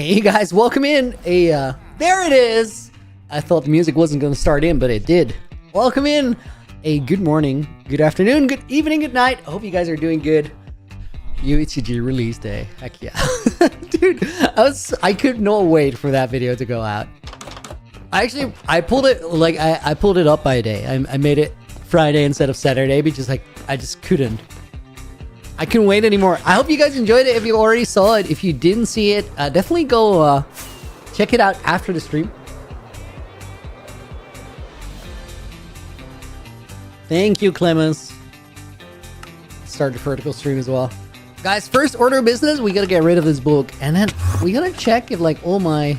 Hey guys, welcome in. There it is. I thought the music wasn't going to start in, but it did. Welcome in. A good morning, good afternoon, good evening, good night. I hope you guys are doing good. UHG release day. Heck yeah. Dude, I could not wait for that video to go out. I pulled it like I pulled it up by a day. I made it Friday instead of Saturday because I just couldn't. I couldn't wait anymore. I hope you guys enjoyed it. If you already saw it, if you didn't see it, definitely go check it out after the stream. Thank you, Clemens. Start the vertical stream as well. Guys, first order of business, we gotta get rid of this book. And then we gotta check if like all my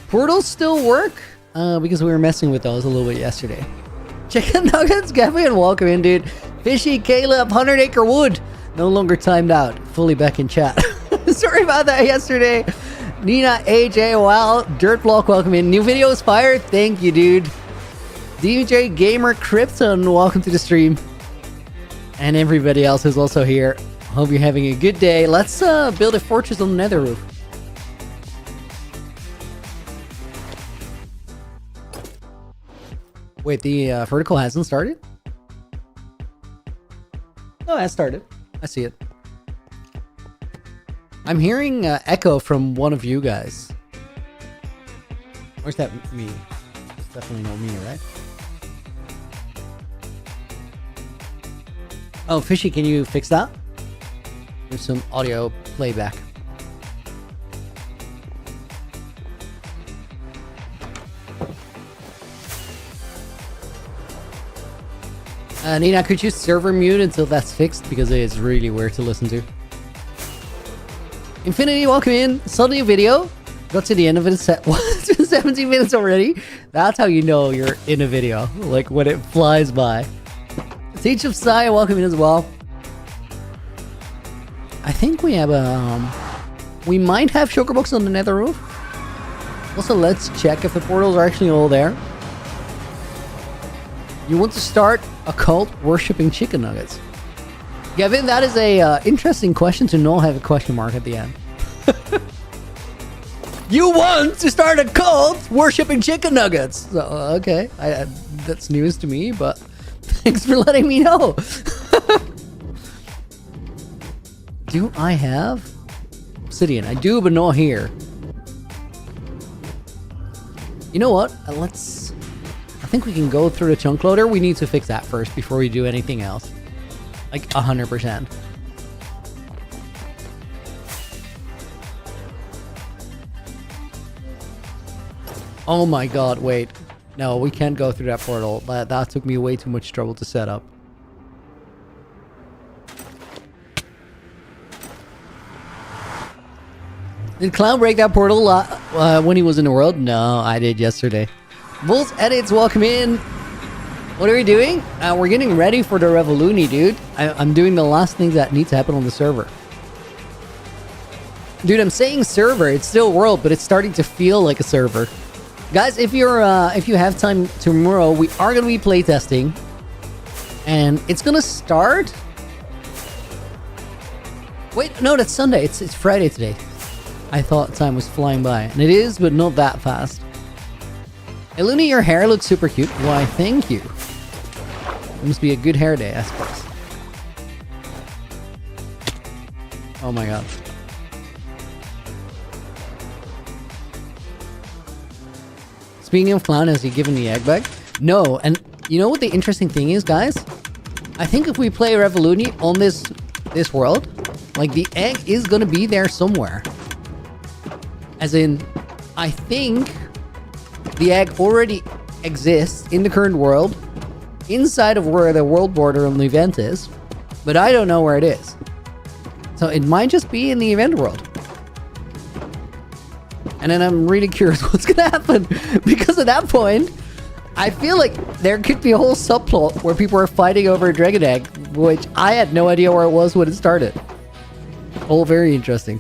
portals still work. Because we were messing with those a little bit yesterday. Chicken nuggets, Gavin, welcome in, dude. Fishy, Caleb, 100 Acre Wood. No longer timed out. Fully back in chat. Sorry about that yesterday. Nina, AJ, wow. Dirt Block, welcome in. New video is fire. Thank you, dude. DJ Gamer Krypton, welcome to the stream. And everybody else who's also here. Hope you're having a good day. Let's build a fortress on the nether roof. Wait, the vertical hasn't started? Oh, it started. I see it. I'm hearing echo from one of you guys. Where's that me? It's definitely not me, right? Oh, Fishy, can you fix that? There's some audio playback. Nina, could you server mute until that's fixed? Because it's really weird to listen to. Infinity, welcome in. Saw the video. Got to the end of it. It's been 17 minutes already. That's how you know you're in a video. Like when it flies by. Teach of Sai, welcome in as well. I think we have we might have Chokerbox on the nether roof. Also, let's check if the portals are actually all there. You want to start a cult worshipping chicken nuggets? Gavin, that is a interesting question to not have a question mark at the end. You want to start a cult worshipping chicken nuggets? So, okay, that's news to me, but thanks for letting me know. Do I have obsidian? I do, but not here. You know what? I think we can go through the chunk loader. We need to fix that first before we do anything else. Like 100%. Oh my god, wait. No, we can't go through that portal. That took me way too much trouble to set up. Did Clown break that portal when he was in the world? No, I did yesterday. Bulls Edits, welcome in. What are we doing? We're getting ready for the Revoluni, dude. I'm doing the last things that need to happen on the server. Dude, I'm saying server. It's still world, but it's starting to feel like a server. Guys, if you have time tomorrow, we are going to be playtesting. And it's going to start... Wait, no, that's Sunday. It's Friday today. I thought time was flying by. And it is, but not that fast. Hey, Looney, your hair looks super cute. Why, thank you. It must be a good hair day, I suppose. Oh my god. Speaking of Clown, has he given the egg back? No, and you know what the interesting thing is, guys? I think if we play Revoluni on this world, like the egg is gonna be there somewhere. As in, I think the egg already exists in the current world, inside of where the world border on the event is, but I don't know where it is. So it might just be in the event world. And then I'm really curious what's gonna happen, because at that point, I feel like there could be a whole subplot where people are fighting over a dragon egg, which I had no idea where it was when it started. All very interesting.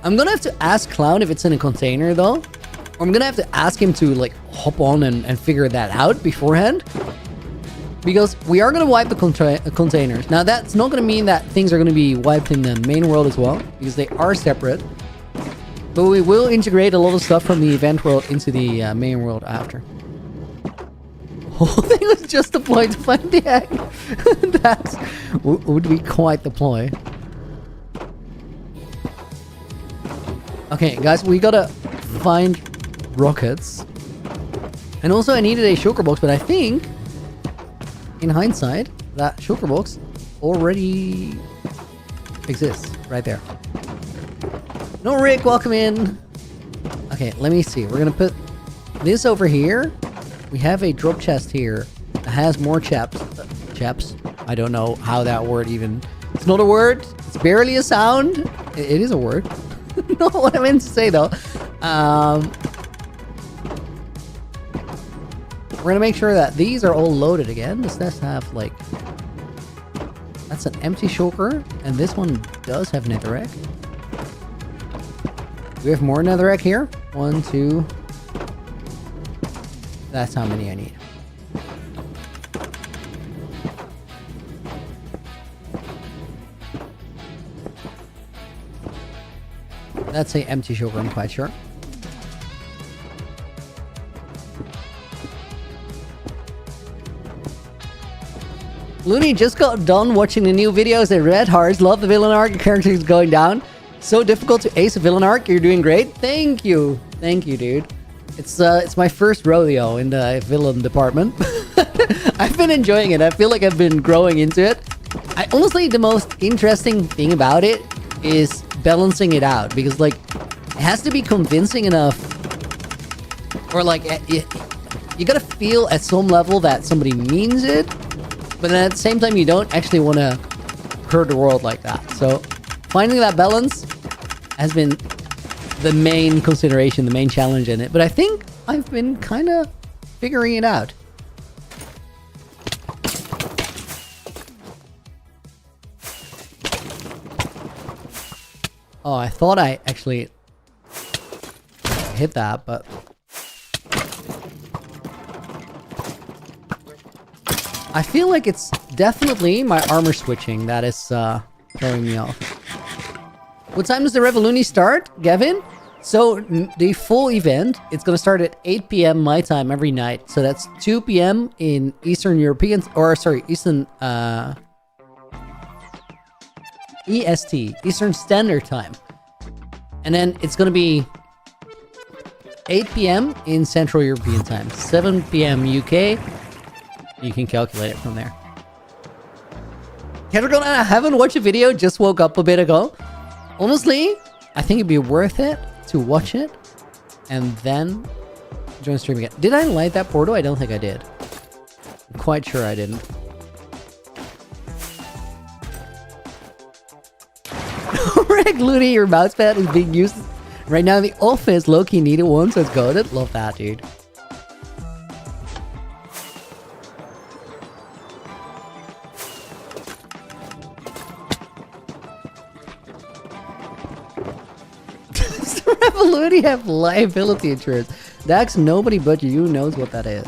I'm gonna have to ask Clown if it's in a container though. Or I'm gonna have to ask him to like hop on and figure that out beforehand. Because we are going to wipe the containers. Now, that's not going to mean that things are going to be wiped in the main world as well, because they are separate. But we will integrate a lot of stuff from the event world into the main world after. The whole thing was just a ploy to find the egg. That would be quite the ploy. Okay, guys, we gotta find rockets. And also, I needed a shulker box, but I think, in hindsight, that shulker box already exists right there. No, Rick, welcome in. Okay, let me see. We're gonna put this over here. We have a drop chest here that has more chaps. I don't know how that word even... It's not a word. It's barely a sound. It is a word. Not what I meant to say, though. We're gonna make sure that these are all loaded again. This does have, like... That's an empty shulker. And this one does have netherrack. Do we have more netherrack here? 1, 2... That's how many I need. That's an empty shulker, I'm quite sure. Looney just got done watching the new videos at Red Hearts. Love the villain arc. Characters going down. So difficult to ace a villain arc. You're doing great. Thank you. Thank you, dude. It's my first rodeo in the villain department. I've been enjoying it. I feel like I've been growing into it. Honestly, the most interesting thing about it is balancing it out, because like it has to be convincing enough, or like you gotta feel at some level that somebody means it, but then at the same time you don't actually want to hurt the world like that. So finding that balance has been the main consideration, the main challenge in it. But I think I've been kind of figuring it out. Oh, I thought I actually hit that, but... I feel like it's definitely my armor switching that is throwing me off. What time does the Revoluni start, Gavin? So, the full event, it's gonna start at 8 p.m. my time every night. So that's 2 p.m. in Eastern European... Or, sorry, Eastern... EST, Eastern Standard Time. And then it's gonna be 8 p.m. in Central European Time. 7 p.m. UK. You can calculate it from there. I haven't watched a video, just woke up a bit ago. Honestly, I think it'd be worth it to watch it and then join the stream again. Did I light that portal? I don't think I did. I'm quite sure I didn't. Rick Looney, your mousepad is being used right now in the office. Loki needed one, so it's goated. Love that, dude. Revoluti have liability insurance. Dax, nobody but you knows what that is.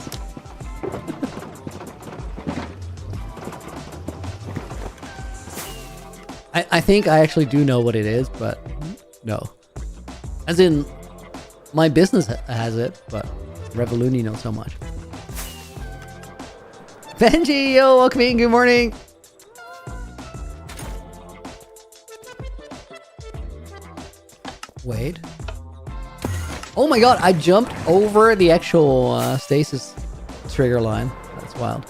I think I actually do know what it is, but no. As in, my business has it, but Revoluni knows so much. Benji, yo, welcome in, good morning. Wait. Oh my god, I jumped over the actual stasis trigger line. That's wild.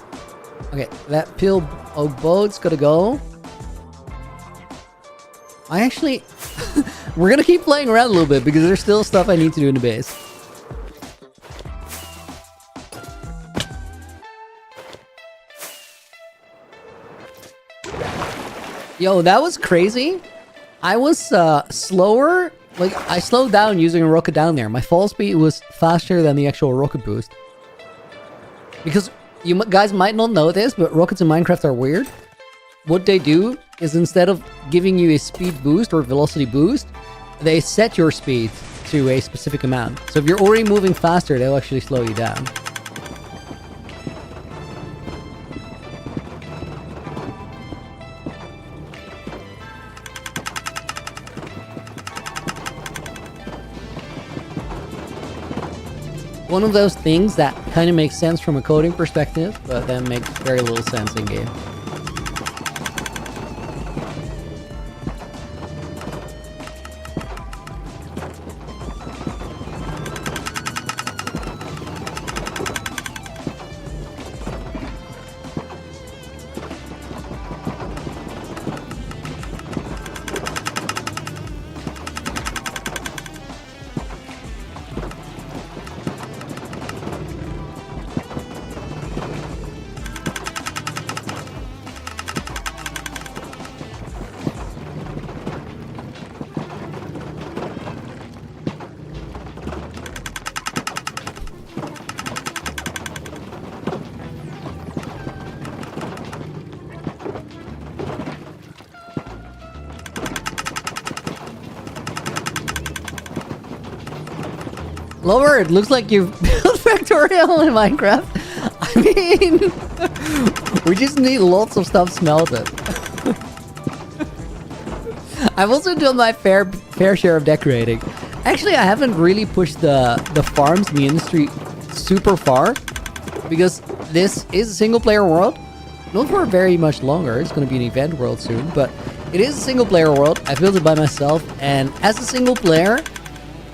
Okay, that pill of boat's gotta go. I actually... We're gonna keep playing around a little bit because there's still stuff I need to do in the base. Yo, that was crazy. I was slower. Like, I slowed down using a rocket down there. My fall speed was faster than the actual rocket boost. Because you guys might not know this, but rockets in Minecraft are weird. What they do is instead of giving you a speed boost or velocity boost, they set your speed to a specific amount. So if you're already moving faster, they'll actually slow you down. one of those things that kind of makes sense from a coding perspective, but then makes very little sense in game. Lower, it looks like you've built Factorial in Minecraft. I mean, we just need lots of stuff smelted. I've also done my fair share of decorating. Actually, I haven't really pushed the farms in the industry super far, because this is a single player world. Not for very much longer. It's going to be an event world soon, but it is a single player world. I built it by myself, and as a single player,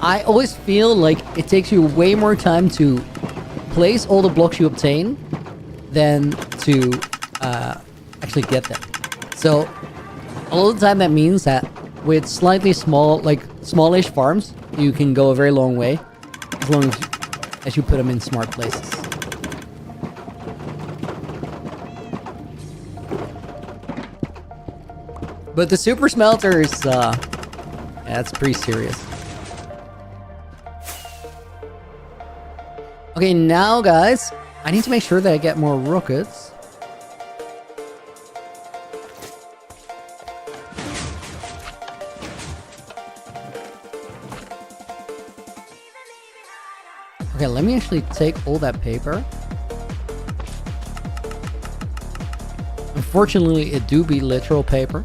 I always feel like it takes you way more time to place all the blocks you obtain than to actually get them. So a lot of the time that means that with slightly small, like smallish farms, you can go a very long way as long as you put them in smart places. But the super smelter is, yeah, it's pretty serious. Okay, now guys, I need to make sure that I get more rockets. Okay, let me actually take all that paper. Unfortunately, it do be literal paper.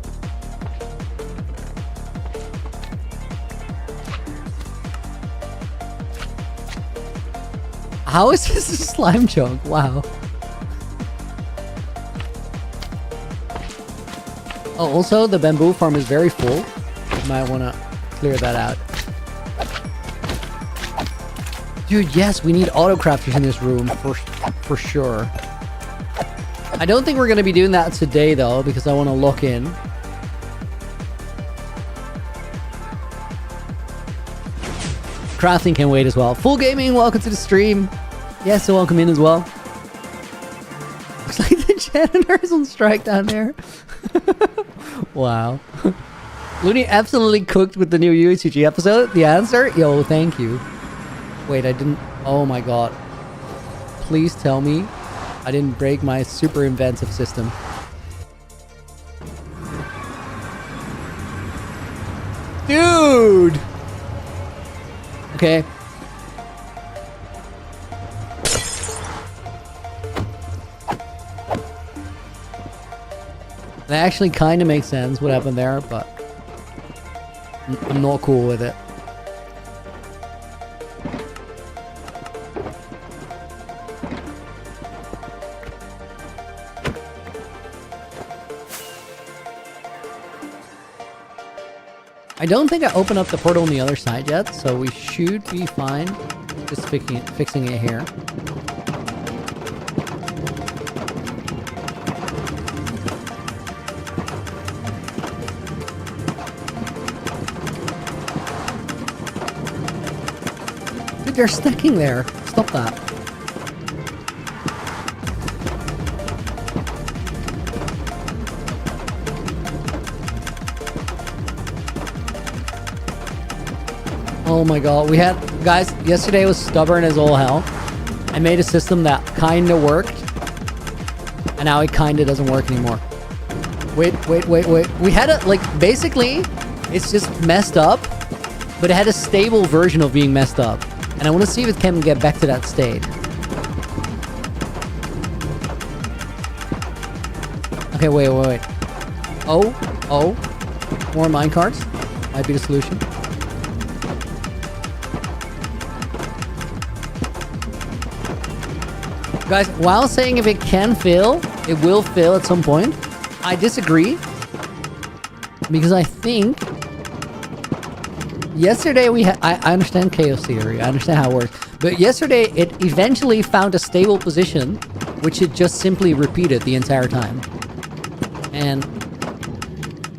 How is this a slime chunk? Wow. Oh, also the bamboo farm is very full. You might want to clear that out. Dude, yes, we need auto crafters in this room for sure. I don't think we're going to be doing that today though, because I want to lock in. Crafting can wait as well. Full Gaming, welcome to the stream. Yes, so welcome in as well. Looks like the janitor's on strike down there. Wow. Looney absolutely cooked with the new UHG episode. The answer? Yo, thank you. Wait, I didn't... Oh my god. Please tell me I didn't break my super inventive system. Dude! Okay. That actually kind of makes sense what happened there, but I'm not cool with it. I don't think I opened up the portal on the other side yet, so we should be fine just fixing it here. Dude, they're sticking there. Stop that. Oh my god, we had... Guys, yesterday was stubborn as all hell. I made a system that kinda worked. And now it kinda doesn't work anymore. Wait. We had a... Like, basically, it's just messed up. But it had a stable version of being messed up. And I want to see if it can get back to that state. Okay, wait. Oh. More minecarts. Might be the solution. Guys, while saying if it can fail, it will fail at some point, I disagree. Because I think... Yesterday I understand chaos theory, I understand how it works. But yesterday it eventually found a stable position, which it just simply repeated the entire time. And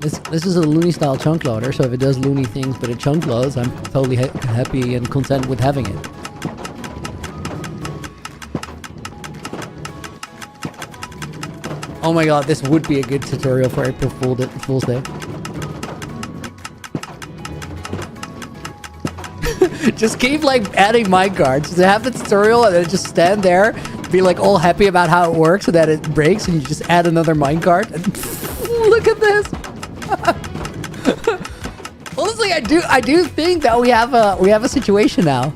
this is a loony style chunk loader, so if it does loony things but it chunk loads, I'm totally happy and content with having it. Oh my god, this would be a good tutorial for April Fool's Day. Just keep like adding minecarts. Just have the tutorial and then just stand there, be like all happy about how it works, so that it breaks, and you just add another minecart. And look at this. Honestly, I do think that we have a situation now.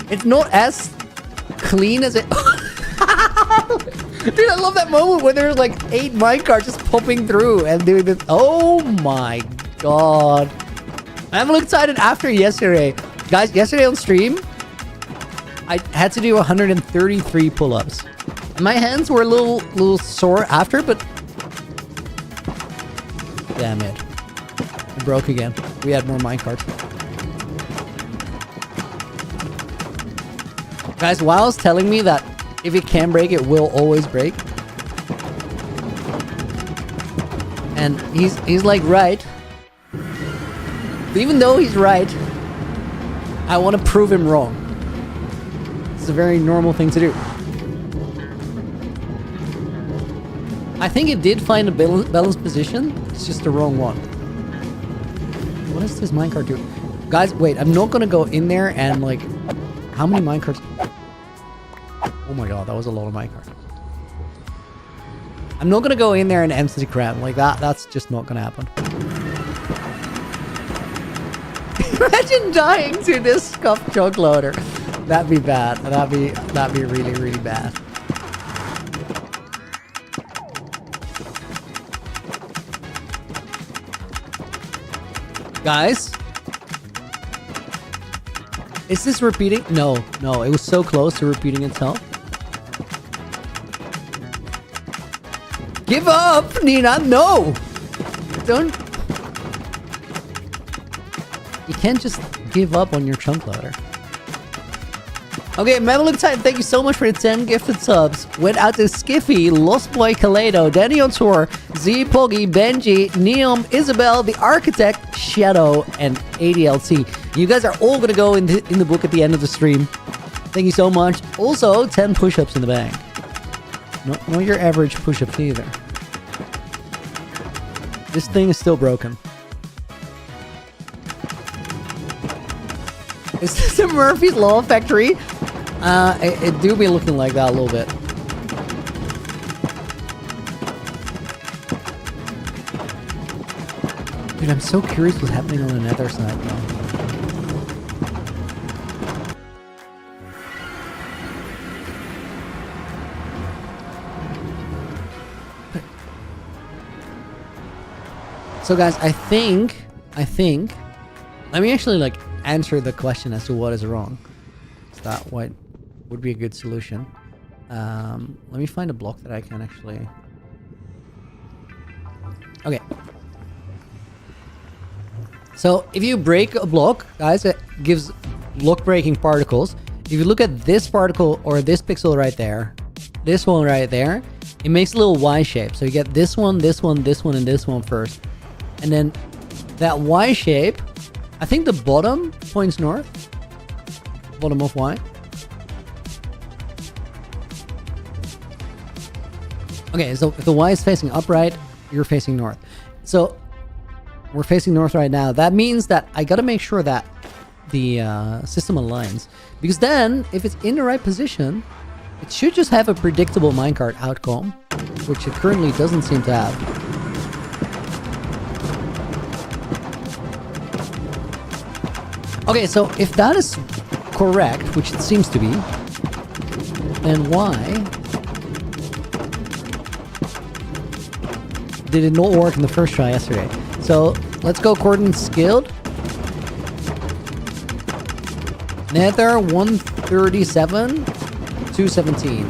It's not as clean as it. Dude, I love that moment when there's like 8 minecarts just popping through and doing this. Oh my god. I'm excited after yesterday. Guys, yesterday on stream, I had to do 133 pull-ups. My hands were a little sore after, but... Damn it. It broke again. We had more minecarts. Guys, Wiles telling me that if it can break, it will always break. And he's like right. But even though he's right, I want to prove him wrong. It's a very normal thing to do. I think it did find a balanced position. It's just the wrong one. What does this minecart do? Guys, wait. I'm not going to go in there and like... How many minecarts? Oh my god, that was a lot of minecarts. I'm not going to go in there and empty the crab. Like that's just not going to happen. Imagine dying to this scuffed chunk loader. That'd be bad. That'd be really, really bad. Guys, is this repeating? No, it was so close to repeating itself. Give up, Nina. No, don't. You can't just give up on your chunk loader. Okay, Metallic thank you so much for the 10 gifted subs. Went out to Skiffy, Lost Boy Kaleido, Danny on Tour, Z Poggy, Benji, Neom, Isabel, The Architect, Shadow, and ADLT. You guys are all gonna go in the book at the end of the stream. Thank you so much. Also, 10 push-ups in the bank. Not your average push-ups either. This thing is still broken. Is this a Murphy's Law factory? It do be looking like that a little bit. Dude, I'm so curious what's happening on the Nether side now. So guys, I think, let me actually like answer the question as to what is wrong. Is that what would be a good solution? Let me find a block that I can actually... Okay. So if you break a block, guys, it gives block breaking particles. If you look at this particle or this pixel right there, this one right there, it makes a little Y shape. So you get this one, this one, this one, and this one first. And then that Y shape, I think the bottom points north. Bottom of Y. Okay, so if the Y is facing upright, you're facing north. So we're facing north right now. That means that I gotta make sure that the system aligns. Because then, if it's in the right position, it should just have a predictable minecart outcome, which it currently doesn't seem to have. Okay, so if that is correct, which it seems to be, then why did it not work in the first try yesterday? So let's go coordinates scaled. Nether 137 217.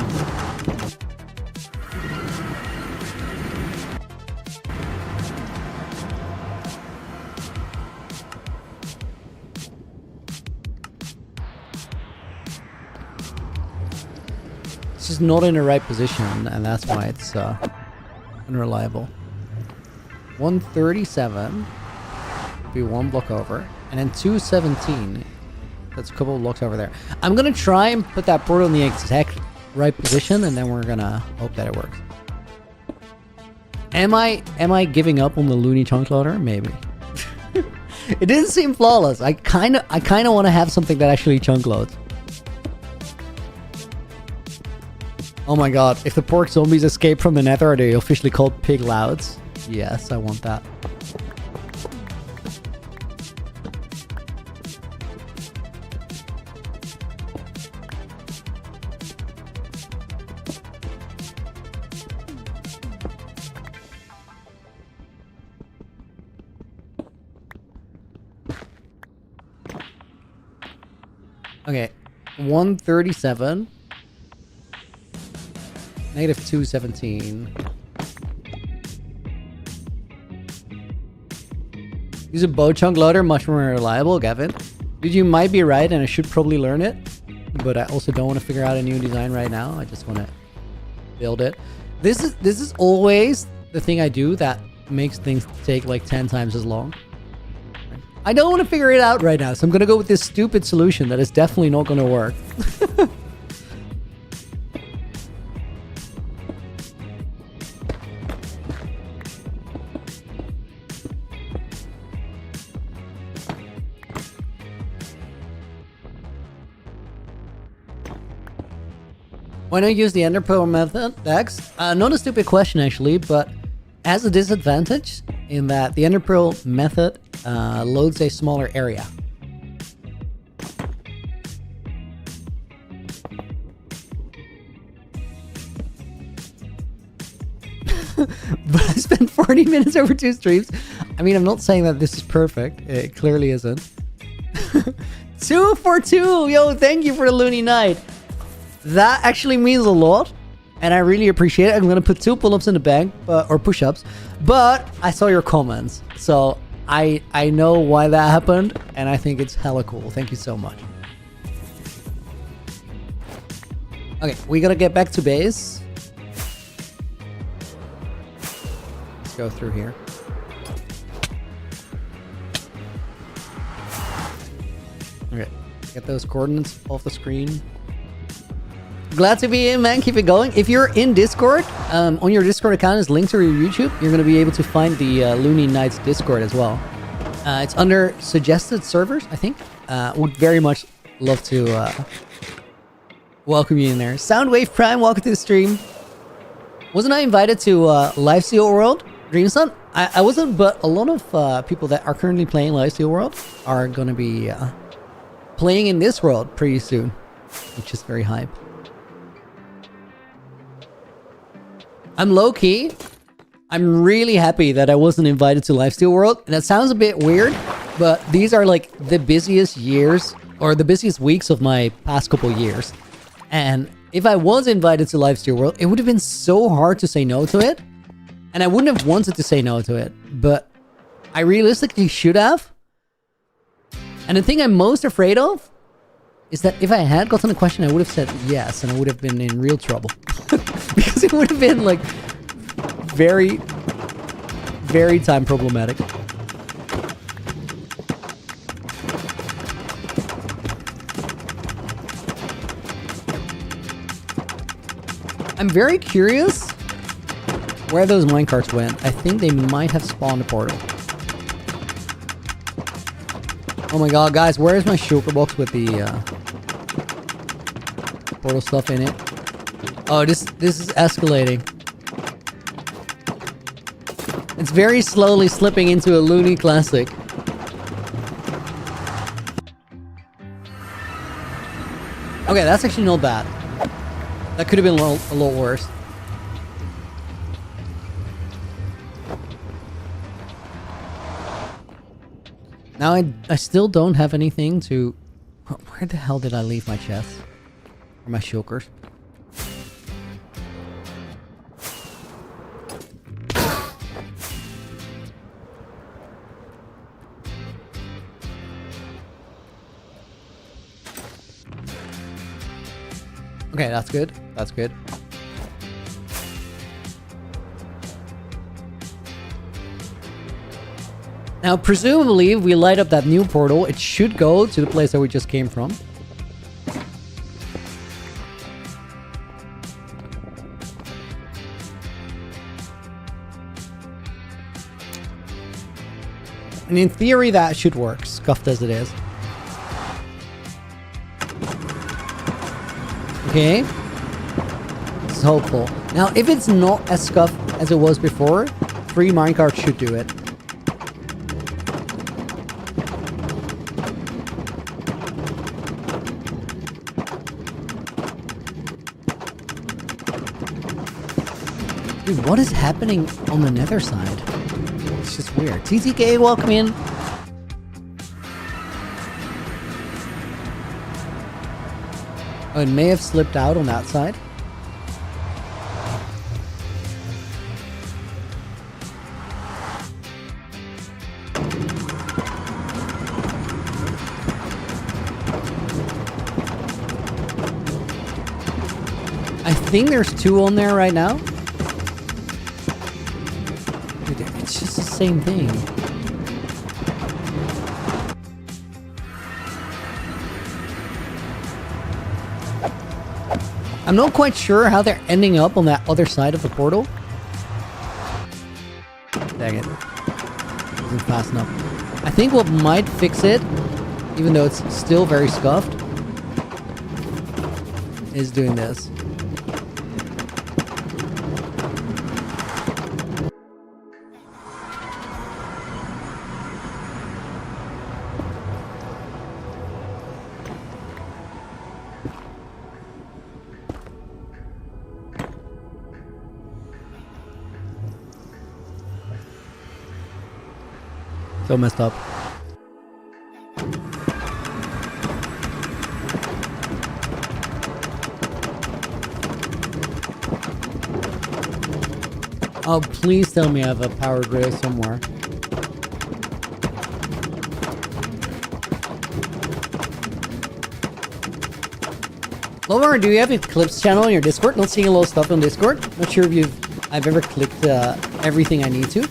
It's just not in the right position, and that's why it's unreliable. 137 would be one block over, and then 217. That's a couple of blocks over there. I'm gonna try and put that portal in the exact right position, and then we're gonna hope that it works. Am I giving up on the loony chunk loader? Maybe. It didn't seem flawless. I kind of want to have something that actually chunk loads. Oh my god, if the pork zombies escape from the nether, are they officially called pig louds? Yes, I want that. Okay, 137. Negative 217. Use a bow chunk loader, much more reliable, Gavin. Dude, you might be right, and I should probably learn it. But I also don't want to figure out a new design right now. I just want to build it. This is always the thing I do that makes things take like 10 times as long. I don't want to figure it out right now, so I'm going to go with this stupid solution that is definitely not going to work. Why not use the ender pearl method, Dex? Not a stupid question actually, but has a disadvantage in that the ender pearl method loads a smaller area. But I spent 40 minutes over 2 streams. I mean, I'm not saying that this is perfect. It clearly isn't. 2 for 2! Yo, thank you for the loony night. That actually means a lot, and I really appreciate it. I'm gonna put 2 pull-ups in the bank, or push-ups, but I saw your comments, so I know why that happened, and I think it's hella cool. Thank you so much. Okay, we gotta get back to base. Let's go through here. Okay, get those coordinates off the screen. Glad to be in, man. Keep it going. If you're in Discord, on your Discord account is linked to your YouTube. You're going to be able to find the Loony Nights Discord as well. It's under suggested servers, I think. Would very much love to welcome you in there. Soundwave Prime, welcome to the stream. Wasn't I invited to Lifesteal World, Dreamson? I wasn't, but a lot of people that are currently playing Lifesteal World are going to be playing in this world pretty soon, which is very hype. I'm low-key. I'm really happy that I wasn't invited to Lifesteal World. And that sounds a bit weird, but these are like the busiest years or the busiest weeks of my past couple years. And if I was invited to Lifesteal World, it would have been so hard to say no to it. And I wouldn't have wanted to say no to it, but I realistically should have. And the thing I'm most afraid of is that if I had gotten a question, I would have said yes, and I would have been in real trouble. Because it would have been like very, very time problematic. I'm very curious where those minecarts went. I think they might have spawned a portal. Oh my god, guys, where is my shulker box with the portal stuff in it? Oh, this is escalating. It's very slowly slipping into a loony classic. Okay, that's actually not bad. That could have been a lot worse. Now I still don't have anything to... Where the hell did I leave my chest? Or my shulkers? Okay, that's good. That's good. Now, presumably, if we light up that new portal, it should go to the place that we just came from. And in theory, that should work, scuffed as it is. Okay. This is hopeful. Now, if it's not as scuffed as it was before, 3 minecarts should do it. Dude, what is happening on the nether side? It's just weird. TTK, welcome in. Oh, it may have slipped out on that side. I think there's 2 on there right now. Dude, it's just the same thing. I'm not quite sure how they're ending up on that other side of the portal. Dang it. Isn't fast enough. I think what might fix it, even though it's still very scuffed, is doing this. So messed up. Oh, please tell me I have a power grid somewhere. Lower, do you have a clips channel on your Discord? Not seeing a lot of stuff on Discord. Not sure if I've ever clicked everything I need to.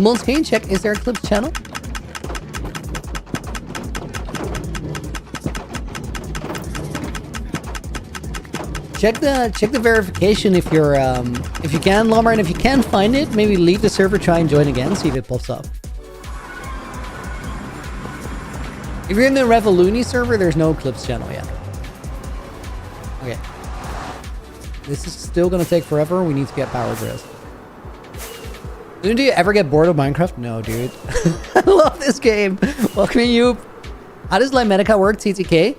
Mons, can you check, is there a clips channel? Check the verification if you're if you can, Lomar, and if you can find it, maybe leave the server, try and join again, see if it pops up. If you're in the Revoluni server, there's no clips channel yet. Okay. This is still gonna take forever. We need to get power grids. Do you ever get bored of Minecraft? No, dude. I love this game. Welcome you. How does Limetica work, TTK?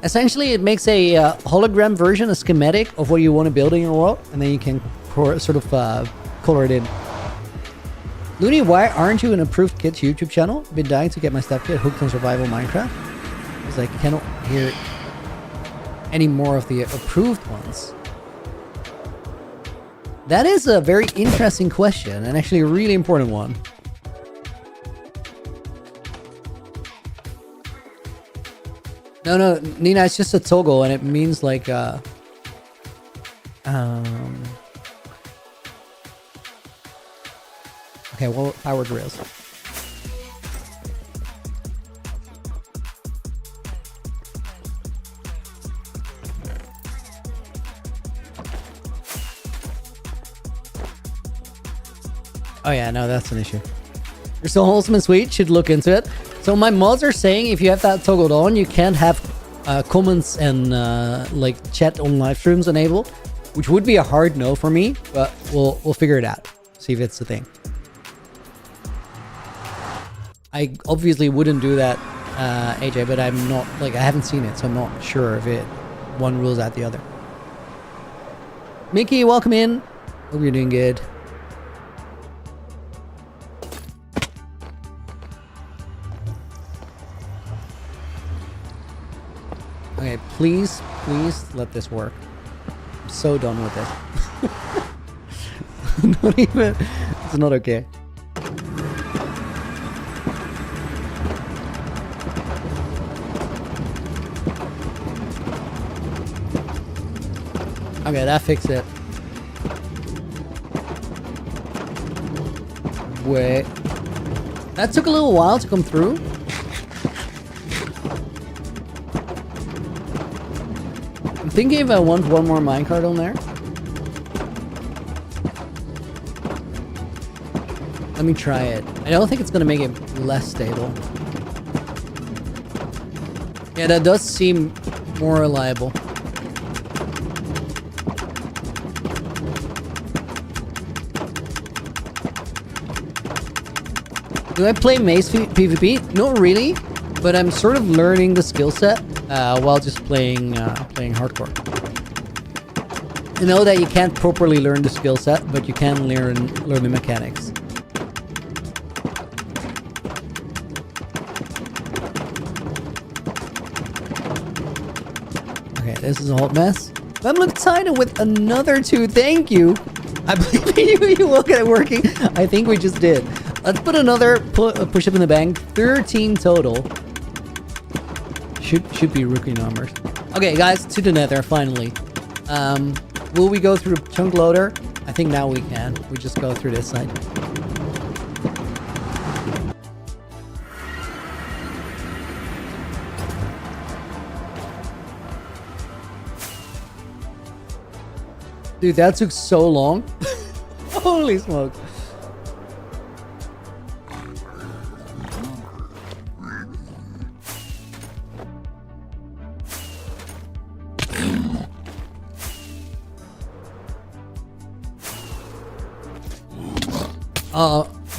Essentially, it makes a hologram version, a schematic of what you want to build in your world, and then you can sort of color it in. Looney, why aren't you an Approved Kids YouTube channel? Been dying to get my stepkid hooked on survival Minecraft. Because I cannot hear any more of the approved ones. That is a very interesting question, and actually a really important one. No, Nina, it's just a toggle, and it means like, okay, well, power drills. Oh yeah, no, that's an issue. You're so wholesome and sweet, should look into it. So my mods are saying if you have that toggled on, you can't have comments and like chat on live streams enabled, which would be a hard no for me, but we'll figure it out. See if it's the thing. I obviously wouldn't do that, AJ, but I'm not, like, I haven't seen it, so I'm not sure if it one rules out the other. Mickey, welcome in. Hope you're doing good. Okay, please let this work. I'm so done with it. Not even, it's not okay. Okay, that fixed it. Wait. That took a little while to come through. I'm thinking if I want one more minecart on there. Let me try it. I don't think it's gonna make it less stable. Yeah, that does seem more reliable. Do I play maze PvP? Not really, but I'm sort of learning the skill set while just playing hardcore. I know that you can't properly learn the skill set, but you can learn the mechanics. Okay, this is a hot mess. I'm excited with another 2. Thank you. I believe you will get it working. I think we just did. Let's put another push up in the bank. 13 total. Should be rookie numbers. Okay, guys, to the Nether finally. Will we go through chunk loader? I think now we can. We just go through this side. Dude, that took so long. Holy smokes.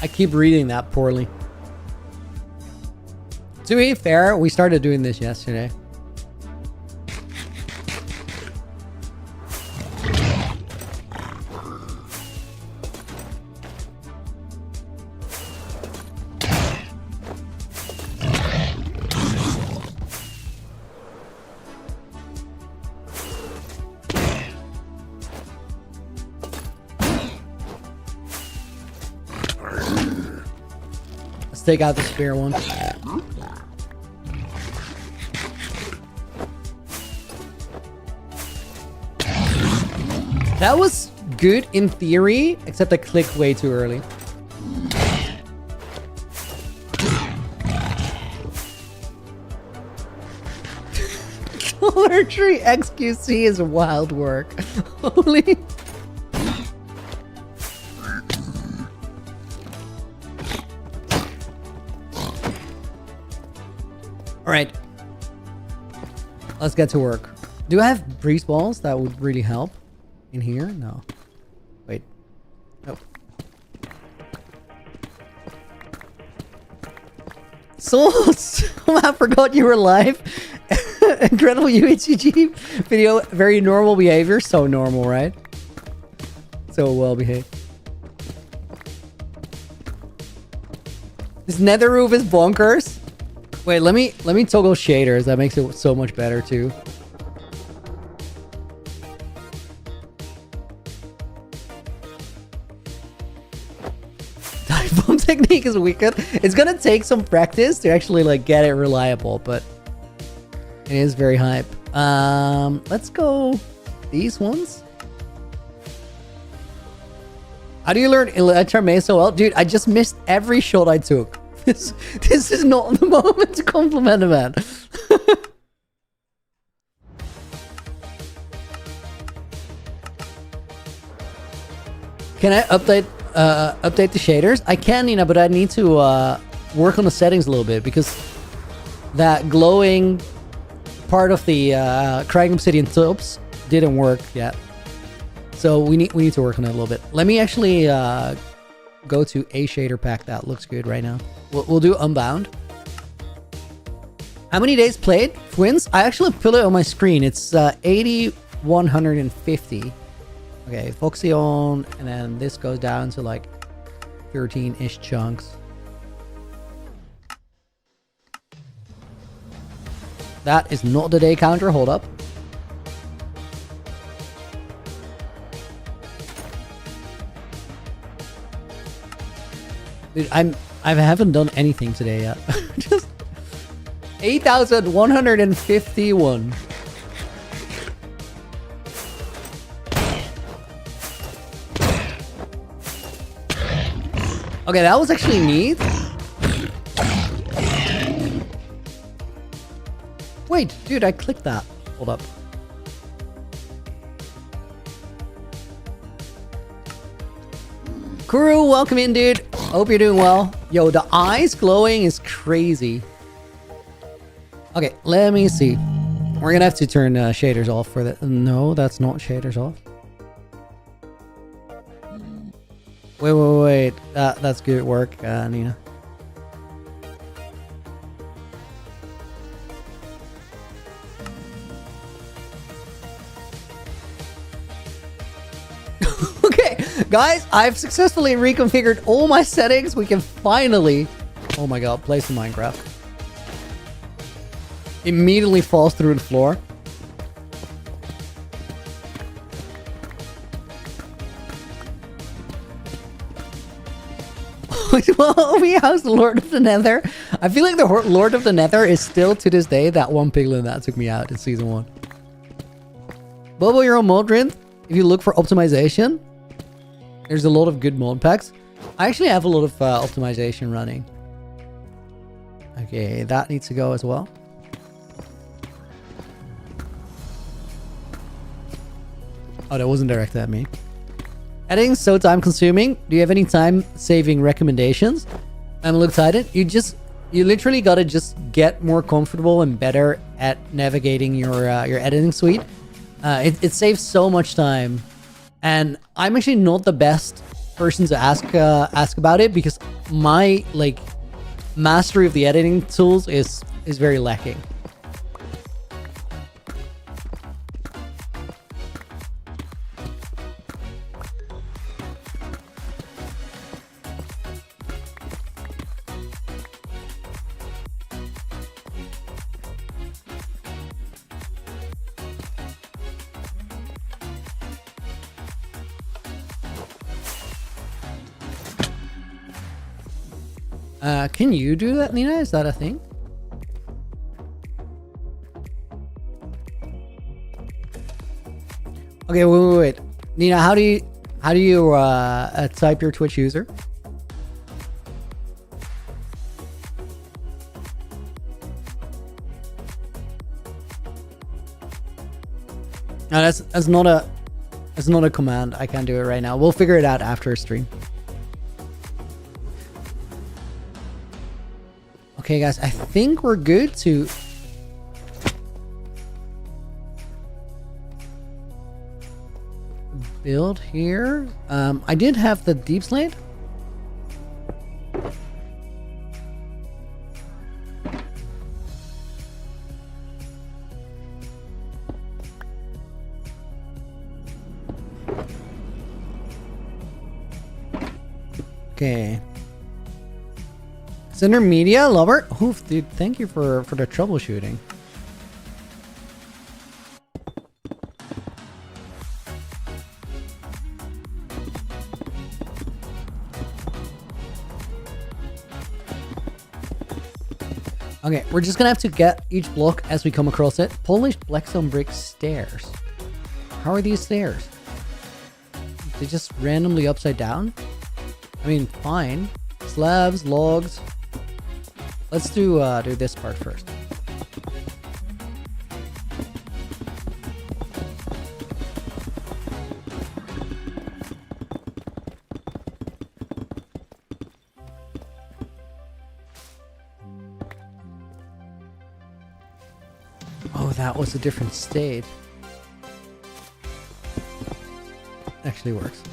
I keep reading that poorly. To be fair, we started doing this yesterday. Take out the spare one. That was good in theory, except I clicked way too early. Complementary XQC is wild work. Holy. Alright. Let's get to work. Do I have breeze balls? That would really help. In here? No. Wait. Nope. Souls! I forgot you were live. Incredible UHG video. Very normal behavior. So normal, right? So well behaved. This nether roof is bonkers. Wait, let me toggle shaders. That makes it so much better too. Dive bomb technique is wicked. It's gonna take some practice to actually like get it reliable, but it is very hype. Let's go these ones. How do you learn Electrum Maze so well? Dude, I just missed every shot I took. This is not the moment to compliment a man. Can I update the shaders? I can, you know, but I need to work on the settings a little bit because that glowing part of the crying obsidian tubes didn't work yet. So we need to work on it a little bit. Let me actually go to a shader pack that looks good right now. We'll do Unbound. How many days played? Twins? I actually put it on my screen. It's 80,150. Okay, Foxy on, and then this goes down to like 13-ish chunks. That is not the day counter. Hold up. Dude, I haven't done anything today yet. Just 8,151. Okay, that was actually neat. Wait, dude, I clicked that. Hold up. Kuru, welcome in, dude. Hope you're doing well. Yo, the eyes glowing is crazy. Okay, let me see. We're gonna have to turn shaders off for that. No, that's not shaders off. Wait. That's good work, Nina. Okay, guys, I've successfully reconfigured all my settings. We can finally, oh my god, play some Minecraft. Immediately falls through the floor. Well, we house the Lord of the Nether. I feel like the Lord of the Nether is still to this day that one piglin that took me out in season 1. Bobo, you're on Modrin. If you look for optimization, there's a lot of good mod packs. I actually have a lot of optimization running. Okay, that needs to go as well. Oh, that wasn't directed at me. Editing's so time consuming. Do you have any time saving recommendations? I'm a little excited. You literally gotta just get more comfortable and better at navigating your editing suite. It saves so much time, and I'm actually not the best person to ask about it because my mastery of the editing tools is very lacking. Can you do that, Nina? Is that a thing? Okay, wait. Nina, how do you type your Twitch user? No, that's not a command. I can't do it right now. We'll figure it out after stream. Okay, guys, I think we're good to build here. I did have the deep slate. Okay. Center Media, Lover. Oof, dude, thank you for the troubleshooting. Okay, we're just gonna have to get each block as we come across it. Polished blackstone brick stairs. How are these stairs? They just randomly upside down? I mean, fine. Slabs, logs. Let's do this part first. Oh, that was a different state. Actually works.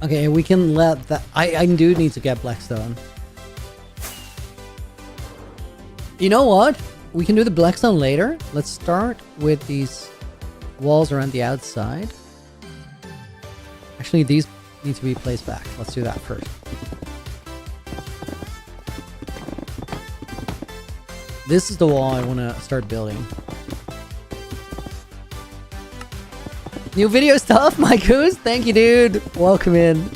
Okay, we can let that... I do need to get blackstone. You know what? We can do the blackstone later. Let's start with these walls around the outside. Actually, these need to be placed back. Let's do that first. This is the wall I want to start building. New video stuff, my goose. Thank you, dude. Welcome in.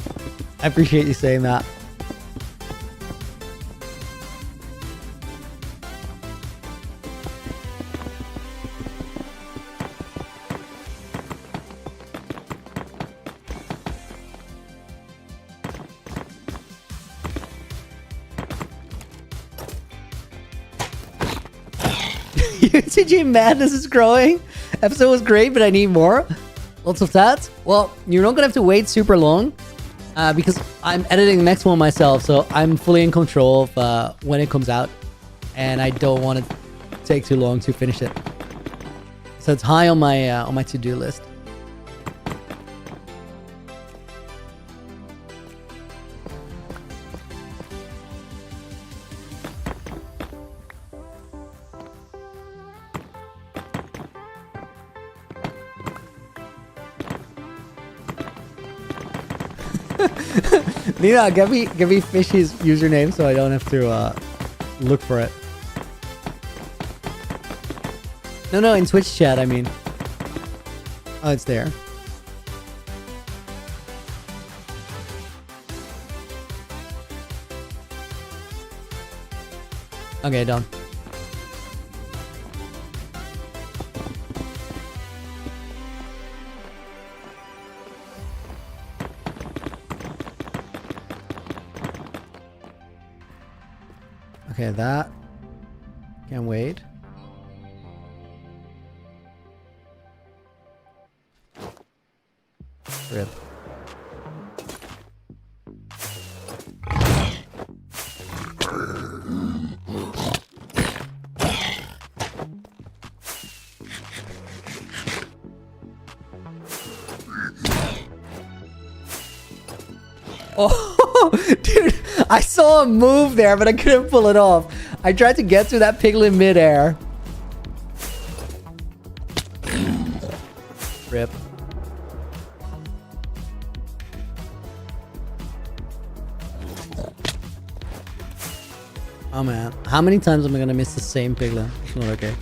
I appreciate you saying that. TJ Madness is growing. Episode was great, but I need more. Lots of that. Well, you're not gonna have to wait super long because I'm editing the next one myself, so I'm fully in control of when it comes out, and I don't want to take too long to finish it. So it's high on my to-do list. Nina, give me Fishy's username so I don't have to look for it. No, in Twitch chat, I mean. Oh, it's there. Okay, done. Okay, that. Can't wait. Rip. Oh, dude, I saw him move there, but I couldn't pull it off. I tried to get to that piglin midair. Rip. Oh man, how many times am I gonna miss the same piglin? It's not okay.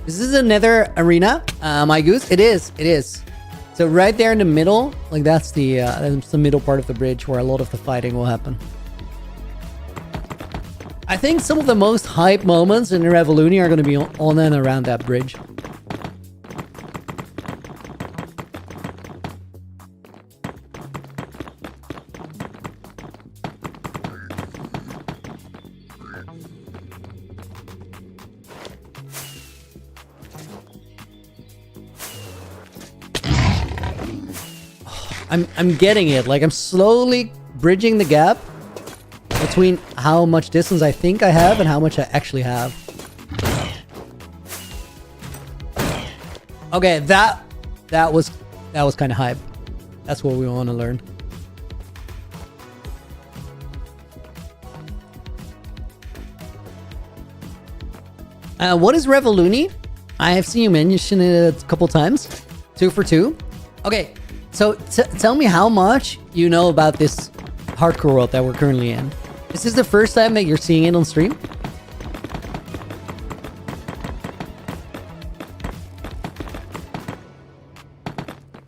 This is a Nether arena, my goose. It is. So right there in the middle, like that's the middle part of the bridge where a lot of the fighting will happen. I think some of the most hype moments in Revoluni are going to be on and around that bridge. I'm getting it. Like I'm slowly bridging the gap between how much distance I think I have and how much I actually have. Okay, that was kind of hype. That's what we want to learn. What is Revoluni? I have seen you mention it a couple times. 2 for 2. Okay. So tell me how much you know about this hardcore world that we're currently in. Is this the first time that you're seeing it on stream?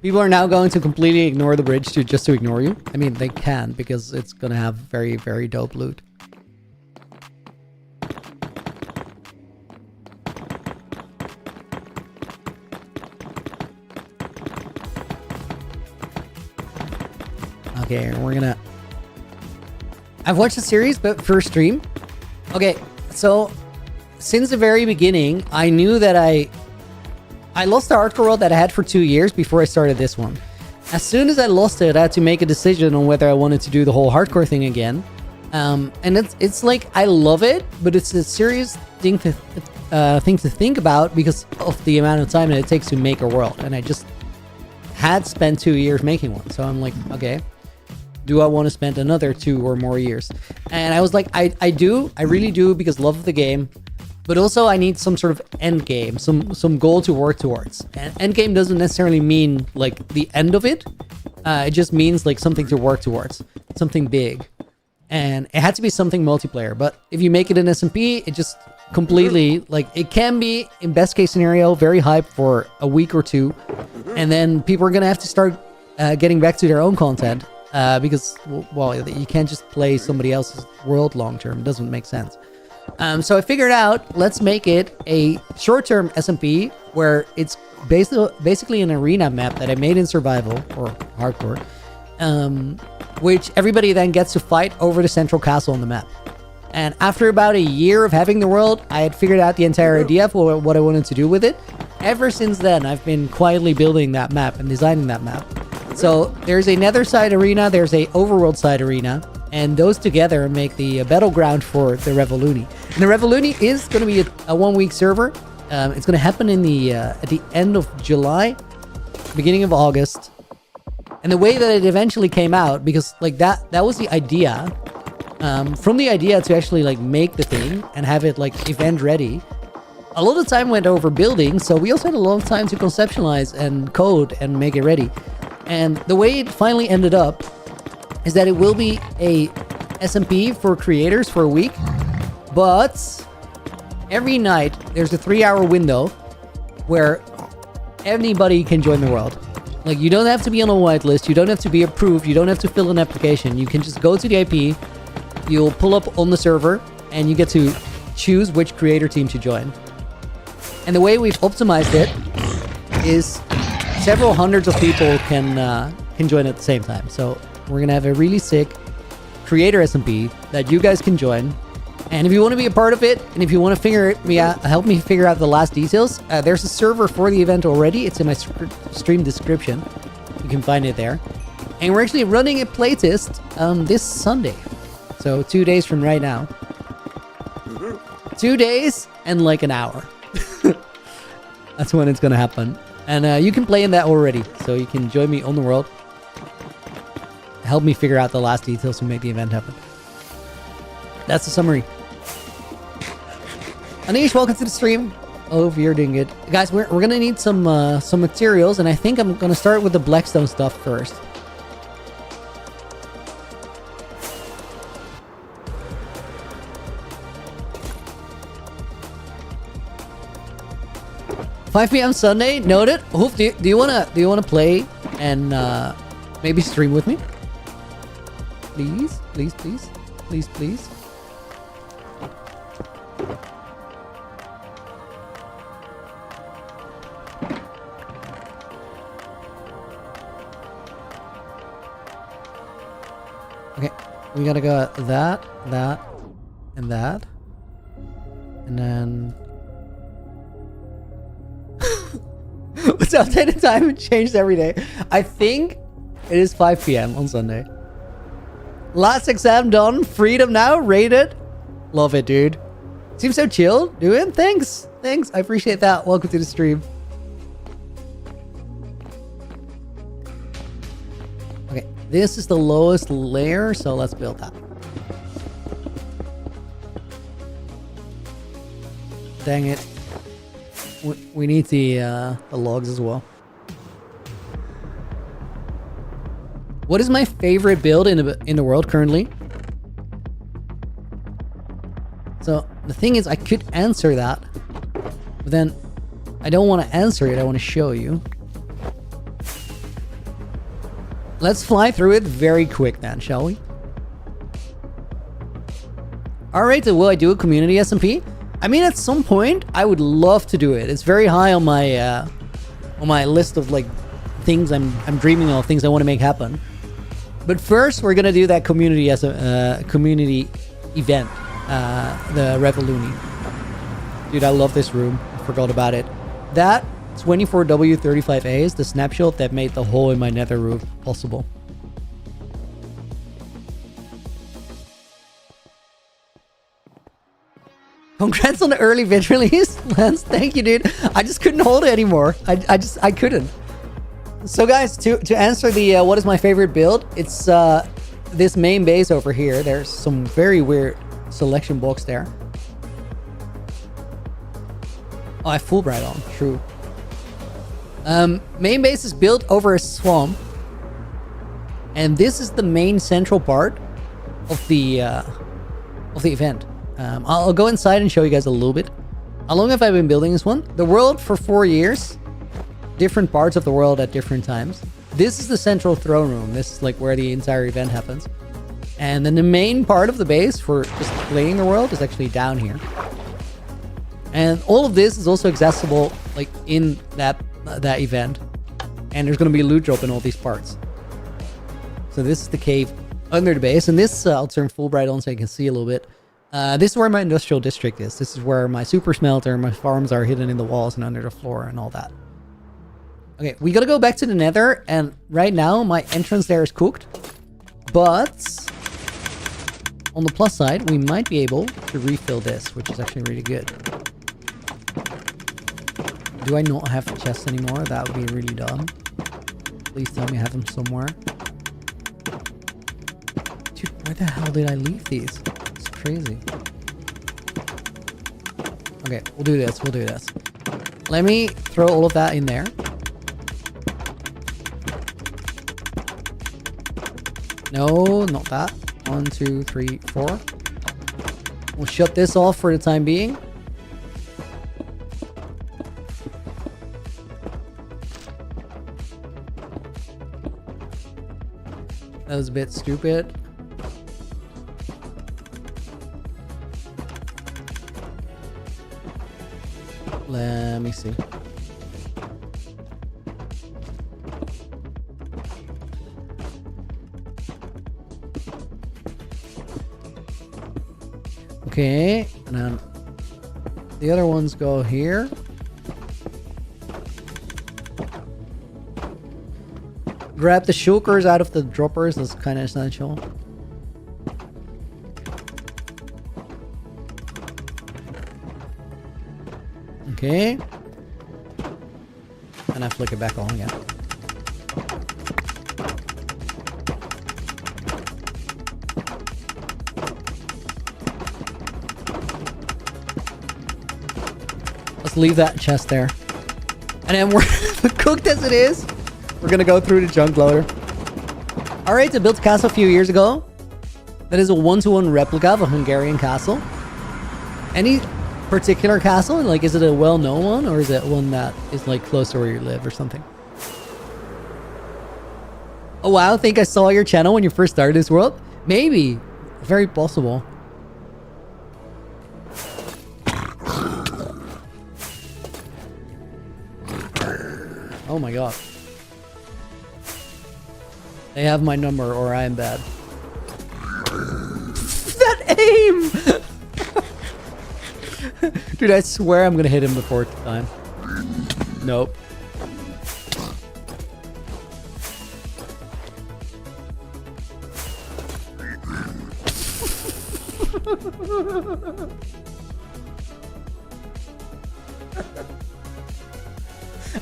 People are now going to completely ignore the bridge just to ignore you. I mean, they can because it's gonna have very, very dope loot. Okay, we're gonna... I've watched the series, but first stream. Okay, so since the very beginning, I knew that I lost the hardcore world that I had for 2 years before I started this one. As soon as I lost it, I had to make a decision on whether I wanted to do the whole hardcore thing again. And it's like, I love it, but it's a serious thing to think about because of the amount of time that it takes to make a world. And I just had spent 2 years making one. So I'm like, okay, do I want to spend another 2 or more years? And I was like, I really do, because love of the game, but also I need some sort of end game, some goal to work towards. And end game doesn't necessarily mean like the end of it. It just means like something to work towards, something big. And it had to be something multiplayer. But if you make it an SMP, it just completely, like, it can be, in best case scenario, very hype for a week or 2. And then people are going to have to start getting back to their own content. Because, well, you can't just play somebody else's world long term. It doesn't make sense. So I figured out, let's make it a short-term SMP where it's basically an arena map that I made in survival or hardcore, which everybody then gets to fight over the central castle on the map. And after about a year of having the world, I had figured out the entire idea for what I wanted to do with it. Ever since then, I've been quietly building that map and designing that map. So there's a Nether side arena, there's a overworld side arena, and those together make the battleground for the Revoluni. And the Revoluni is going to be a 1 week server. It's going to happen in the at the end of July, beginning of August. And the way that it eventually came out, because like that was the idea. From the idea to actually like make the thing and have it like event ready, a lot of time went over building, so we also had a lot of time to conceptualize and code and make it ready. And the way it finally ended up is that it will be a SMP for creators for a week, but every night there's a 3-hour window where anybody can join the world. Like, you don't have to be on a whitelist, you don't have to be approved, you don't have to fill an application. You can just go to the IP, you'll pull up on the server, and you get to choose which creator team to join. And the way we've optimized it is several hundreds of people can join at the same time. So we're gonna have a really sick creator SMP that you guys can join. And if you want to be a part of it, and if you want to help me figure out the last details, there's a server for the event already. It's in my stream description. You can find it there. And we're actually running a playtest this Sunday. So 2 days from right now. 2 days and like an hour. That's when it's gonna happen. And you can play in that already. So you can join me on the world. Help me figure out the last details to make the event happen. That's the summary. Anish, welcome to the stream. Hope you're doing good. Guys, we're gonna need some materials, and I think I'm gonna start with the Blackstone stuff first. $5 p.m. Sunday, noted. Hoof, do you wanna play and maybe stream with me? Please, please, please, please, please. Okay, we gotta go that, and that. And then... What's updated time? It changed every day. I think it is 5 p.m. on Sunday. Last exam done. Freedom now. Rated. Love it, dude. Seems so chill. Doing? Thanks. Thanks. I appreciate that. Welcome to the stream. Okay, this is the lowest layer, so let's build that. Dang it. We need the logs as well. What is my favorite build in the world currently? So the thing is, I could answer that, but then I don't want to answer it. I want to show you. Let's fly through it very quick then, shall we? All right, so will I do a community SMP? I mean, at some point, I would love to do it. It's very high on my list of like things I'm dreaming of, things I want to make happen. But first, we're gonna do that community as a community event, the Revoluni. Dude, I love this room. I forgot about it. That 24W35A is the snapshot that made the hole in my nether roof possible. Congrats on the early vid release, Lance. Thank you, dude. I just couldn't hold it anymore. I couldn't. So guys, to answer the what is my favorite build, it's this main base over here. There's some very weird selection blocks there. Oh, I have Fulbright on. True. Main base is built over a swamp, and this is the main central part of the event. I'll go inside and show you guys a little bit. How long have I been building this one? The world for 4 years. Different parts of the world at different times. This is the central throne room. This is like where the entire event happens. And then the main part of the base for just playing the world is actually down here. And all of this is also accessible like in that event. And there's going to be a loot drop in all these parts. So this is the cave under the base. And this, I'll turn Fulbright on so you can see a little bit. This is where my industrial district is. This is where my super smelter, my farms are hidden in the walls and under the floor and all that. Okay, we gotta go back to the Nether, and right now my entrance there is cooked. But on the plus side, we might be able to refill this, which is actually really good. Do I not have chests anymore? That would be really dumb. Please tell me I have them somewhere. Dude, where the hell did I leave these? It's crazy. Okay, we'll do this. We'll do this. Let me throw all of that in there. No, not that. 1, 2, 3, 4. We'll shut this off for the time being. That was a bit stupid. Let me see. Okay, and then the other ones go here. Grab the shulkers out of the droppers, that's kind of essential. Okay. And I flick it back on again. Let's leave that chest there. And then we're cooked as it is. We're gonna go through the junk loader. Alright, I built a castle a few years ago. That is a 1-to-1 replica of a Hungarian castle. Any particular castle? Like, is it a well-known one? Or is it one that is like close to where you live or something? Oh wow, I think I saw your channel when you first started this world. Maybe. Very possible. Oh my god. They have my number or I am bad. That aim! Dude, I swear I'm gonna hit him the 4th time. Nope.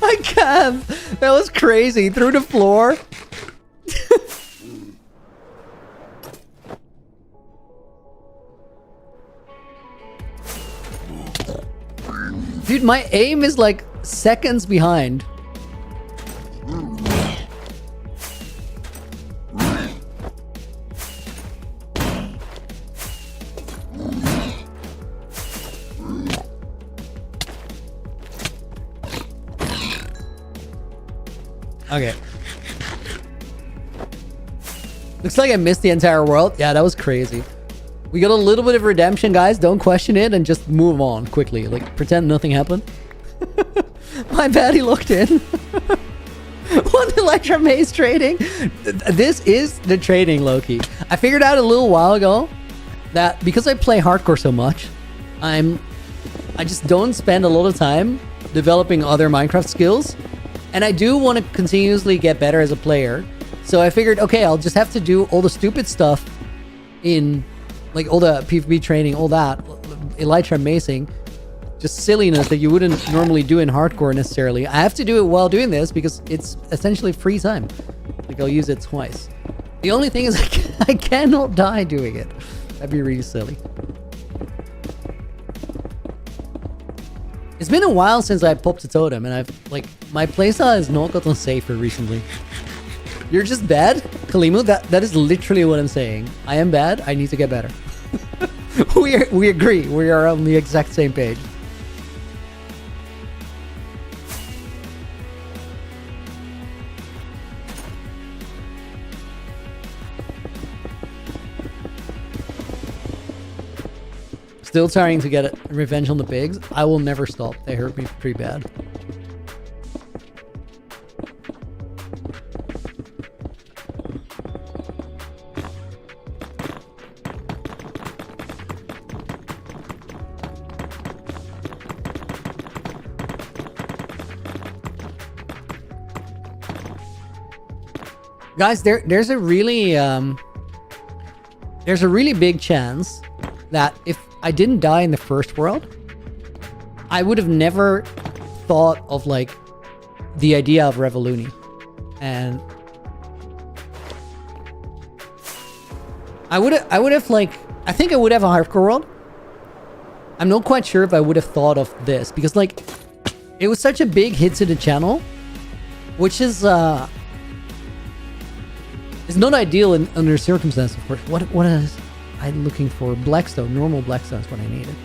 I can't! That was crazy. Through the floor. Dude, my aim is like seconds behind. Okay. Looks like I missed the entire world. Yeah, that was crazy. We got a little bit of redemption, guys. Don't question it and just move on quickly. Like, pretend nothing happened. My bad, he looked in. One Electra Maze trading. This is the trading, Loki. I figured out a little while ago that because I play hardcore so much, I just don't spend a lot of time developing other Minecraft skills. And I do want to continuously get better as a player. So I figured, okay, I'll just have to do all the stupid stuff in... like all the PvP training, all that, Elytra macing, just silliness that you wouldn't normally do in hardcore necessarily. I have to do it while doing this because it's essentially free time. Like I'll use it twice. The only thing is I cannot die doing it. That'd be really silly. It's been a while since I popped a totem and my playstyle has not gotten safer recently. You're just bad? Kalimu, that is literally what I'm saying. I am bad, I need to get better. We agree. We are on the exact same page. Still trying to get revenge on the pigs. I will never stop. They hurt me pretty bad. Guys, there's a really big chance that if I didn't die in the first world, I would have never thought of like the idea of Revoluni. And I would have like, I think I would have a hardcore world. I'm not quite sure if I would have thought of this because like it was such a big hit to the channel, which is it's not ideal under circumstances, of course. What is I looking for? Blackstone, normal Blackstone is what I needed.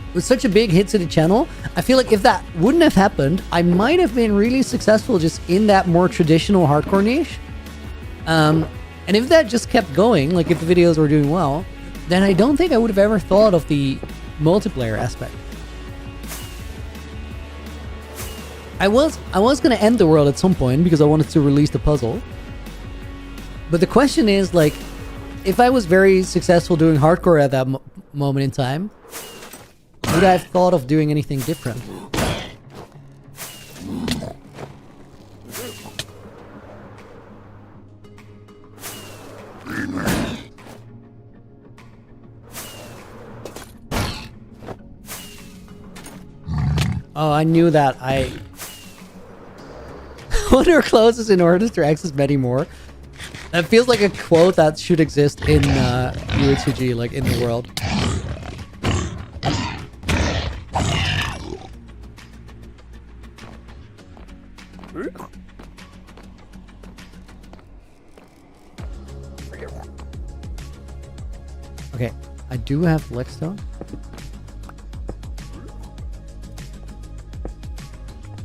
It was such a big hit to the channel. I feel like if that wouldn't have happened, I might have been really successful just in that more traditional hardcore niche. And if that just kept going, like if the videos were doing well, then I don't think I would have ever thought of the multiplayer aspect. I was gonna end the world at some point because I wanted to release the puzzle. But the question is, like, if I was very successful doing hardcore at that moment in time, would I have thought of doing anything different? Oh, I knew that. I wonder closes in order to access many more. That feels like a quote that should exist in UHCG, like in the world. Okay, I do have Blackstone.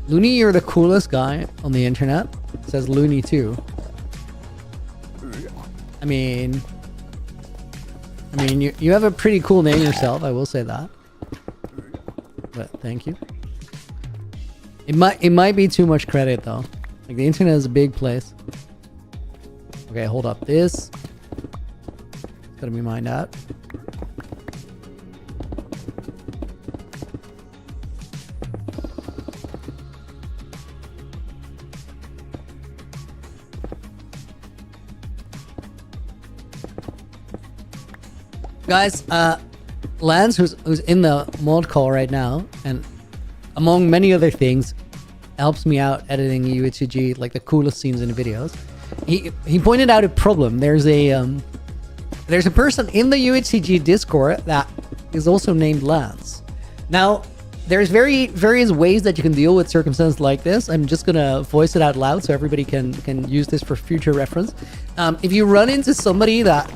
Looney, you're the coolest guy on the internet. Says Looney too. I mean, you have a pretty cool name yourself. I will say that. But thank you. It might be too much credit though. Like the internet is a big place. Okay, hold up. This gotta be mined out. Guys, Lance, who's in the mod call right now, and among many other things, helps me out editing UHCG, like the coolest scenes in the videos. He pointed out a problem. There's a person in the UHCG Discord that is also named Lance. Now, there's various ways that you can deal with circumstances like this. I'm just gonna voice it out loud so everybody can use this for future reference. If you run into somebody that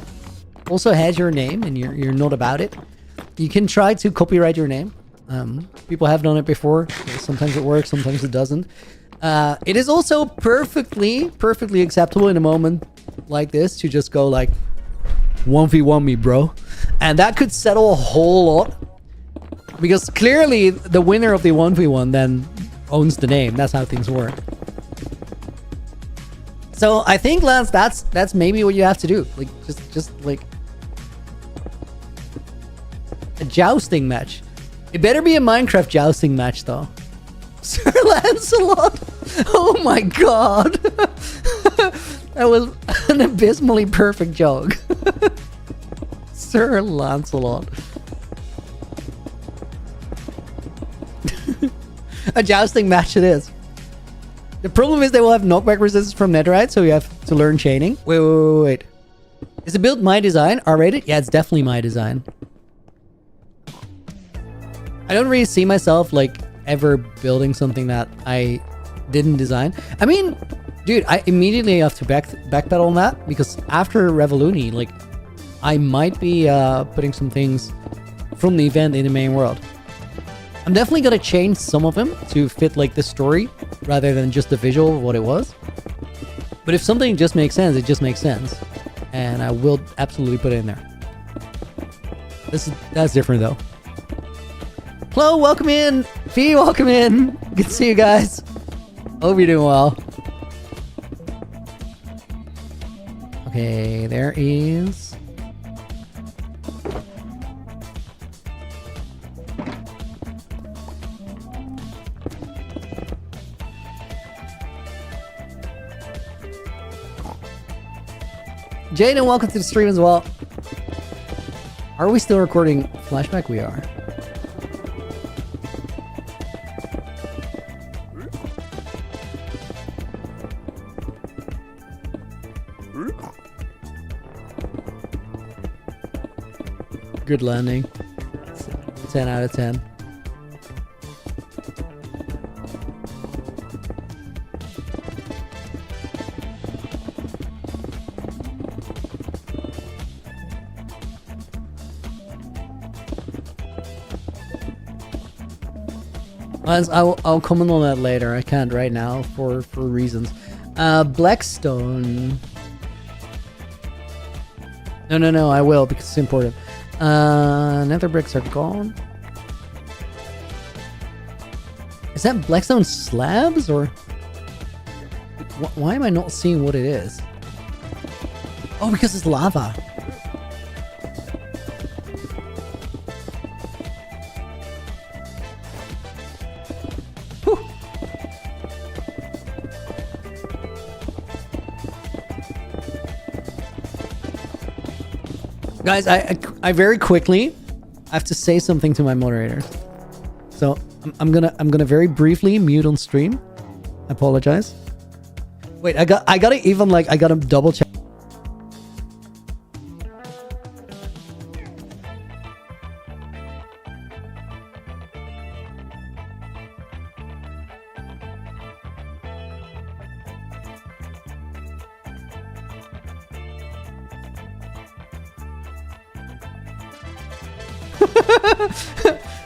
also has your name and you're not about it, you can try to copyright your name. People have done it before. Sometimes it works, sometimes it doesn't. It is also perfectly acceptable in a moment like this to just go like 1v1 me, bro, and that could settle a whole lot, because clearly the winner of the 1v1 then owns the name. That's how things work. So I think, Lance, that's maybe what you have to do. Like just like a jousting match. It better be a Minecraft jousting match though. Sir Lancelot. Oh my god. That was an abysmally perfect joke. Sir Lancelot. A jousting match it is. The problem is they will have knockback resistance from netherite, so you have to learn chaining. Wait. Is the build my design? R-rated? Yeah, it's definitely my design. I don't really see myself like ever building something that I didn't design. I mean, dude, I immediately have to backpedal on that, because after Revoluni, like, I might be putting some things from the event in the main world. I'm definitely gonna change some of them to fit like the story rather than just the visual of what it was. But if something just makes sense, it just makes sense, and I will absolutely put it in there. That's different though. Hello, welcome in. Fee, welcome in. Good to see you guys. Hope you're doing well. Okay, there is... Jaden, welcome to the stream as well. Are we still recording flashback? We are. Good landing. 10 out of 10. I'll comment on that later. I can't right now for reasons. Blackstone. No, I will because it's important. Nether bricks are gone. Is that Blackstone slabs or? Why am I not seeing what it is? Oh, because it's lava. Guys, I very quickly have to say something to my moderators. So I'm gonna very briefly mute on stream. I apologize. Wait, I gotta double check.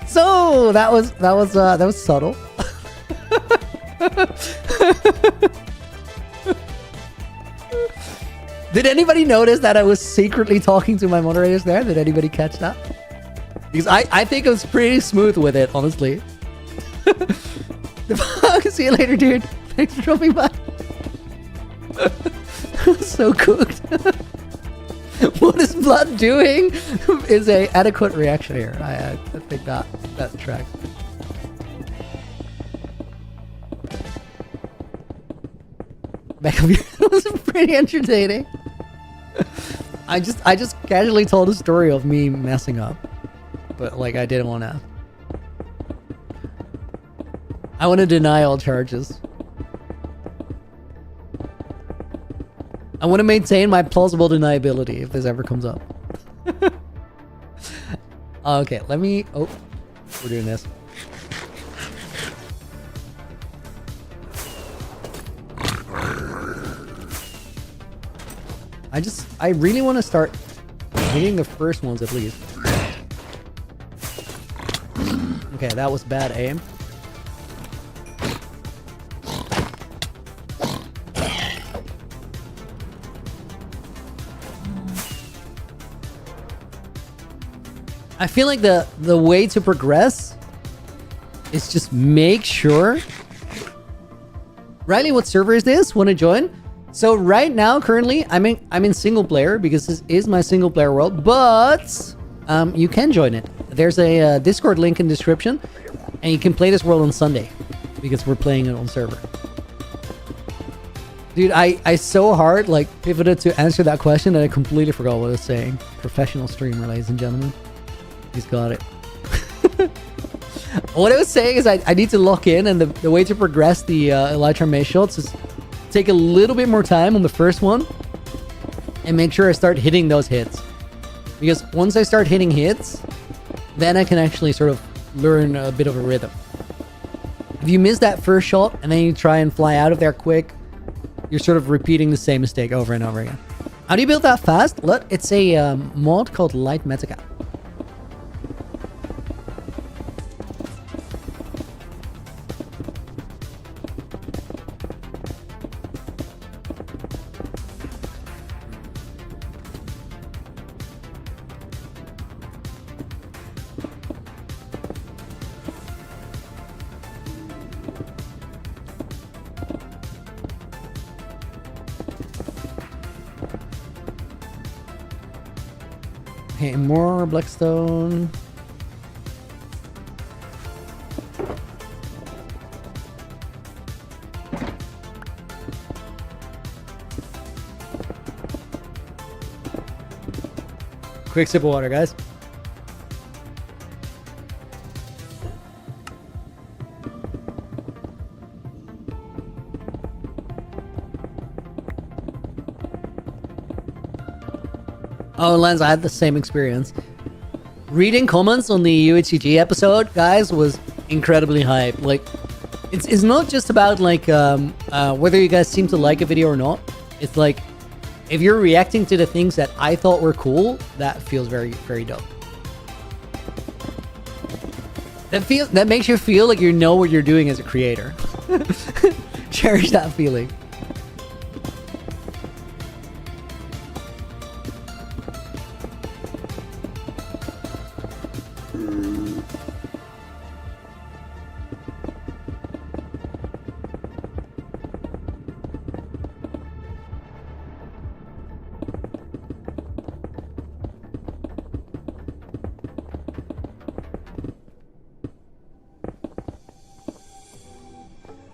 So that was subtle. Did anybody notice that I was secretly talking to my moderators there? Did anybody catch that? Because I think I was pretty smooth with it, honestly. See you later, dude. Thanks for dropping by. So cooked. What is blood doing? Is a adequate reaction here. I think that tracks. Back up here. That was pretty entertaining. I just casually told a story of me messing up, but like I didn't want to. I want to deny all charges. I want to maintain my plausible deniability if this ever comes up. Okay, let me... Oh, we're doing this. I really want to start hitting the first ones at least. Okay, that was bad aim. I feel like the way to progress is just make sure. Riley, what server is this? Want to join? So right now, currently, I'm in single player because this is my single player world. But you can join it. There's a Discord link in the description, and you can play this world on Sunday because we're playing it on server. Dude, I so hard like pivoted to answer that question that I completely forgot what I was saying. Professional streamer, ladies and gentlemen. He's got it. What I was saying is I need to lock in, and the way to progress the Elytra Maze shots is take a little bit more time on the first one and make sure I start hitting those hits. Because once I start hitting hits, then I can actually sort of learn a bit of a rhythm. If you miss that first shot and then you try and fly out of there quick, you're sort of repeating the same mistake over and over again. How do you build that fast? Look, it's a mod called Light Metica. Okay, more Blackstone. Quick sip of water, guys. Oh, Lens, I had the same experience. Reading comments on the UHCG episode, guys, was incredibly hype. Like, it's not just about like whether you guys seem to like a video or not. It's like if you're reacting to the things that I thought were cool, that feels very, very dope. That makes you feel like you know what you're doing as a creator. Cherish that feeling.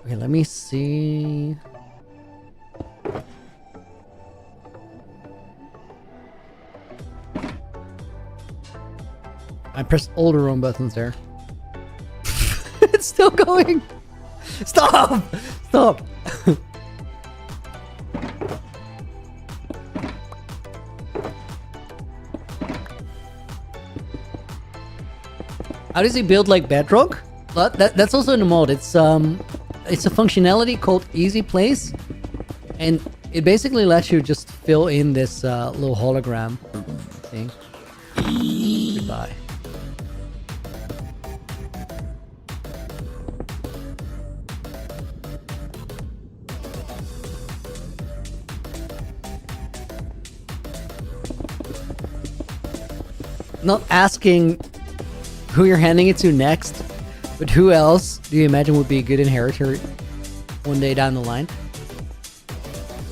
Okay, let me see. I pressed all the wrong buttons there. It's still going. Stop! Stop! How does he build like Bedrock? That's also in the mod. It's a functionality called Easy Place, and it basically lets you just fill in this little hologram thing. Goodbye. Not asking who you're handing it to next, but who else do you imagine would be a good inheritor one day down the line?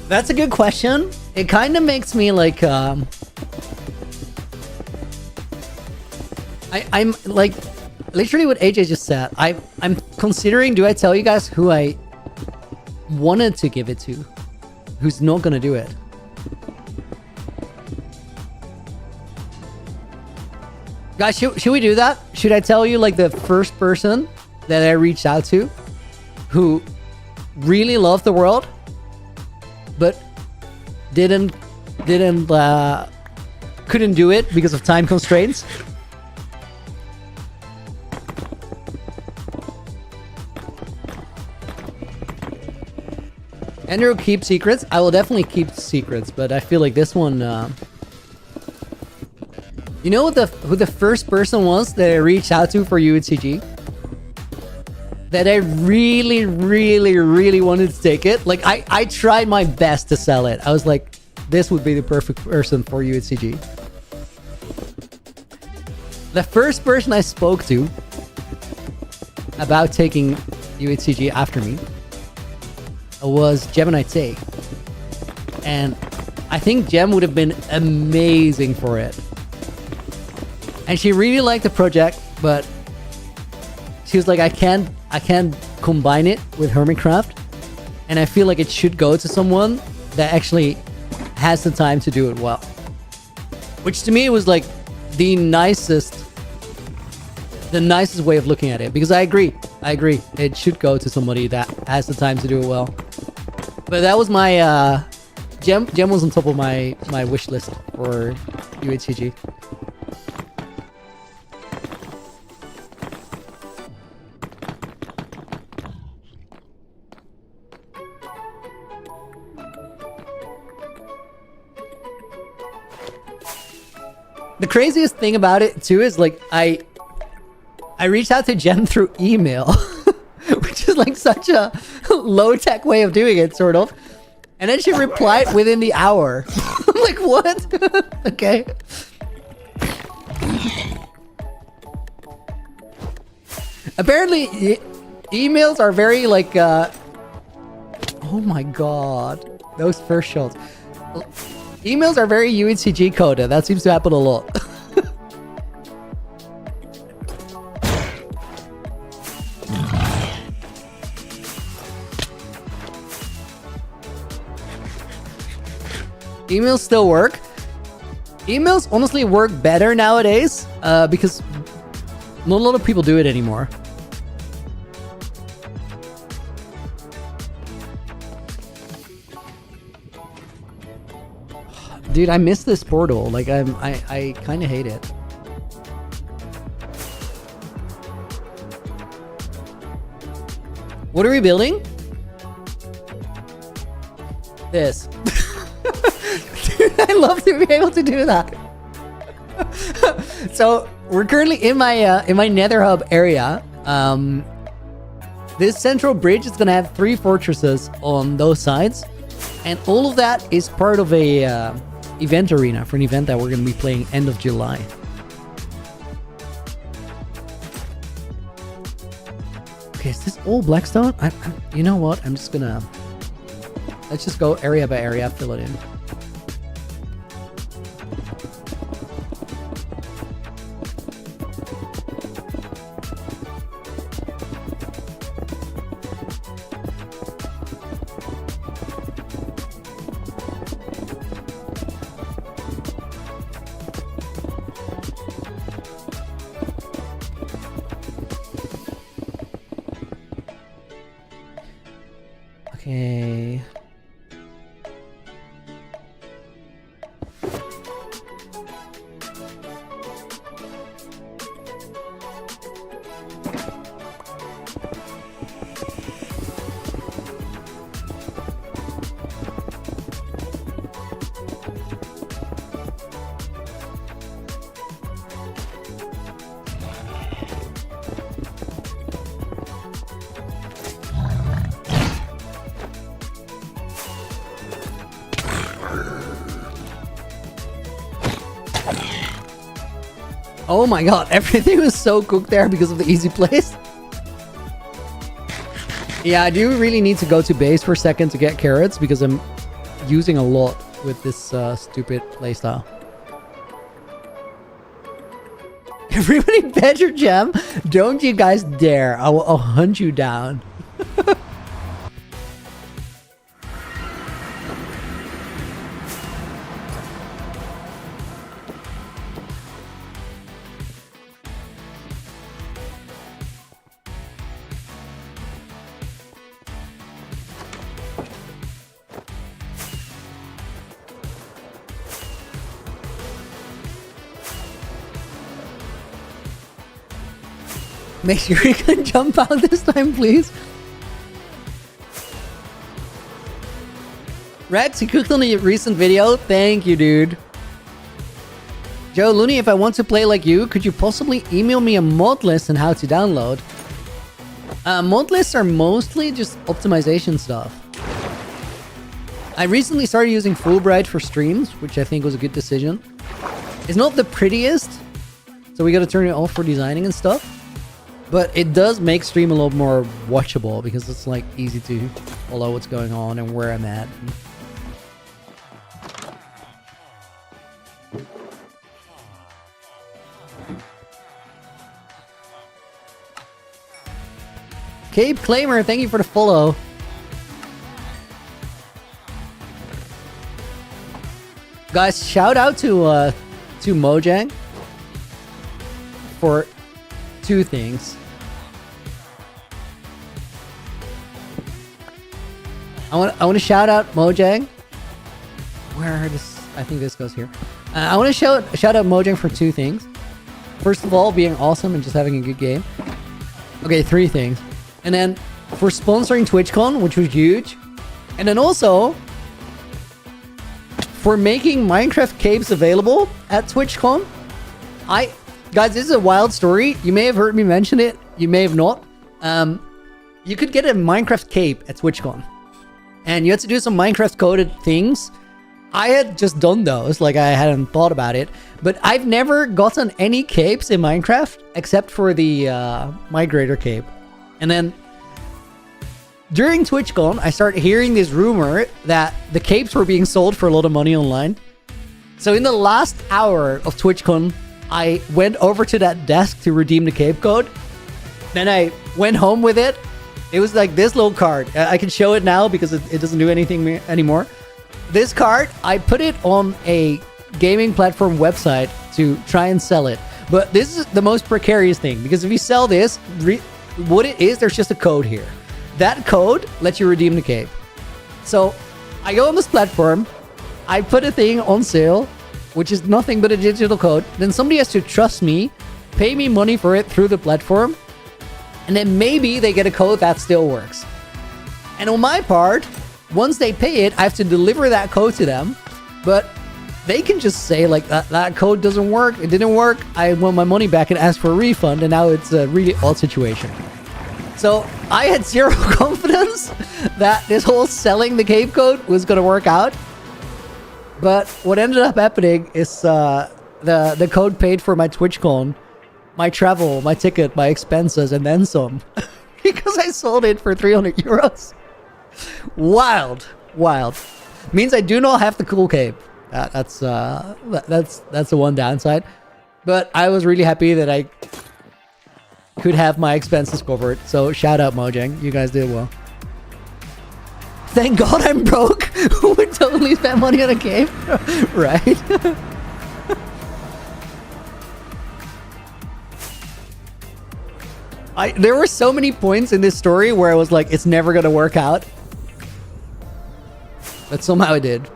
That's a good question. It kind of makes me like, I'm like, literally what AJ just said. I'm considering, do I tell you guys who I wanted to give it to? Who's not gonna do it? Guys, should we do that? Should I tell you like the first person that I reached out to who really loved the world but couldn't do it because of time constraints? Andrew, keep secrets. I will definitely keep secrets, but I feel like this one you know who the first person was that I reached out to for UHCG? That I really, really, really wanted to take it. Like, I tried my best to sell it. I was like, this would be the perfect person for UHCG. The first person I spoke to about taking UHCG after me was Gemini Tay. And I think Gem would have been amazing for it. And she really liked the project, but she was like, I can't combine it with Hermitcraft, and I feel like it should go to someone that actually has the time to do it well. Which to me was like the nicest way of looking at it, because I agree. It should go to somebody that has the time to do it well. But that was my Gem was on top of my wish list for UHCG. The craziest thing about it too is like I reached out to Jen through email, which is like such a low-tech way of doing it, sort of. And then she replied within the hour. I'm like, what? Okay. Apparently, emails are very like, oh my god, those first shots. Emails are very UHCG coded. That seems to happen a lot. Emails still work. Emails honestly work better nowadays because not a lot of people do it anymore. Dude, I miss this portal. Like, I kind of hate it. What are we building? This. Dude, I love to be able to do that. So we're currently in my Nether hub area. This central bridge is gonna have 3 fortresses on those sides, and all of that is part of a event arena for an event that we're gonna be playing end of July. Okay, is this all blackstone? You know what? I'm just gonna... Let's just go area by area, fill it in. Okay. Oh my god, everything was so cooked there because of the easy place. Yeah, I do really need to go to base for a second to get carrots because I'm using a lot with this stupid playstyle. Everybody bet your gem. Don't you guys dare. I'll hunt you down. Make sure you can jump out this time, please. Rex, you cooked on a recent video. Thank you, dude. Joe Looney, if I want to play like you, could you possibly email me a mod list and how to download? Mod lists are mostly just optimization stuff. I recently started using Fulbright for streams, which I think was a good decision. It's not the prettiest, so we gotta turn it off for designing and stuff. But it does make stream a little more watchable because it's like easy to follow what's going on and where I'm at. Cape Claimer, thank you for the follow. Guys, shout out to Mojang for 2 things. I want to shout out Mojang. Where this? I think this goes here. I want to shout out Mojang for 2 things. First of all, being awesome and just having a good game. Okay, 3 things. And then for sponsoring TwitchCon, which was huge. And then also for making Minecraft caves available at TwitchCon. Guys, this is a wild story. You may have heard me mention it. You may have not. You could get a Minecraft cape at TwitchCon. And you had to do some Minecraft coded things. I had just done those, like I hadn't thought about it. But I've never gotten any capes in Minecraft except for the Migrator cape. And then during TwitchCon, I started hearing this rumor that the capes were being sold for a lot of money online. So in the last hour of TwitchCon, I went over to that desk to redeem the cape code. Then I went home with it. It was like this little card. I can show it now because it doesn't do anything anymore. This card, I put it on a gaming platform website to try and sell it. But this is the most precarious thing, because if you sell this, what it is, there's just a code here. That code lets you redeem the cape. So I go on this platform, I put a thing on sale, which is nothing but a digital code. Then somebody has to trust me, pay me money for it through the platform, and then maybe they get a code that still works. And on my part, once they pay it, I have to deliver that code to them. But they can just say, like, that code doesn't work, it didn't work, I want my money back, and ask for a refund, and now it's a really odd situation. So I had zero confidence that this whole selling the cape code was going to work out. But what ended up happening is the code paid for my TwitchCon, my travel, my ticket, my expenses, and then some. Because I sold it for 300 euros. Wild. Means I do not have the cool cape. That's the one downside. But I was really happy that I could have my expenses covered. So shout out Mojang, you guys did well. Thank God I'm broke. Who would totally spend money on a cape? Right? There were so many points in this story where I was like, it's never gonna work out. But somehow it did.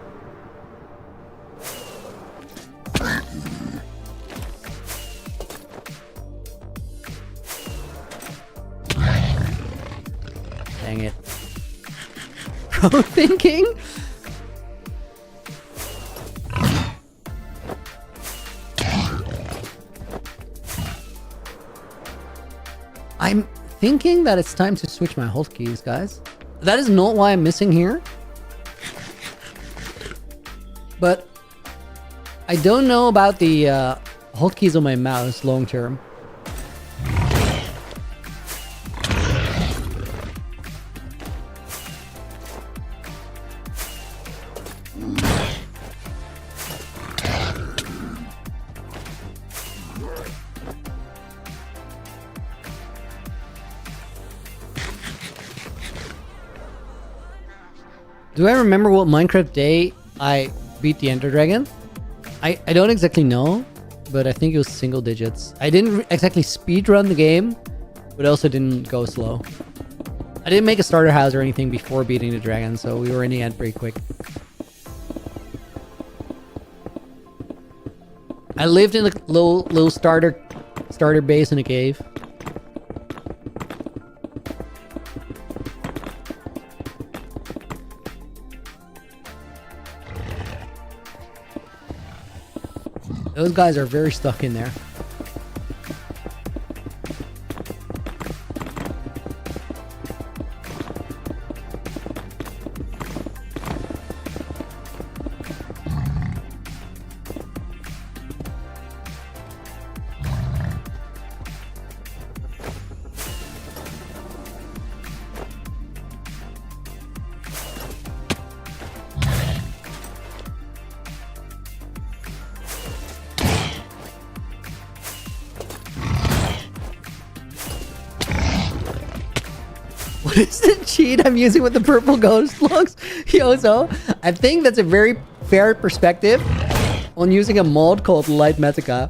Dang it. Pro thinking? I'm thinking that it's time to switch my hotkeys, guys. That is not why I'm missing here. But I don't know about the hotkeys on my mouse long term. Do I remember what Minecraft day I beat the Ender Dragon? I don't exactly know, but I think it was single digits. I didn't exactly speedrun the game, but also didn't go slow. I didn't make a starter house or anything before beating the dragon, so we were in the end pretty quick. I lived in a little starter base in a cave. Those guys are very stuck in there. What is the cheat I'm using with the purple ghost blocks? Yozo, I think that's a very fair perspective on using a mod called Light Metica.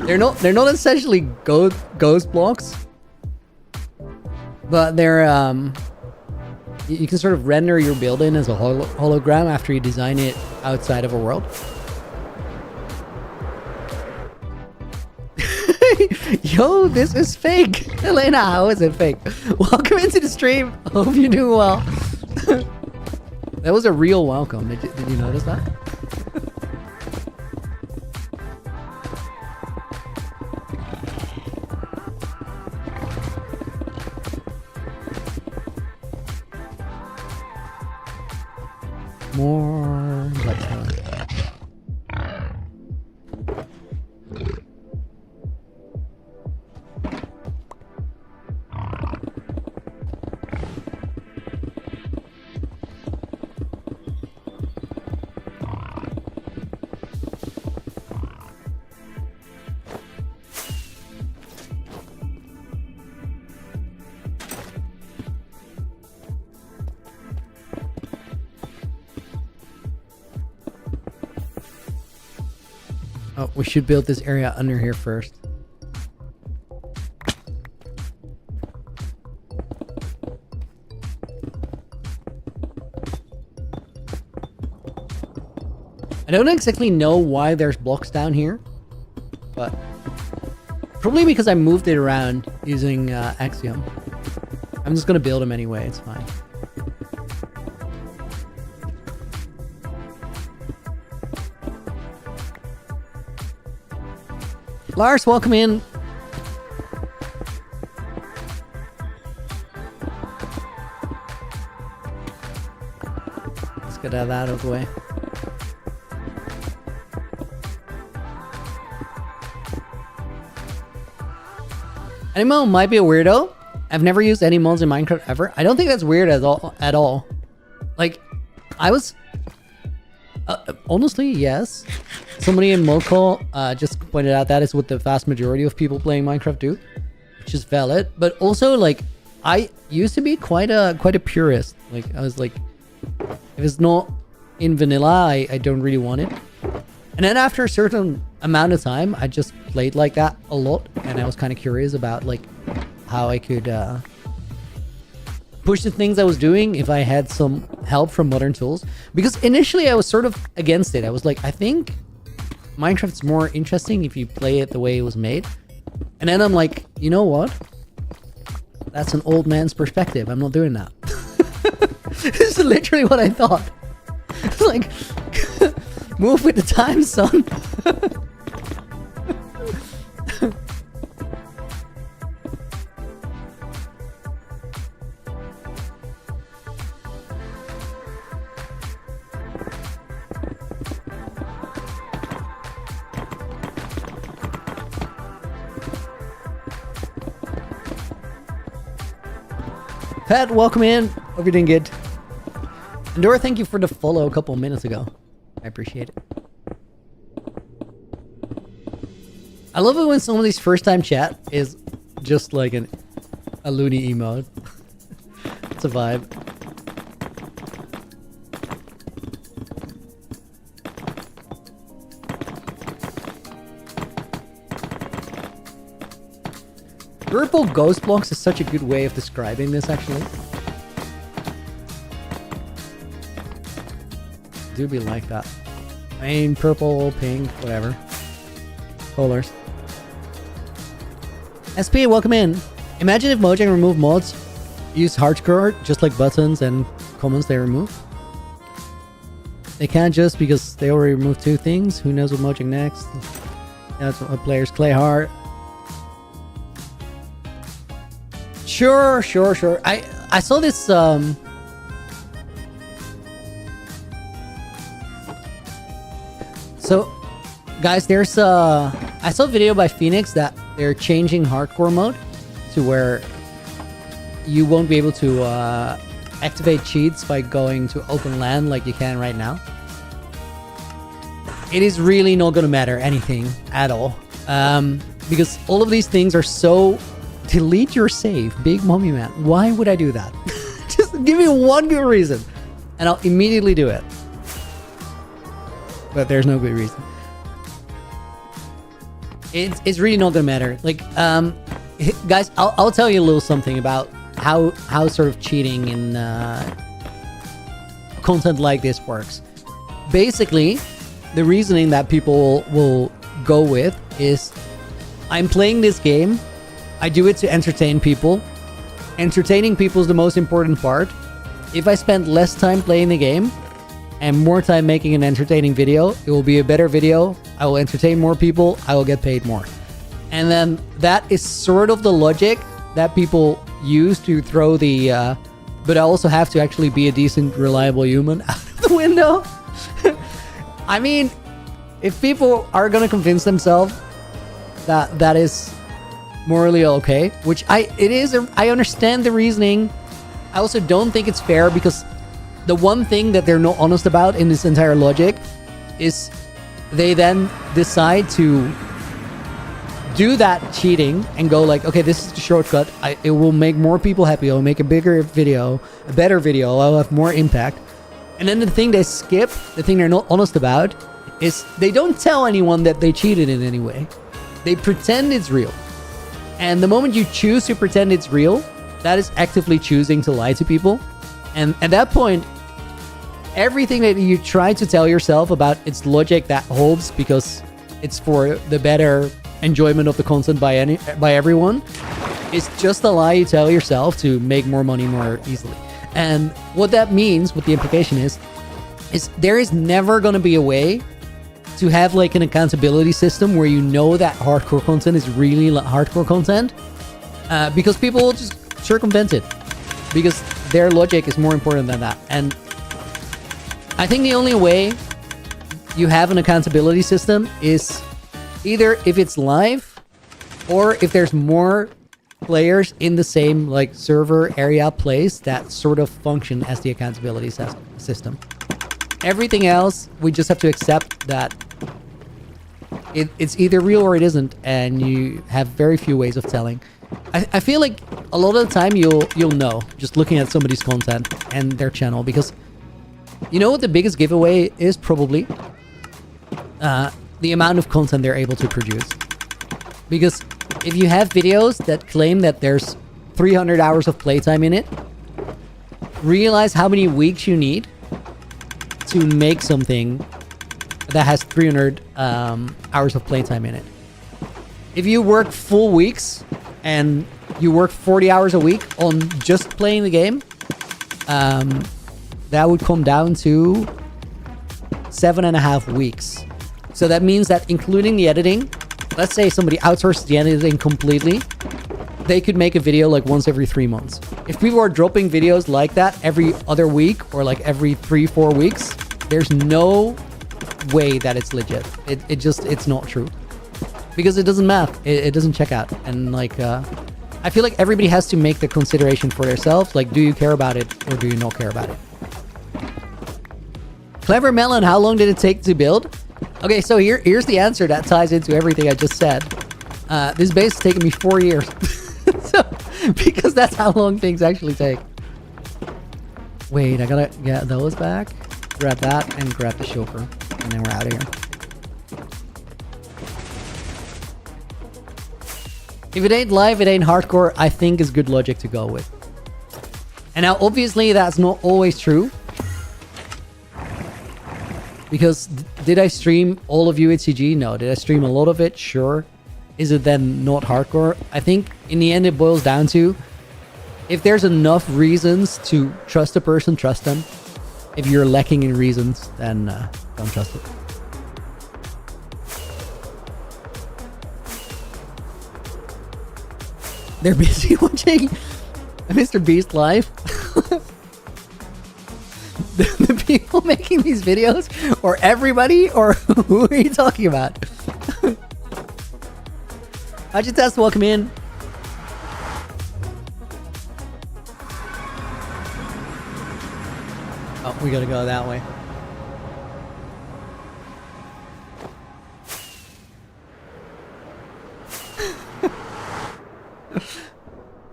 They're not essentially ghost blocks, but they're you can sort of render your building as a hologram after you design it outside of a world. Yo, this is fake. Elena, how is it fake? Welcome into the stream. Hope you're doing well. That was a real welcome. Did you notice that? More. Oh, we should build this area under here first. I don't exactly know why there's blocks down here, but probably because I moved it around using Axiom. I'm just gonna build them anyway, it's fine. Lars, welcome in. Let's get that out of the way. Animal might be a weirdo. I've never used any mods in Minecraft ever. I don't think that's weird at all. Like, I was... honestly, yes. Somebody in mod call just pointed out that is what the vast majority of people playing Minecraft do, which is valid. But also, like, I used to be quite a purist. Like, I was like, if it's not in vanilla, I don't really want it. And then after a certain amount of time, I just played like that a lot, and I was kind of curious about like how I could push the things I was doing if I had some help from modern tools. Because initially I was sort of against it. I was like, I think Minecraft's more interesting if you play it the way it was made. And then I'm like, you know what? That's an old man's perspective. I'm not doing that. This is literally what I thought. Like, move with the times, son. Pat, welcome in. Hope you're doing good. Endora, thank you for the follow a couple minutes ago. I appreciate it. I love it when somebody's first time chat is just like a loony emote. It's a vibe. Purple ghost blocks is such a good way of describing this, actually. Do be like that. I mean, purple, pink, whatever. Colors. SP, welcome in. Imagine if Mojang removed mods, use hardcore, just like buttons and comments they remove. They can't just because they already removed 2 things. Who knows what Mojang next? That's what players play hard. Sure. I saw this so guys, there's I saw a video by Phoenix that they're changing hardcore mode to where you won't be able to activate cheats by going to open land like you can right now. It is really not gonna matter anything at all, because all of these things are so... Delete your save, big mommy man. Why would I do that? Just give me one good reason and I'll immediately do it. But there's no good reason. It's really not gonna matter. Like, guys, I'll tell you a little something about how sort of cheating in content like this works. Basically, the reasoning that people will go with is, I'm playing this game, I do it to entertain people. Entertaining people is the most important part. If I spend less time playing the game and more time making an entertaining video, it will be a better video. I will entertain more people. I will get paid more. And then that is sort of the logic that people use to throw the but I also have to actually be a decent, reliable human out of the window. I mean, if people are gonna convince themselves that that is morally okay, which I understand the reasoning. I also don't think it's fair, because the one thing that they're not honest about in this entire logic is they then decide to do that cheating and go like, okay, this is the shortcut. It will make more people happy. I'll make a bigger video, a better video. I'll have more impact. And then the thing they skip, the thing they're not honest about, is they don't tell anyone that they cheated in any way. They pretend it's real. And the moment you choose to pretend it's real, that is actively choosing to lie to people. And at that point, everything that you try to tell yourself about its logic that holds because it's for the better enjoyment of the content by everyone, is just a lie you tell yourself to make more money more easily. And what that means, what the implication is there is never going to be a way to have like an accountability system where you know that hardcore content is really hardcore content, because people will just circumvent it because their logic is more important than that. And I think the only way you have an accountability system is either if it's live or if there's more players in the same like server area place that sort of function as the accountability system. Everything else, we just have to accept that it's either real or it isn't, and you have very few ways of telling. I feel like a lot of the time you'll know just looking at somebody's content and their channel, because you know what the biggest giveaway is? Probably the amount of content they're able to produce. Because if you have videos that claim that there's 300 hours of playtime in it, realize how many weeks you need to make something that has 300 hours of playtime in it. If you work full weeks and you work 40 hours a week on just playing the game, that would come down to 7.5 weeks. So that means that including the editing, let's say somebody outsources the editing completely, they could make a video like once every 3 months. If people are dropping videos like that every other week or like every 3-4 weeks, there's no way that it's legit. It's not true. Because it doesn't math. It doesn't check out. And like, I feel like everybody has to make the consideration for themselves. Like, do you care about it or do you not care about it? Clever Melon, how long did it take to build? Okay, so here's the answer that ties into everything I just said. This base has taken me 4 years. So, because that's how long things actually take. Wait, I gotta get those back. Grab that and grab the chauffeur. And then we're out of here. If it ain't live, it ain't hardcore, I think is good logic to go with. And now, obviously, that's not always true. Because did I stream all of UHCG? No. Did I stream a lot of it? Sure. Is it then not hardcore? I think in the end it boils down to, if there's enough reasons to trust a person, trust them. If you're lacking in reasons, then don't trust it. They're busy watching Mr. Beast live. The people making these videos, or everybody, or who are you talking about? How'd you test? Welcome in. Oh, we gotta go that way.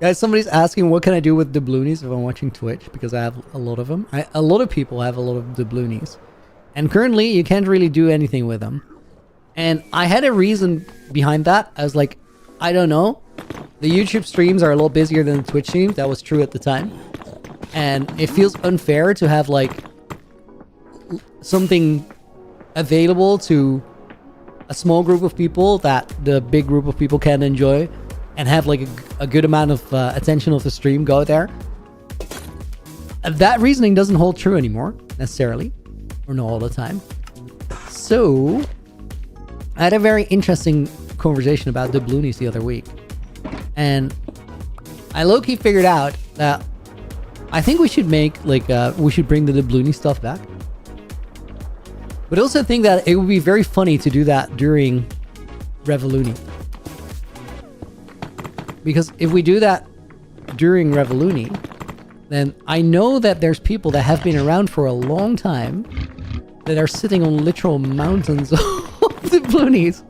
Guys, somebody's asking what can I do with doubloonies if I'm watching Twitch, because I have a lot of them. A lot of people have a lot of doubloonies. And currently, you can't really do anything with them. And I had a reason behind that. I was like, I don't know. The YouTube streams are a lot busier than the Twitch streams. That was true at the time. And it feels unfair to have like something available to a small group of people that the big group of people can enjoy, and have like a good amount of attention of the stream go there. That reasoning doesn't hold true anymore, necessarily. Or not all the time. So, I had a very interesting conversation about doubloonies the other week. And I low-key figured out that I think we should make, like, we should bring the doubloony stuff back. But I also think that it would be very funny to do that during Revolution. Because if we do that during Revolution, then I know that there's people that have been around for a long time that are sitting on literal mountains of doubloonies.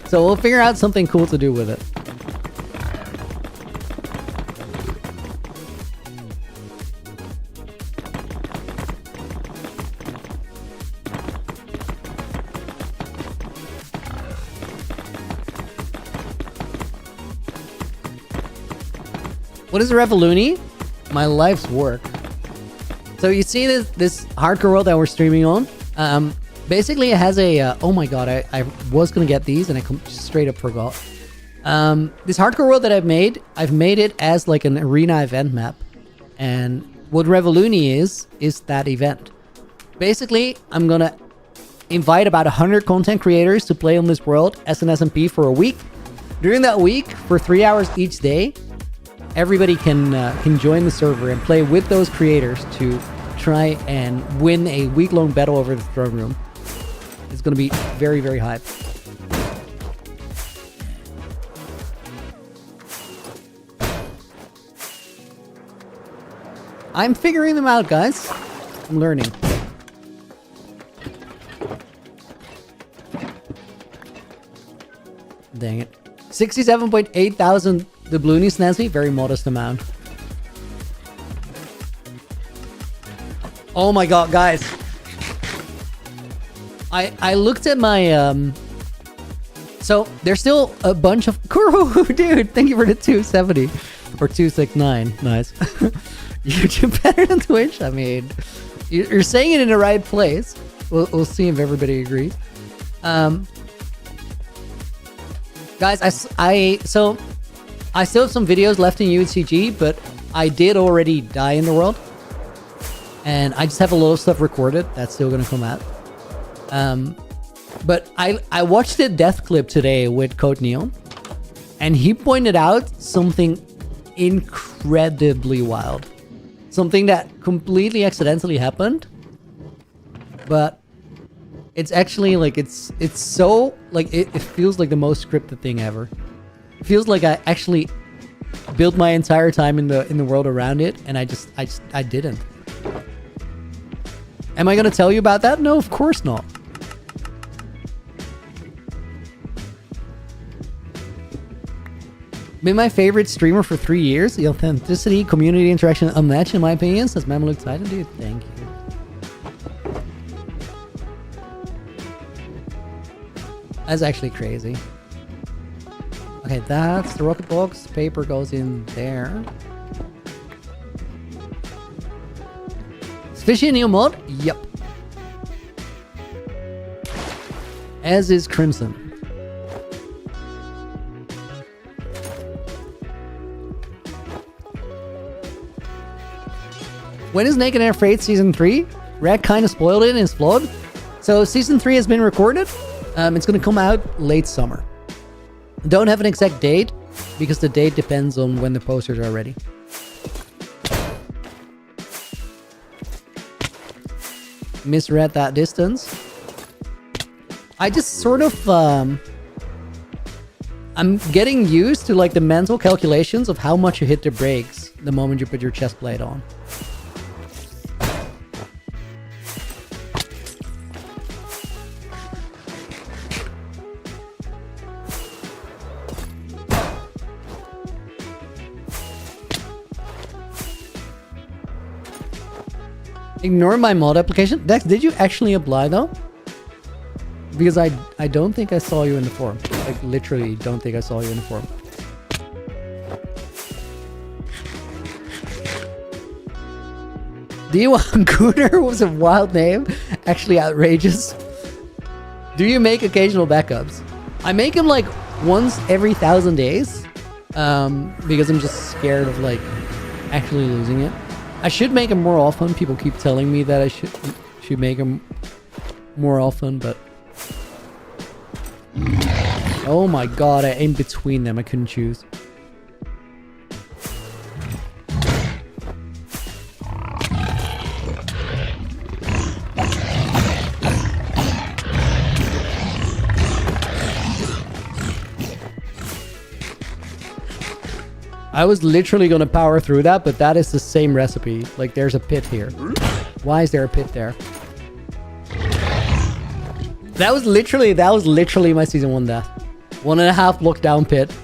So we'll figure out something cool to do with it. What is Revoluni? My life's work. So you see this hardcore world that we're streaming on? Basically it has a... oh my god, I was gonna get these and I straight up forgot. This hardcore world that I've made it as like an arena event map. And what Revoluni is that event. Basically, I'm gonna invite about 100 content creators to play on this world as an SMP for a week. During that week, for 3 hours each day, everybody can join the server and play with those creators to try and win a week-long battle over the throne room. It's gonna be very, very hype. I'm figuring them out, guys. I'm learning. Dang it. 67.8 thousand doubloonies, Nancy. Very modest amount. Oh my god, guys. I looked at my... So, there's still a bunch of... Dude, thank you for the 270. Or 269. Nice. YouTube better than Twitch? I mean, you're saying it in the right place. We'll see if everybody agrees. Guys, I still have some videos left in UCG, but I did already die in the world. And I just have a lot of stuff recorded that's still gonna come out. But I watched a death clip today with Code Neon, and he pointed out something incredibly wild. Something that completely accidentally happened, but it's actually like it's so like it feels like the most scripted thing ever. It feels like I actually built my entire time in the world around it, and I didn't. Am I gonna tell you about that? No, of course not. Been my favorite streamer for 3 years. The authenticity, community interaction, unmatched in my opinion. Says Mameluk Titan, dude. Thank you. That's actually crazy. Okay, that's the rocket box. Paper goes in there. Is Fishy a new mod? Yep. As is Crimson. When is Naked and Afraid Season 3? Red kind of spoiled it in his vlog. So Season 3 has been recorded. It's going to come out late summer. Don't have an exact date, because the date depends on when the posters are ready. Misread that distance. I just sort of... I'm getting used to like the mental calculations of how much you hit the brakes the moment you put your chest plate on. Ignore my mod application. Dex, did you actually apply though? Because I don't think I saw you in the forum. Like literally don't think I saw you in the forum. D1 Gooner was a wild name. Actually outrageous. Do you make occasional backups? I make them like once every 1,000 days. Because I'm just scared of like actually losing it. I should make them more often. People keep telling me that I should make them more often, but... Oh my god, I aimed between them. I couldn't choose. I was literally gonna power through that, but that is the same recipe. Like, there's a pit here. Why is there a pit there? That was literally my season 1 death. 1.5 block down pit.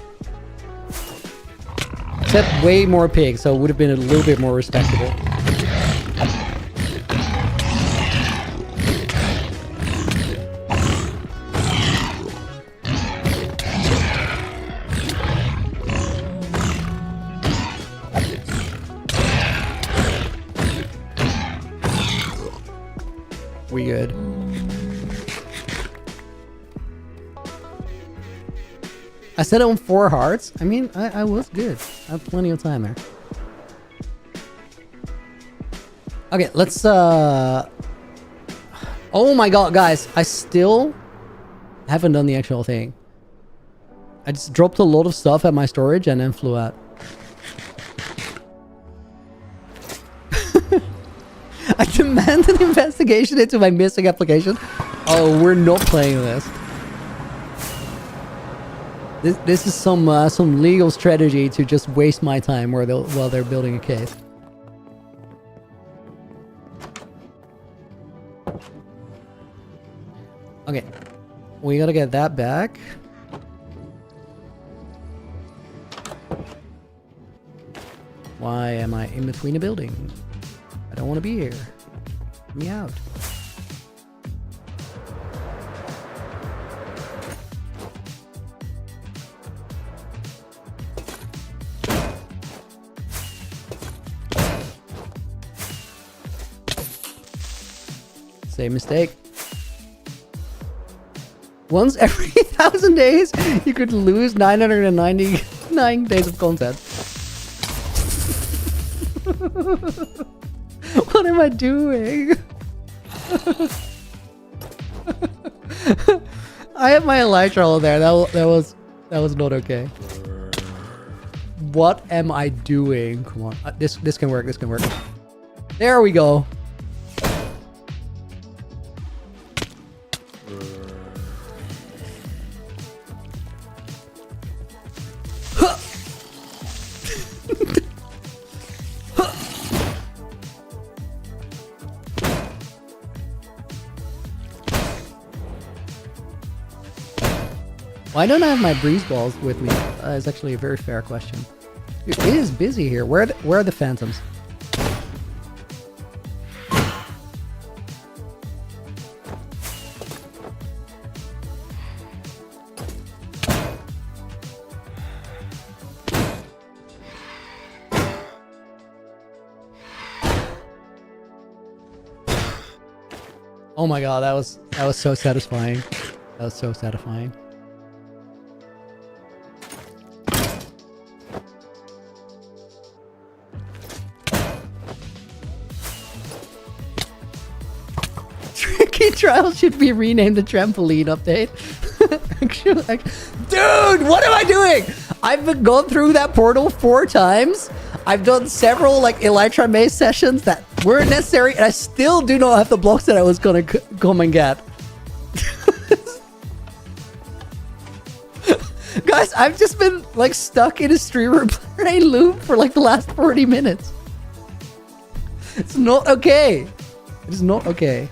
Except way more pigs, so it would have been a little bit more respectable. We good. I set it on 4 hearts. I mean, I was good. I have plenty of time there. Okay, let's oh my god, guys, I still haven't done the actual thing. I just dropped a lot of stuff at my storage and then flew out. I demand an investigation into my missing application. Oh, we're not playing this. This is some legal strategy to just waste my time while they're building a cave. Okay, we gotta get that back. Why am I in between a building? I don't want to be here. Let me out. Same mistake. Once every 1,000 days, you could lose 999 days of content. What am I doing? I have my elytra all there. That was not okay. What am I doing? Come on, this can work. This can work. There we go. Why don't I have my breeze balls with me? It's actually a very fair question. Dude, it is busy here. Where are the phantoms? Oh my god, that was so satisfying. That was so satisfying. Tricky Trial should be renamed the trampoline update. Actually, dude, what am I doing? I've been gone through that portal 4 times. I've done several like Elytra Maze sessions that weren't necessary, and I still do not have the blocks that I was gonna come and get. Guys, I've just been like stuck in a streamer play loop for like the last 40 minutes. It's not okay. It is not okay.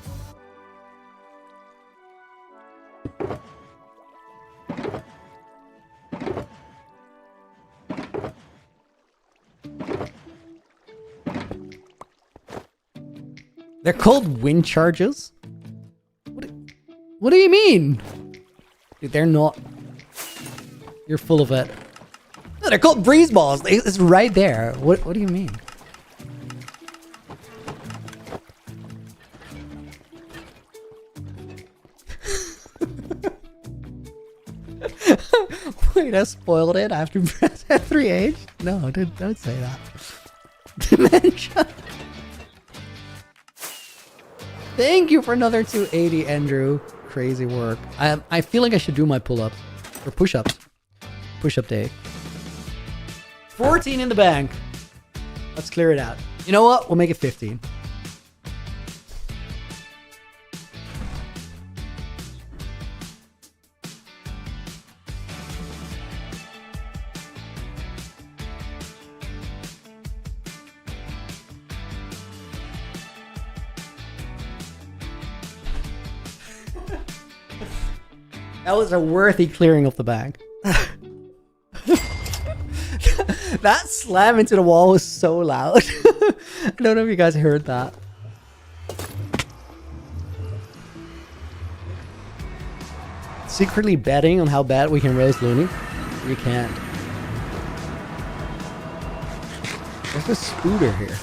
They're called wind charges? What do you mean? Dude, they're not. You're full of it. No, they're called breeze balls. It's right there. What do you mean? Wait, I spoiled it. I have to press F3H? No, don't say that. Dementia. Thank you for another 280, Andrew. Crazy work. I feel like I should do my pull-ups. Or push-ups. Push-up day. 14 in the bank. Let's clear it out. You know what? We'll make it 15. That was a worthy clearing of the bank. That slam into the wall was so loud. I don't know if you guys heard that. Secretly betting on how bad we can roast Looney? We can't. There's a scooter here.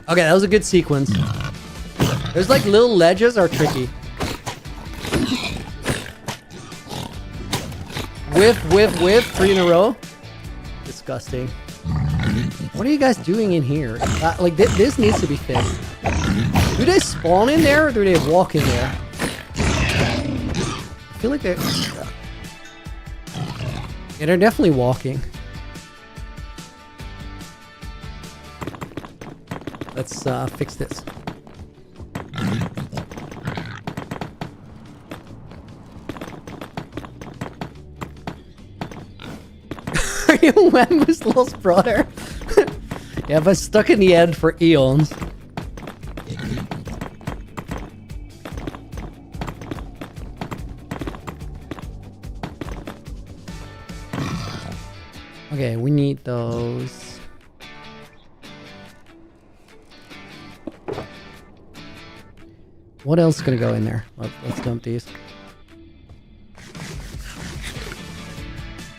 Okay, that was a good sequence. There's like little ledges are tricky. Whiff, 3 in a row. Disgusting. What are you guys doing in here? Like, this needs to be fixed. Do they spawn in there or do they walk in there? I feel like they're... Yeah, they're definitely walking. Let's fix this. Are you Wembu's lost brother? Yeah, but stuck in the end for eons. Okay, we need those. What else is gonna go in there? Let's dump these.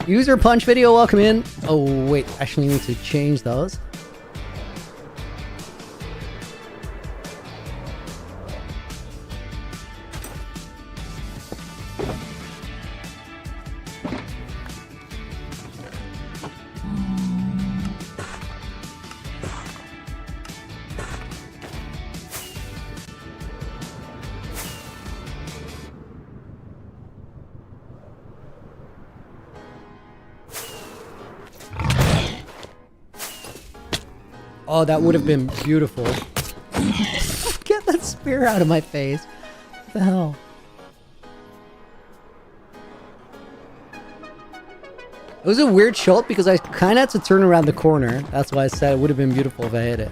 User punch video, welcome in. Oh wait, actually need to change those. Oh, that would have been beautiful. Get that spear out of my face. What the hell? It was a weird shot because I kind of had to turn around the corner. That's why I said it would have been beautiful if I hit it.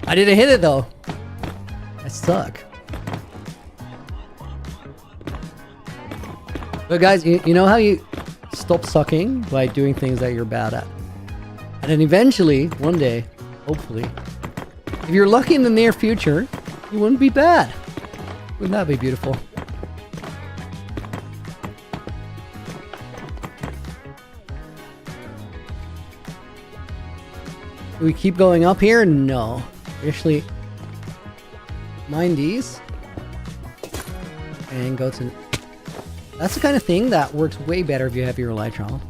I didn't hit it though. I suck. But guys, you know how you stop sucking? By doing things that you're bad at. And then eventually, one day, hopefully, if you're lucky in the near future, you wouldn't be bad. Wouldn't that be beautiful? Do we keep going up here? No. Actually, mine these. And go to... That's the kind of thing that works way better if you have your elytron.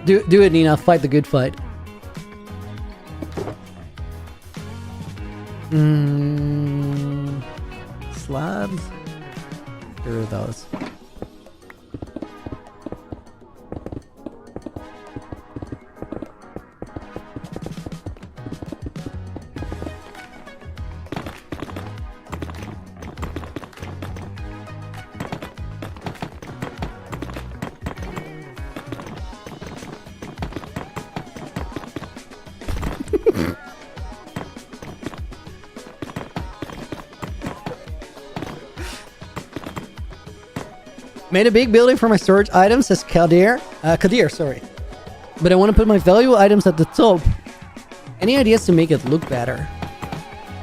Do it, Nina. Fight the good fight. Slabs? Here are those. Made a big building for my storage items, says Kadir, sorry. But I want to put my valuable items at the top. Any ideas to make it look better?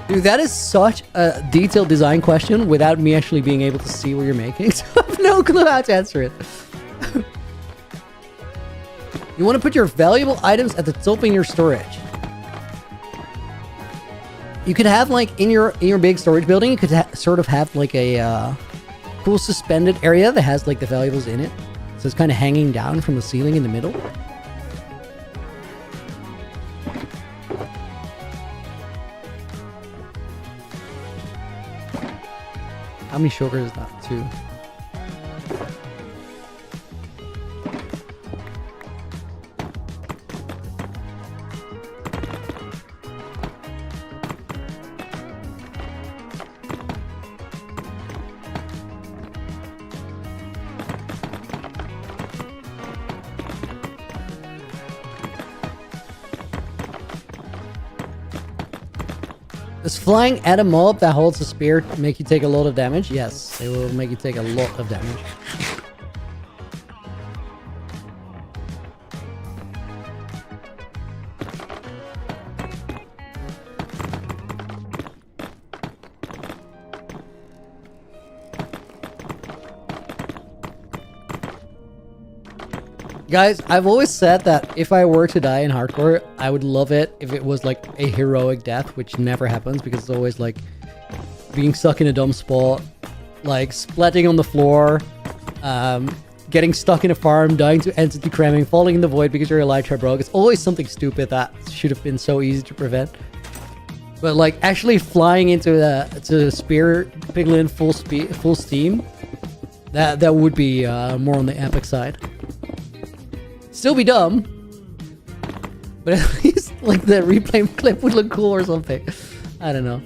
Dude, that is such a detailed design question without me actually being able to see what you're making. So I have no clue how to answer it. You want to put your valuable items at the top in your storage. You could have like in your big storage building, you could sort of have like a cool suspended area that has like the valuables in it. So it's kind of hanging down from the ceiling in the middle. How many sugar is that? 2. Does flying at a mob that holds a spear make you take a lot of damage? Yes, it will make you take a lot of damage. Guys, I've always said that if I were to die in hardcore, I would love it if it was like a heroic death, which never happens because it's always like being stuck in a dumb spot, like splatting on the floor, getting stuck in a farm, dying to entity cramming, falling in the void because your elytra broke. It's always something stupid that should have been so easy to prevent. But like actually flying into the spear piglin full steam, that would be more on the epic side. Still be dumb, but at least like the replay clip would look cool or something. I don't know.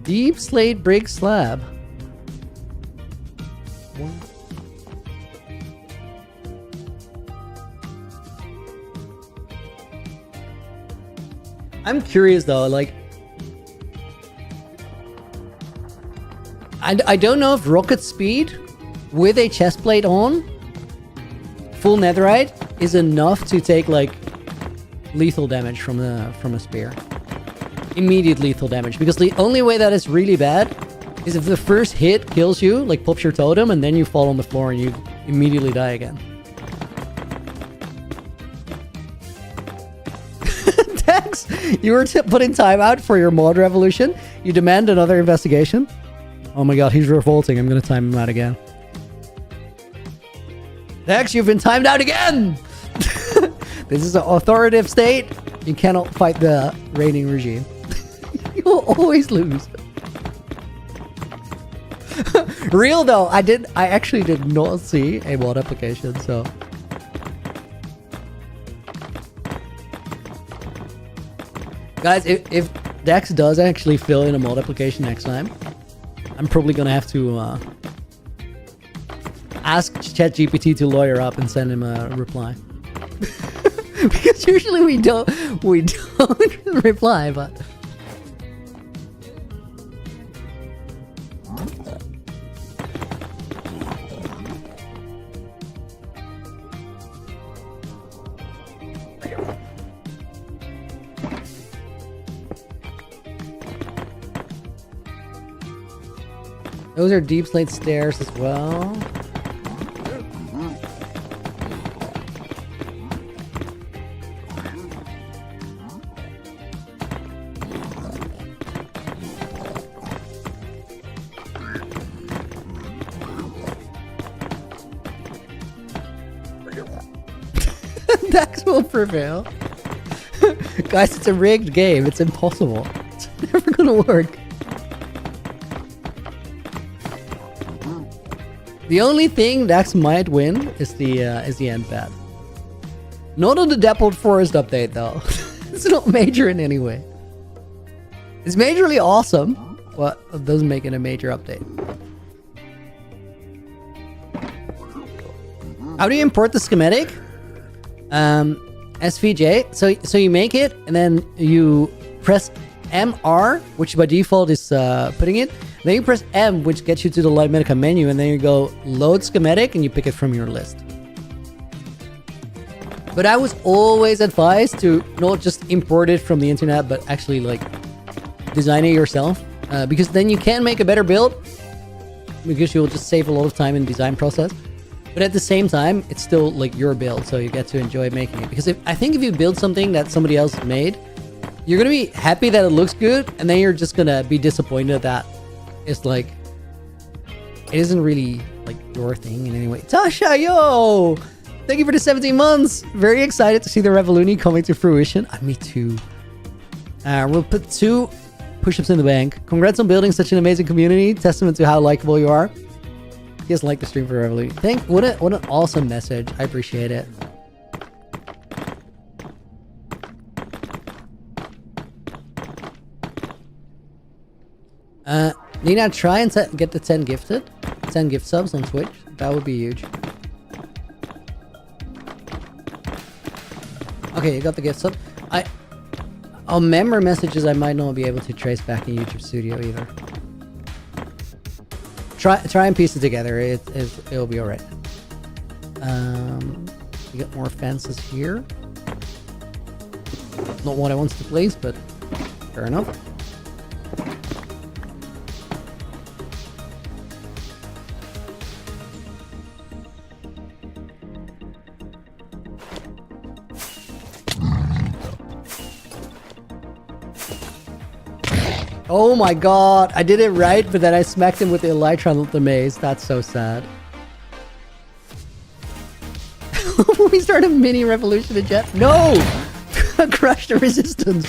Deep slate brick slab. What? I'm curious though, like I don't know if rocket speed with a chest plate on full netherite is enough to take like lethal damage from a spear. Immediate lethal damage, because the only way that is really bad is if the first hit kills you, like pops your totem, and then you fall on the floor and you immediately die again. Dex, you were put in timeout for your mod revolution. You demand another investigation. Oh my god, he's revolting. I'm gonna time him out again. Dex, you've been timed out again! This is an authoritative state. You cannot fight the reigning regime. You will always lose. Real though, I actually did not see a mod application, so. Guys, if Dex does actually fill in a mod application next time, I'm probably gonna have to ask ChatGPT to lawyer up and send him a reply. Because usually we don't reply, but those are deep slate stairs as well. Dax will prevail. Guys, it's a rigged game. It's impossible. It's never gonna work. The only thing Dax might win is the end pad. Not on the Dappled Forest update though. It's not major in any way. It's majorly awesome, but it doesn't make it a major update. How do you import the schematic? SVJ. So you make it and then you press MR, which by default is putting it. Then you press M, which gets you to the Light Medica menu, and then you go load schematic and you pick it from your list. But I was always advised to not just import it from the internet, but actually like design it yourself, because then you can make a better build, because you'll just save a lot of time in the design process. But at the same time, it's still like your build, so you get to enjoy making it. Because I think if you build something that somebody else made, you're gonna be happy that it looks good, and then you're just gonna be disappointed that it's like it isn't really like your thing in any way. Tasha, yo! Thank you for the 17 months! Very excited to see the Revoluni coming to fruition. Me too. We'll put 2 push-ups in the bank. Congrats on building such an amazing community. Testament to how likable you are. You guys like the stream for Revoluni. What an awesome message. I appreciate it. Nina, try and get the 10 gifted. 10 gift subs on Twitch. That would be huge. Okay, you got the gift sub. On member messages, I might not be able to trace back in YouTube Studio either. Try and piece it together. It'll be alright. You got more fences here. Not what I wanted to place, but fair enough. Oh my god, I did it right, but then I smacked him with the Elytron with the maze. That's so sad. We start a mini revolution in Jet. No! Crush the resistance.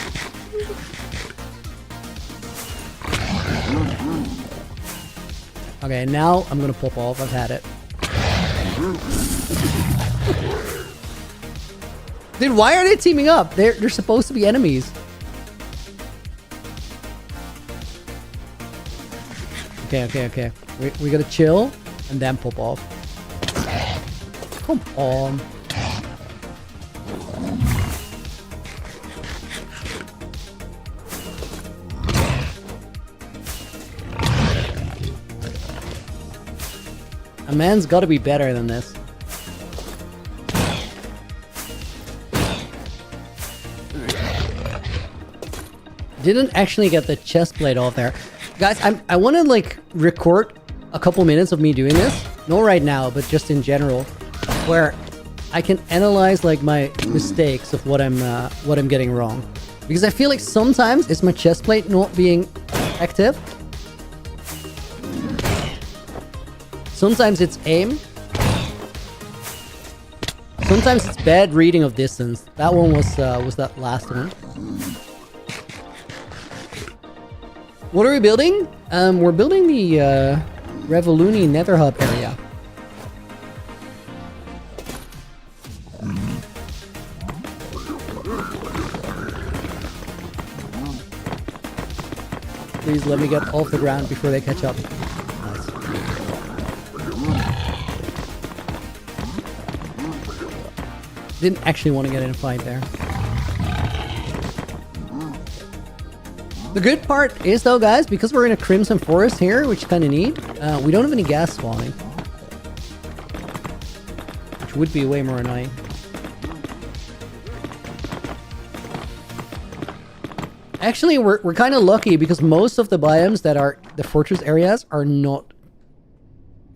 Okay, now I'm gonna pop off. I've had it. Dude, why are they teaming up? They're supposed to be enemies. Okay. We gotta chill and then pop off. Come on. A man's gotta be better than this. Didn't actually get the chest plate off there. Guys, I want to like record a couple minutes of me doing this. Not right now, but just in general, where I can analyze like my mistakes of what I'm getting wrong. Because I feel like sometimes it's my chest plate not being active. Sometimes it's aim. Sometimes it's bad reading of distance. That one was that last one. What are we building? We're building the Revoluni Nether Hub area. Please let me get off the ground before they catch up. Nice. Didn't actually want to get in a fight there. The good part is though, guys, because we're in a Crimson Forest here, which you kind of need, we don't have any gas spawning. Which would be way more annoying. Actually, we're kind of lucky because most of the biomes that are the fortress areas are not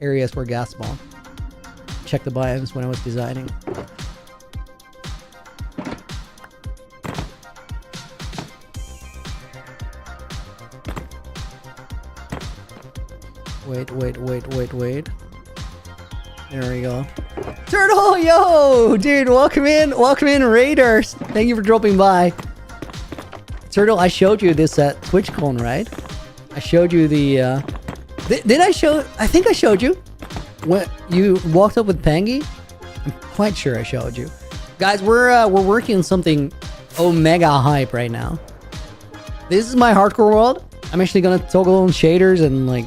areas where gas spawn. Check the biomes when I was designing. Wait. There we go. Turtle, yo! Dude, welcome in, Raiders! Thank you for dropping by. Turtle, I showed you this at TwitchCon, right? I showed you the, Did I show... I think I showed you. When you walked up with Pangy? I'm quite sure I showed you. Guys, we're working on something omega hype right now. This is my hardcore world. I'm actually gonna toggle on shaders and, like...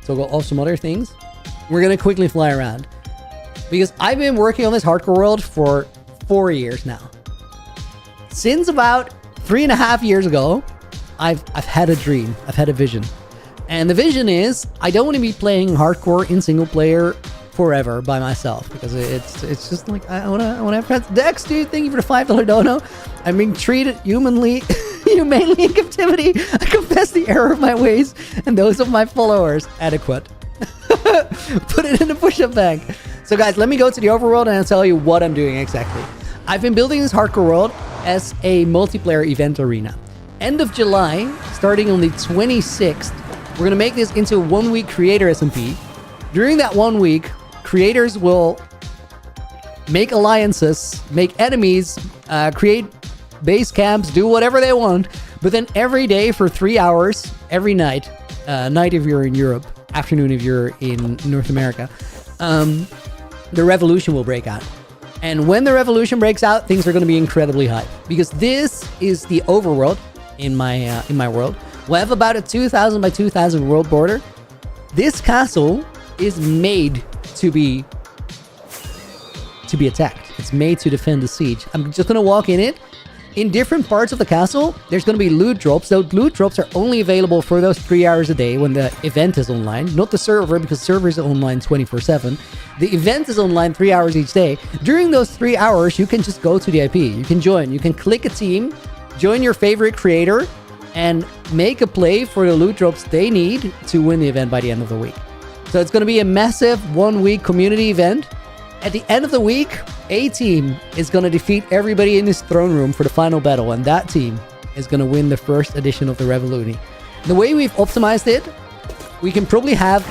toggle off some other things. We're gonna quickly fly around. Because I've been working on this hardcore world for 4 years now. Since about 3.5 years ago, I've had a dream. I've had a vision. And the vision is, I don't want to be playing hardcore in single player forever by myself. Because it's just like, I wanna have friends. Dex, dude, thank you for the $5 dono. I'm being treated humanely in captivity. I confess the error of my ways and those of my followers. Adequate. Put it in the push-up bag. So guys, let me go to the overworld and I'll tell you what I'm doing exactly. I've been building this hardcore world as a multiplayer event arena. End of July, starting on the 26th, we're gonna make this into a 1-week creator SMP. During that 1 week, creators will make alliances, make enemies, create base camps, do whatever they want. But then every day for 3 hours, every night, night if you're in Europe, afternoon if you're in North America, the revolution will break out. And when the revolution breaks out, things are going to be incredibly hype. Because this is the overworld in my world. We'll have about a 2,000 by 2,000 world border. This castle is made to be attacked. It's made to defend the siege. I'm just going to walk in it. In different parts of the castle, there's going to be loot drops. Those loot drops are only available for those 3 hours a day when the event is online. Not the server, because the server is online 24/7. The event is online 3 hours each day. During those 3 hours, you can just go to the IP. You can join. You can click a team, join your favorite creator, and make a play for the loot drops they need to win the event by the end of the week. So it's going to be a massive 1-week community event. At the end of the week, a team is going to defeat everybody in this throne room for the final battle, and that team is going to win the first edition of the Revoluni. The way we've optimized it, we can probably have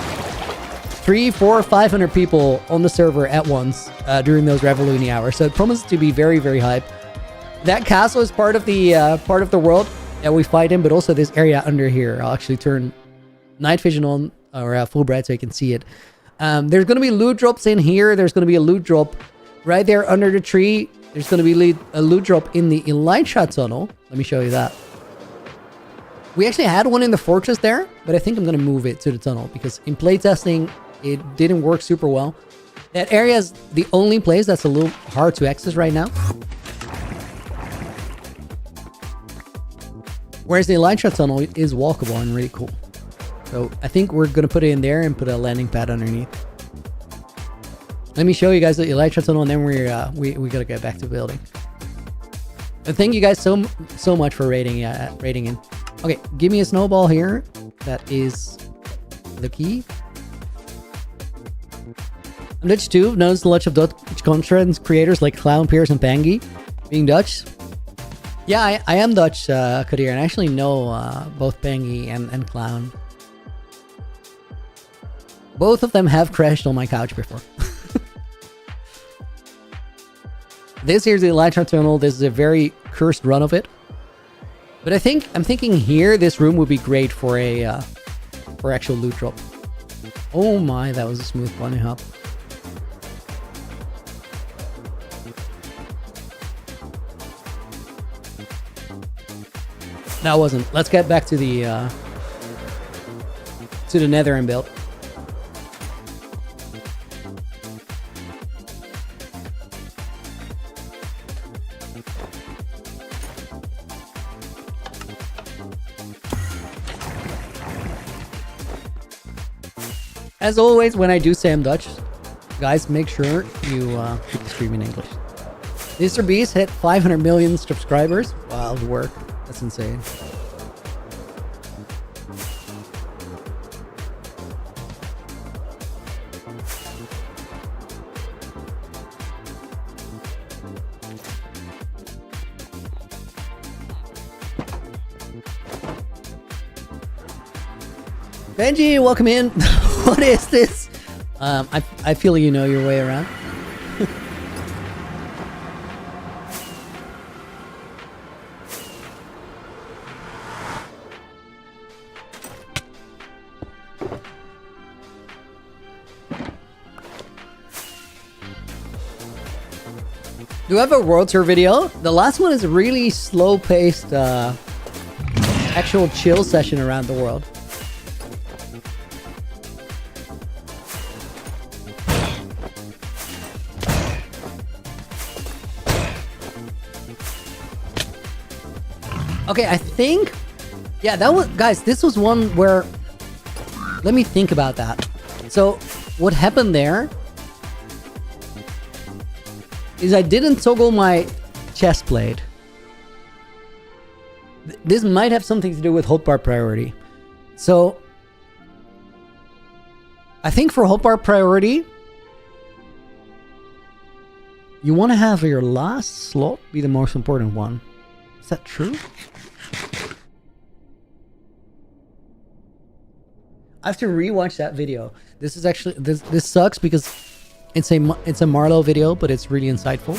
300, 400, 500 people on the server at once during those Revoluni hours. So it promises to be very, very hype. That castle is part of the world that we fight in, but also this area under here. I'll actually turn night vision on, or full bright, so you can see it. There's going to be loot drops in here. There's going to be a loot drop right there under the tree. There's going to be a loot drop in the Elytra tunnel. Let me show you that. We actually had one in the fortress there, but I think I'm going to move it to the tunnel because in playtesting, it didn't work super well. That area is the only place that's a little hard to access right now. Whereas the Elytra tunnel is walkable and really cool. So I think we're going to put it in there and put a landing pad underneath. Let me show you guys the Elytra tunnel, and then we got to get back to building. And thank you guys so much for rating in. Okay, give me a snowball here. That is the key. I'm Dutch too. Noticed a lot of Dutch content creators like Clown, Pierce, and Pangy being Dutch. Yeah, I am Dutch, Kadir, and I actually know both Pangy and Clown. Both of them have crashed on my couch before. This here's the Elytra tunnel. This is a very cursed run of it. But I'm thinking here, this room would be great for a for actual loot drop. Oh my, that was a smooth bunny hop. That wasn't. Let's get back to the Nether and build. As always, when I do say I'm Dutch, guys, make sure you keep the stream in English. Mr. Beast hit 500 million subscribers. Wow, work. That's insane. Benji, welcome in. What is this? I feel you know your way around. Do I have a World Tour video? The last one is a really slow-paced, actual chill session around the world. Okay, I think... Yeah, that was... Guys, this was one where... Let me think about that. So, what happened there... is I didn't toggle my chest plate. This might have something to do with hotbar priority. So... I think for hotbar priority... you want to have your last slot be the most important one. Is that true? I have to rewatch that video. This is actually this sucks because it's a Marlowe video, but it's really insightful.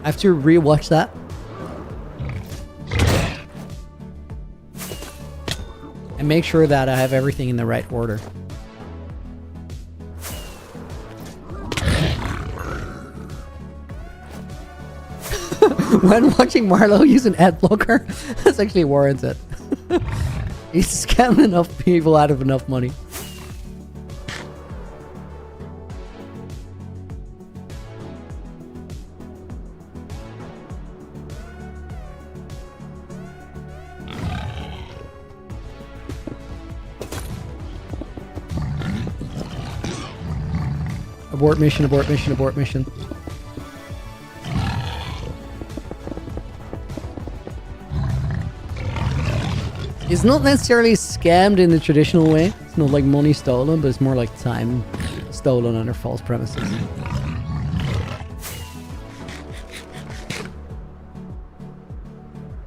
I have to rewatch that. And make sure that I have everything in the right order. When watching Marlowe use an ad blocker, that's actually warranted. He's scamming enough people out of enough money. Abort mission, abort mission, abort mission. It's not necessarily scammed in the traditional way. It's not like money stolen, but it's more like time stolen under false premises.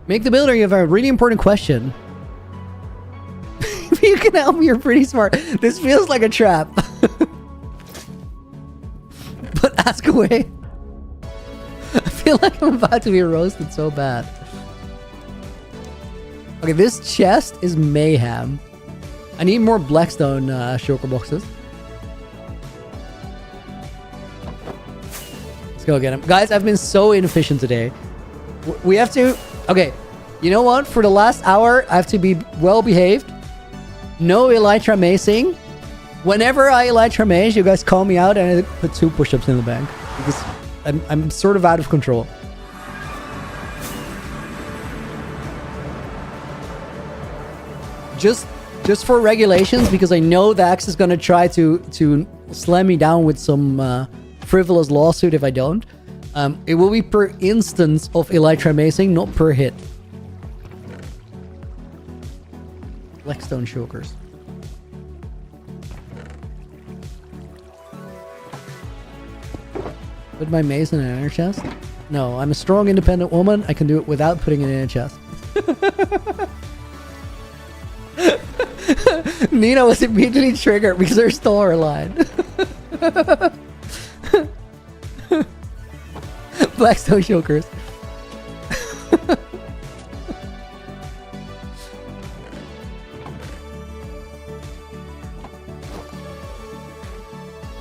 Make the builder, you have a really important question. you can help me, you're pretty smart. This feels like a trap. But ask away. I feel like I'm about to be roasted so bad. Okay, this chest is mayhem. I need more Blackstone shulker boxes. Let's go get him. Guys, I've been so inefficient today. We have to... Okay, you know what? For the last hour, I have to be well behaved. No elytra macing. Whenever I elytra mace, you guys call me out and I put 2 push-ups in the bank. Because I'm sort of out of control. Just for regulations, because I know the Axe is going to try to slam me down with some frivolous lawsuit if I don't. It will be per instance of elytra macing, not per hit. Blackstone shulkers. Put my mace in an inner chest? No, I'm a strong, independent woman. I can do it without putting it in a chest. Nina was immediately triggered because they're still our line. Blackstone shulkers.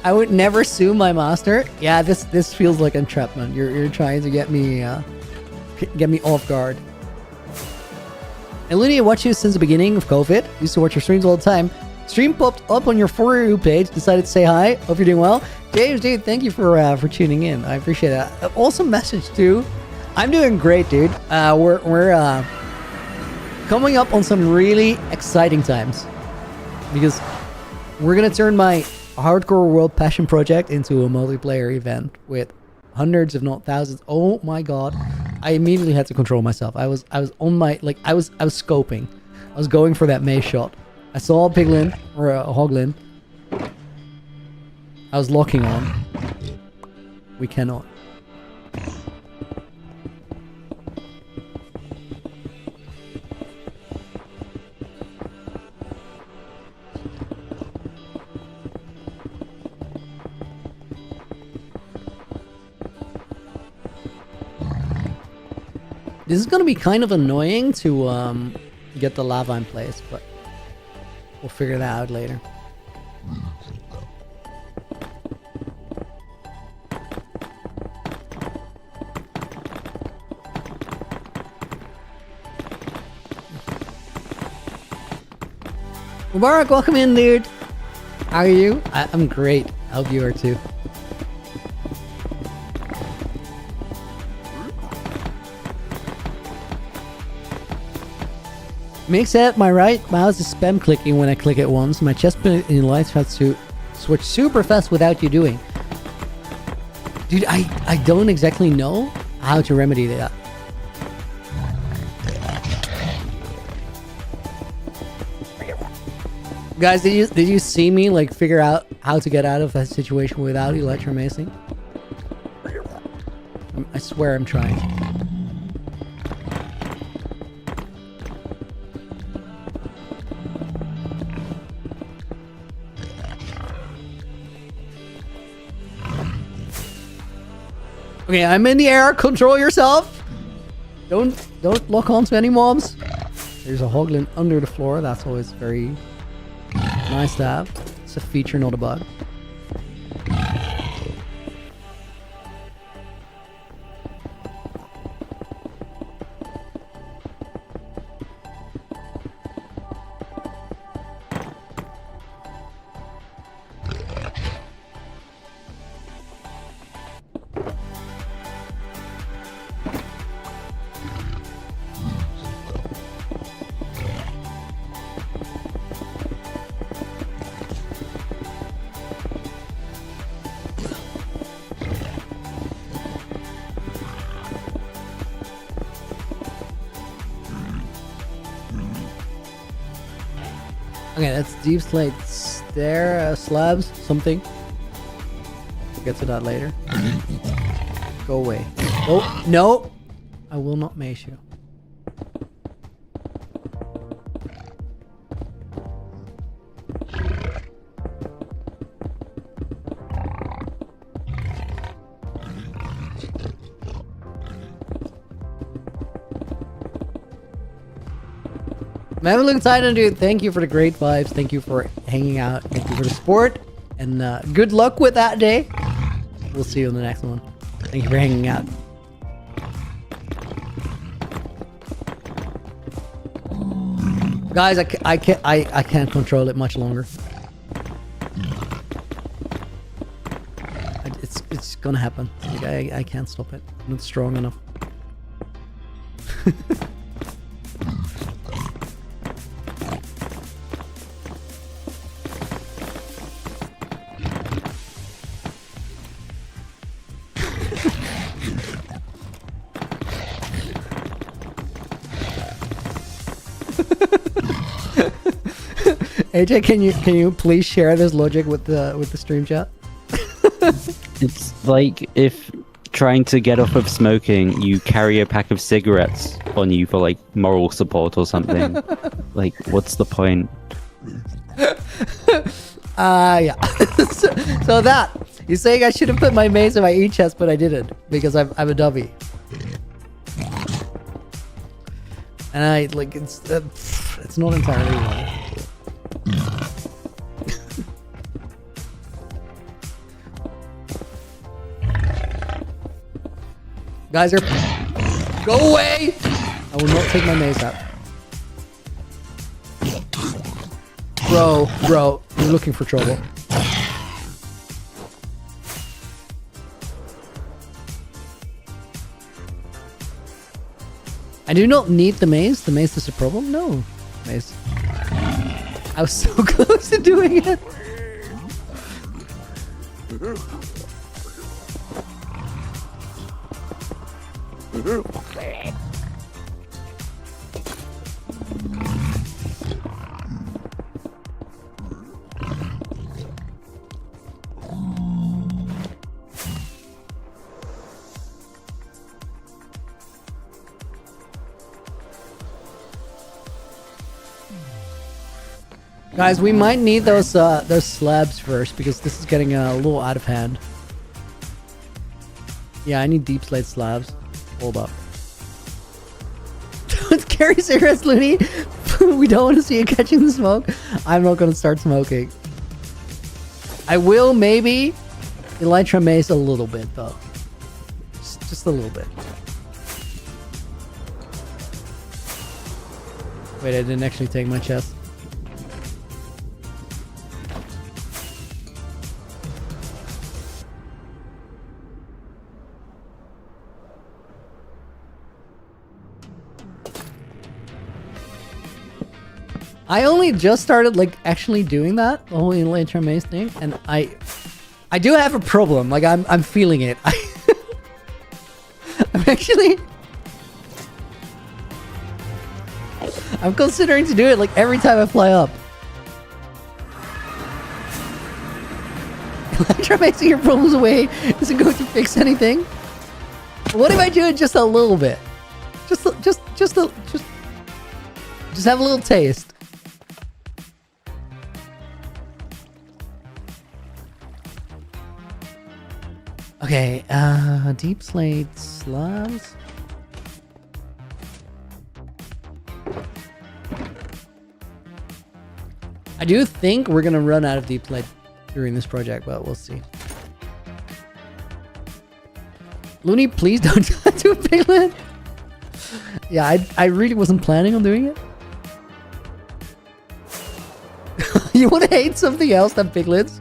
I would never sue my master. Yeah, this feels like entrapment. You're trying to get me off guard. And Lydia, watch you since the beginning of COVID. Used to watch your streams all the time. Stream popped up on your For You page. Decided to say hi. Hope you're doing well. James, dude, thank you for tuning in. I appreciate that. Awesome message too. I'm doing great, dude. We're coming up on some really exciting times because we're gonna turn my hardcore world passion project into a multiplayer event with hundreds, if not thousands. Oh my god! I immediately had to control myself. I was on my I was scoping. I was going for that mace shot. I saw a piglin or a hoglin. I was locking on. We cannot. This is gonna be kind of annoying to get the lava in place, but we'll figure that out later. Mubarak, welcome in, dude. How are you? I'm great. I hope you are too. Makes it my right mouse is spam clicking when I click it once. My chest in lights has to switch super fast without you doing. Dude, I don't exactly know how to remedy that. Guys, did you see me like figure out how to get out of that situation without electromacing? I swear I'm trying. Okay, I'm in the air. Control yourself. Don't lock onto any mobs. There's a hoglin under the floor. That's always very nice to have. It's a feature, not a bug. Okay, that's deep slate stair slabs, something. We'll get to that later. Go away. Oh, no! I will not mace you. Mameluke Titan, dude, thank you for the great vibes. Thank you for hanging out. Thank you for the support. And good luck with that day. We'll see you in the next one. Thank you for hanging out. Guys, I can't control it much longer. It's gonna happen. Like, I can't stop it. I'm not strong enough. AJ, can you please share this logic with the stream chat? It's like if trying to get off of smoking, you carry a pack of cigarettes on you for like moral support or something. Like, what's the point? Yeah. so that you're saying I should have put my mace in my E chest, but I didn't because I'm a dummy. And I like it's not entirely wrong. Guys are go away! I will not take my mace out. Bro, you're looking for trouble. I do not need the mace. The mace is a problem? No. Mace. I was so close to doing it. Guys, we might need those slabs first because this is getting a little out of hand. Yeah, I need deep slate slabs. Hold up. Don't carry cigarettes, Looney. We don't want to see you catching the smoke. I'm not going to start smoking. I will maybe elytra mace a little bit though. Just a little bit. Wait, I didn't actually take my chest. I only just started like actually doing that, the whole elytra mace thing, and I do have a problem. Like I'm feeling it. I'm considering to do it like every time I fly up. Elytra macing your problems away isn't going to fix anything. What if I do it just a little bit? Just have a little taste. Okay, deep slate slabs. I do think we're gonna run out of deep slate during this project, but we'll see. Looney, please don't do a piglet. Yeah, I really wasn't planning on doing it. You want to hate something else than piglets?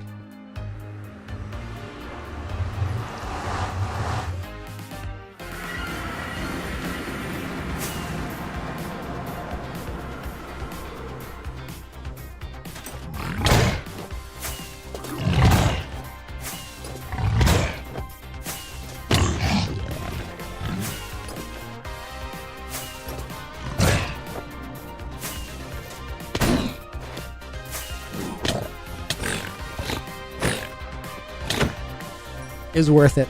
It was worth it.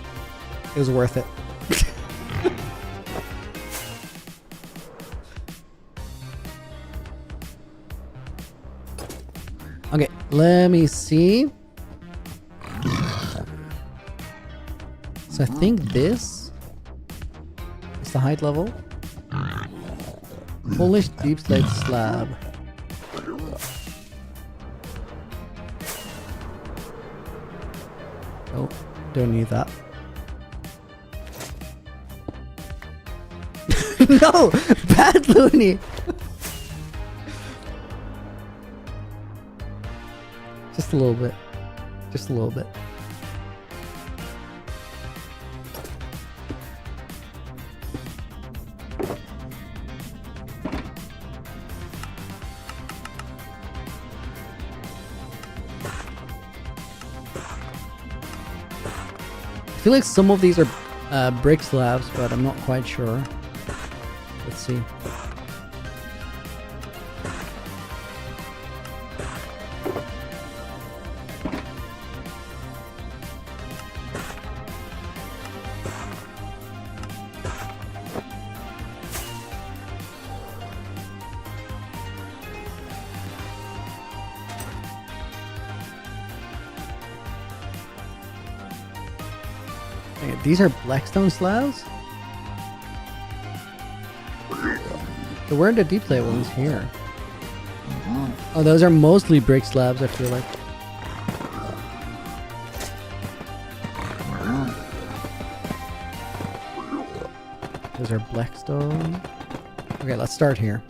It was worth it. Okay, let me see. So I think this is the height level. Polish deep slate slab. Oh, don't need that. No! Bad Looney! Just a little bit. Just a little bit. I feel like some of these are brick slabs, but I'm not quite sure. Let's see. Okay, these are blackstone slabs? So where are the deep plate ones here? Oh, those are mostly brick slabs, I feel like. Those are blackstone. Okay, let's start here.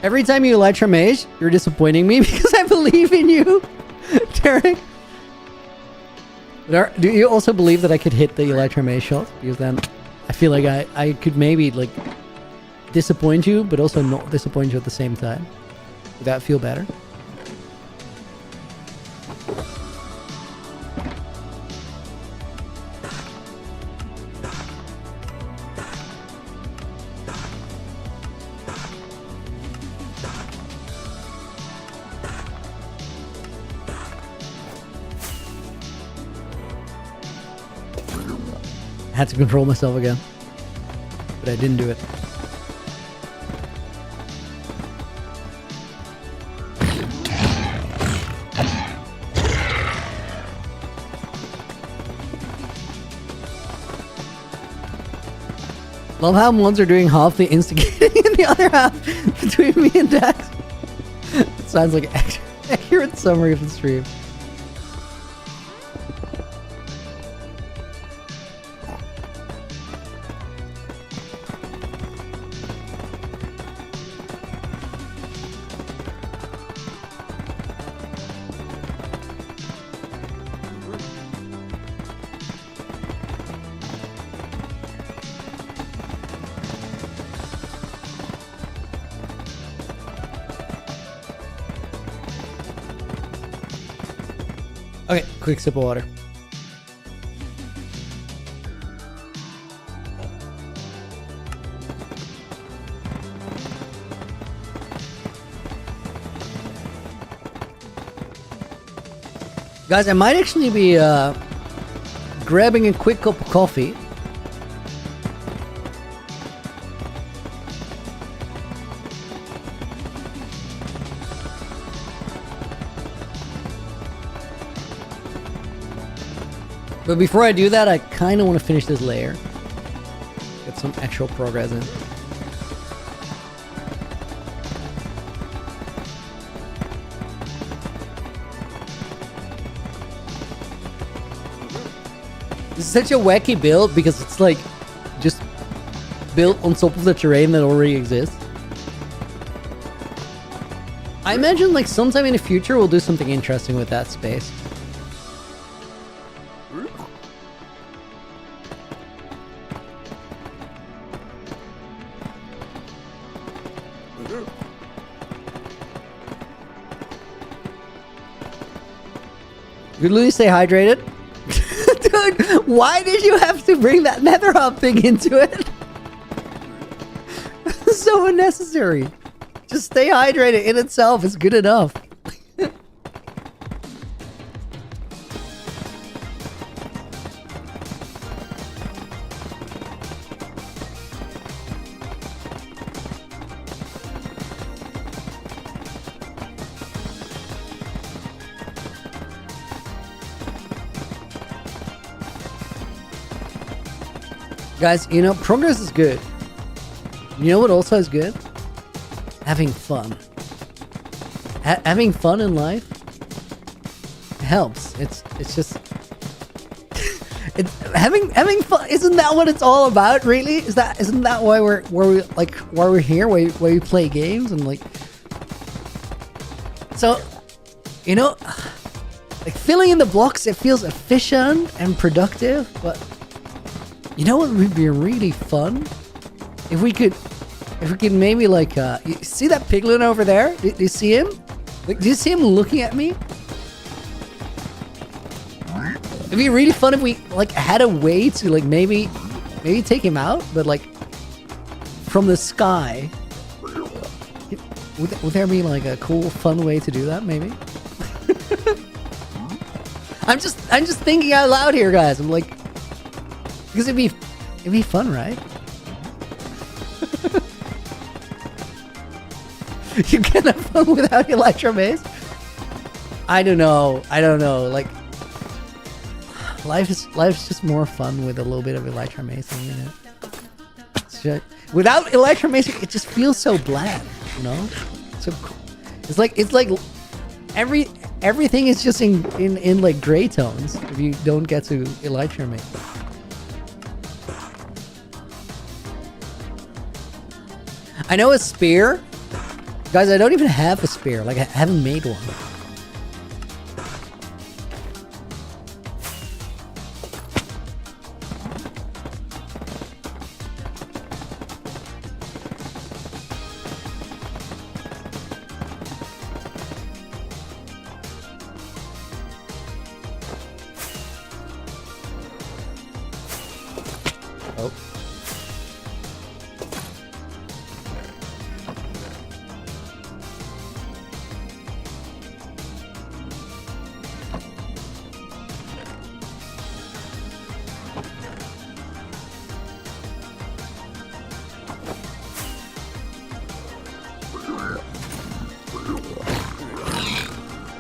Every time you Elytra Mage, you're disappointing me because I believe in you, Derek. Do you also believe that I could hit the Elytra Mage shot? Because then I feel like I could maybe like disappoint you, but also not disappoint you at the same time. Would that feel better? I had to control myself again, but I didn't do it. Love how mods are doing half the instigating and the other half between me and Dax. It sounds like an accurate summary of the stream. Okay, quick sip of water. Guys, I might actually be grabbing a quick cup of coffee. But before I do that, I kind of want to finish this layer. Get some actual progress in. This is such a wacky build because it's like just built on top of the terrain that already exists. I imagine like sometime in the future we'll do something interesting with that space. Good Louis, stay hydrated. Dude, why did you have to bring that nether hub thing into it? So unnecessary. Just stay hydrated in itself is good enough. Guys, you know, progress is good. You know what also is good? having fun. Having fun in life helps. It's just it's having fun. Isn't that what it's all about? Really? Isn't that why we're here? Why we play games and like. So, you know, like filling in the blocks, it feels efficient and productive. But you know what would be really fun if we could maybe like you see that piglin over there? Do you see him? Like, do you see him looking at me? It'd be really fun if we like had a way to like maybe take him out, but like from the sky. Would there be like a cool, fun way to do that? Maybe. I'm just thinking out loud here, guys. I'm like, because it'd be fun, right? You can have fun without Electro Maze? I don't know. Like, life's just more fun with a little bit of Electro Maze in it. Without Electro Maze, it just feels so bland, you know? So it's like everything is just in like gray tones if you don't get to Electro Maze. I know a spear. Guys, I don't even have a spear. Like, I haven't made one. Oh.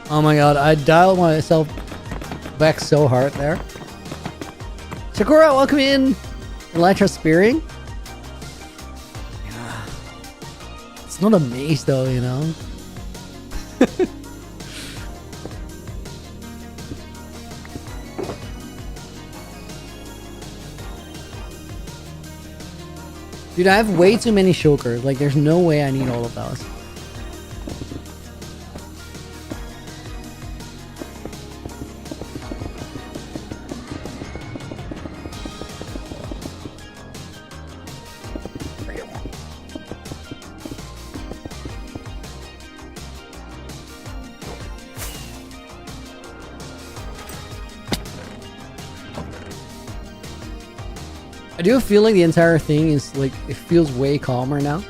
Oh my god, I dialed myself back so hard there. Sakura, welcome in. Elytra spearing. Yeah. It's not a maze though, you know. Dude, I have way too many shulkers. Like, there's no way I need all of those. I do feel like the entire thing is like, it feels way calmer now.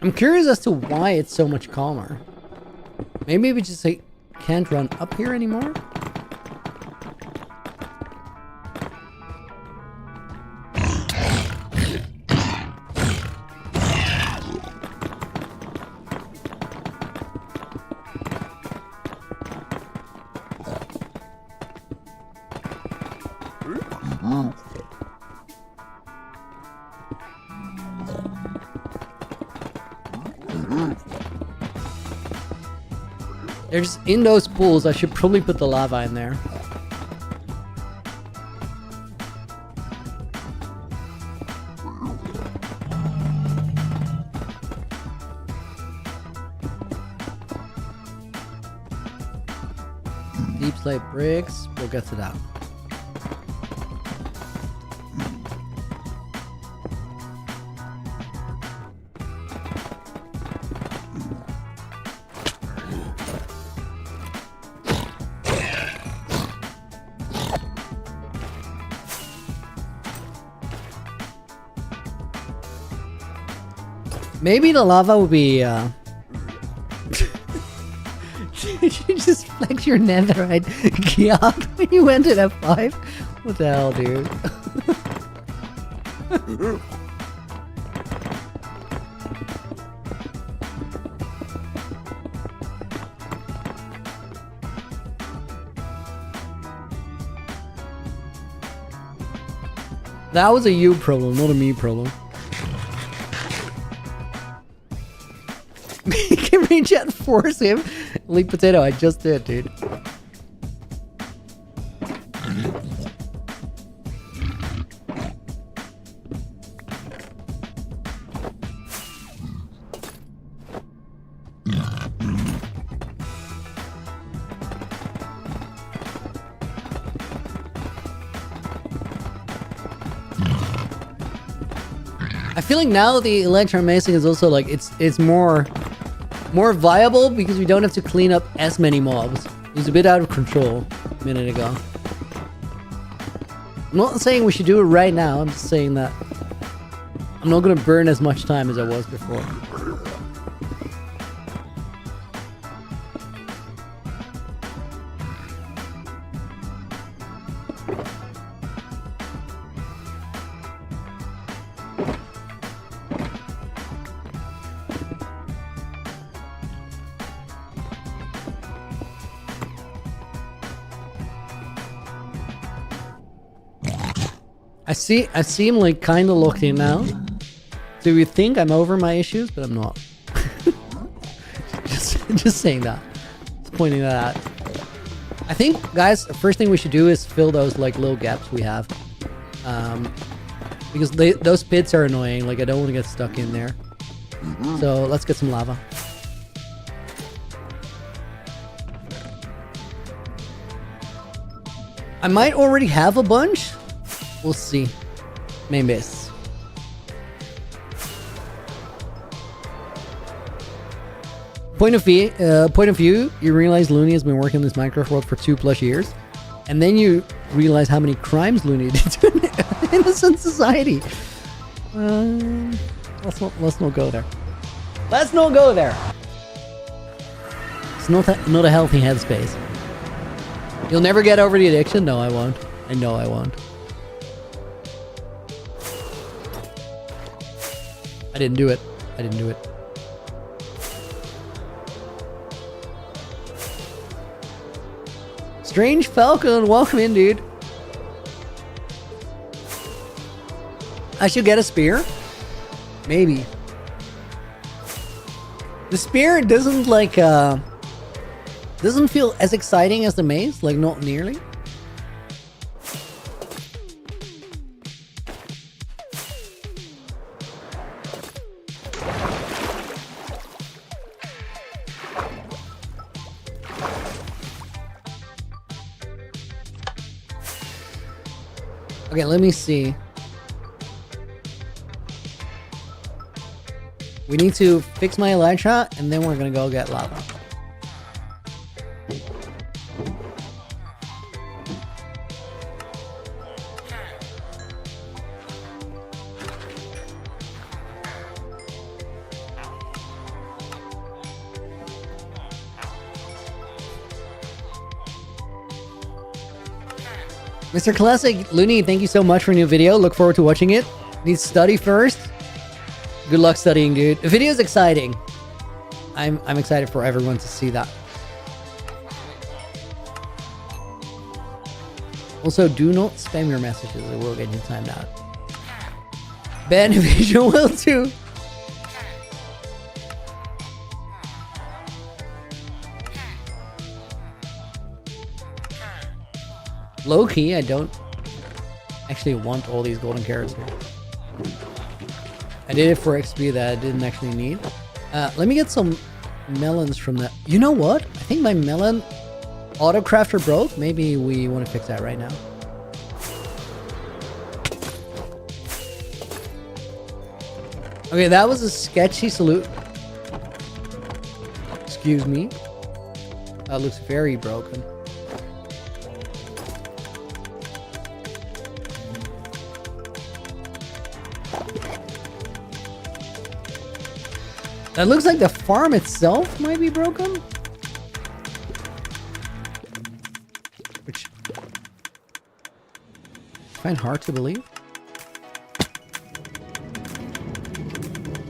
I'm curious as to why it's so much calmer. Maybe we just like can't run up here anymore? They're just in those pools. I should probably put the lava in there. Deep slate bricks. We'll get to that. Maybe the lava will be Did you just flex your netherite geog when you went to F5? What the hell, dude? That was a you problem, not a me problem. Can reach out and force him. Leak potato, I just did, dude. I feel like now the electromacing is also like it's more viable because we don't have to clean up as many mobs. It was a bit out of control a minute ago. I'm not saying we should do it right now, I'm just saying that I'm not gonna burn as much time as I was before. I seem like kind of locked in now. So you think I'm over my issues, but I'm not. just saying that. Just pointing that out. I think, guys, the first thing we should do is fill those like little gaps we have. Because those pits are annoying. Like I don't want to get stuck in there. So let's get some lava. I might already have a bunch. We'll see. May miss. Point of view, you realize Looney has been working in this Minecraft world for 2+ years. And then you realize how many crimes Looney did to an innocent society. Let's not go there. Let's not go there. It's not a healthy headspace. You'll never get over the addiction? No, I won't. I know I won't. I didn't do it. I didn't do it. Strange Falcon, welcome in, dude. I should get a spear? Maybe. The spear doesn't like, doesn't feel as exciting as the maze, like not nearly. Okay, let me see. We need to fix my elytra, and then we're gonna go get lava. Mr. Classic Looney, thank you so much for a new video. Look forward to watching it. Need to study first. Good luck studying, dude. The video is exciting. I'm excited for everyone to see that. Also, do not spam your messages. It will get you timed out. Ben Vision will too. Low key, I don't actually want all these golden carrots here. I did it for XP that I didn't actually need. Let me get some melons from that. You know what? I think my melon auto crafter broke. Maybe we want to fix that right now. Okay, that was a sketchy salute. Excuse me. That looks very broken. That looks like the farm itself might be broken. find hard to believe.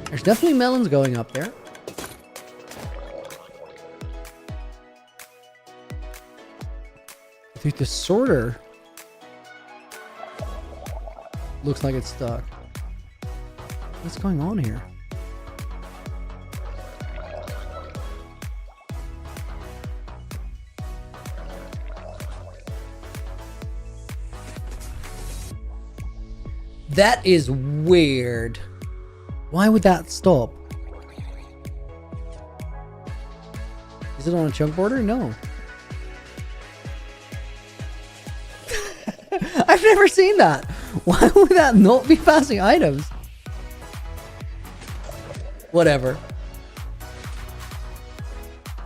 There's definitely melons going up there. Dude, the sorter looks like it's stuck. What's going on here? That is weird. Why would that stop? Is it on a chunk border? No. I've never seen that. Why would that not be passing items? Whatever.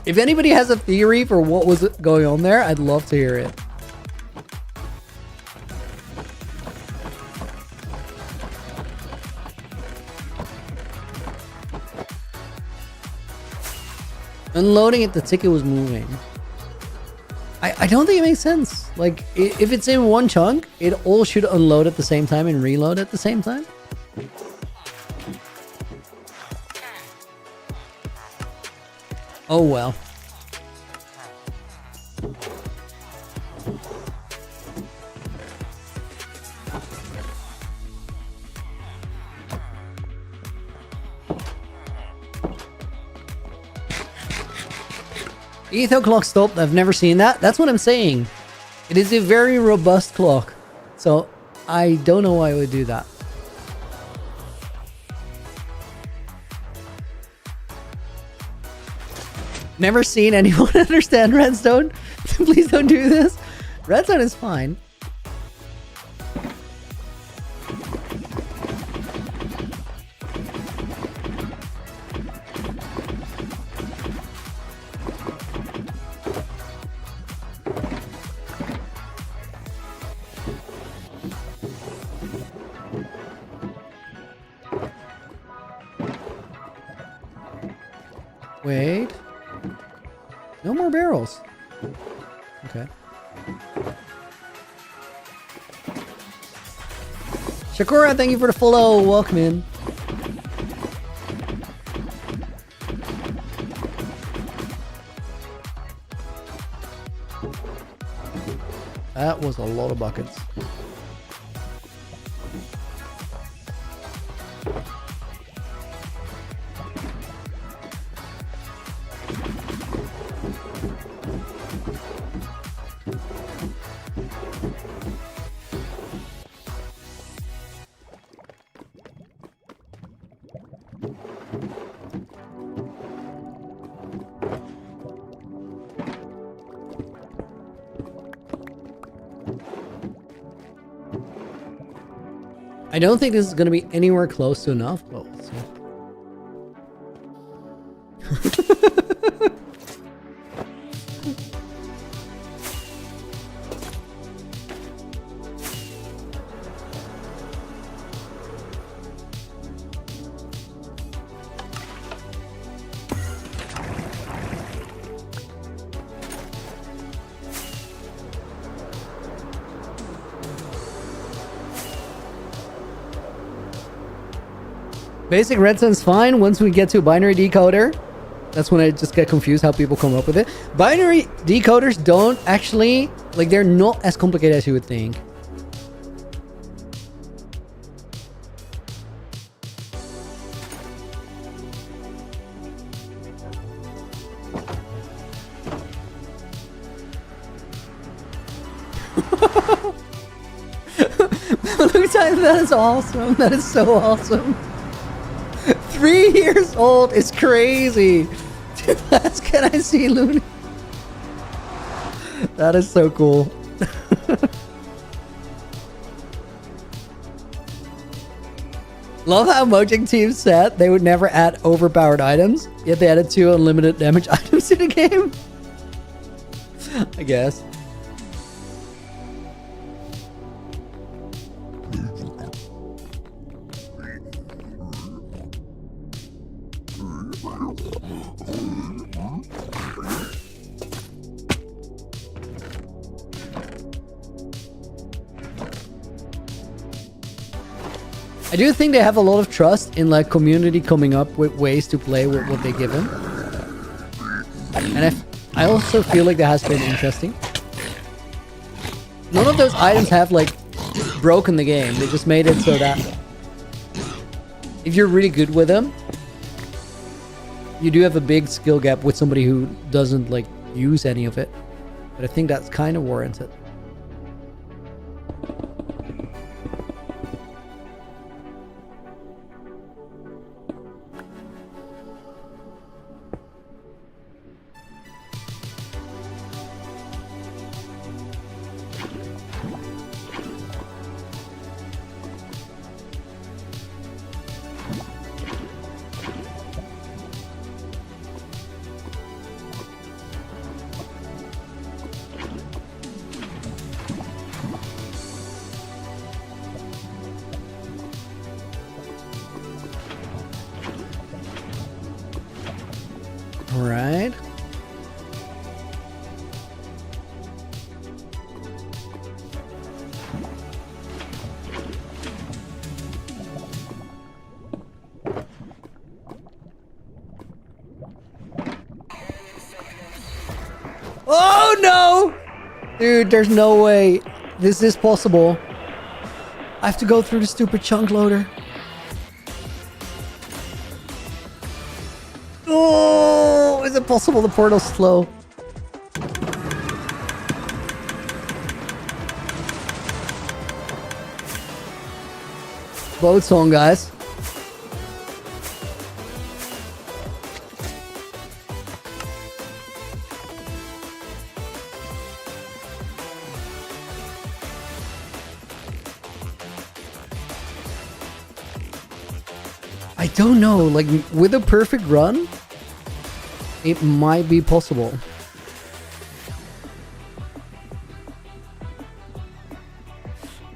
If anybody has a theory for what was going on there, I'd love to hear it. Unloading it, the ticket was moving. I don't think it makes sense. Like, if it's in one chunk, it all should unload at the same time and reload at the same time. Oh well. Etho clock stopped. I've never seen that. That's what I'm saying. It is a very robust clock. So I don't know why it would do that. Never seen anyone understand redstone. Please don't do this. Redstone is fine. Wait. No more barrels. Okay. Shakura, thank you for the follow. Welcome in. That was a lot of buckets. I don't think this is going to be anywhere close to enough, but we'll see. Basic redstone's fine. Once we get to a binary decoder, that's when I just get confused how people come up with it. Binary decoders don't actually, like, they're not as complicated as you would think. Look at that is awesome. That is so awesome. 3 years old is crazy. Can I see Looney? That is so cool. Love how Mojang Team said they would never add overpowered items, yet they added 2 unlimited damage items to the game. I guess. I do think they have a lot of trust in like community coming up with ways to play with what they give him. And I also feel like that has been interesting. None of those items have like broken the game. They just made it so that if you're really good with them, you do have a big skill gap with somebody who doesn't like use any of it. But I think that's kind of warranted. All right. Oh no! Dude, there's no way this is possible. I have to go through the stupid chunk loader. Oh, is it possible the portal's slow? Boat song, guys. I don't know, like with a perfect run, it might be possible.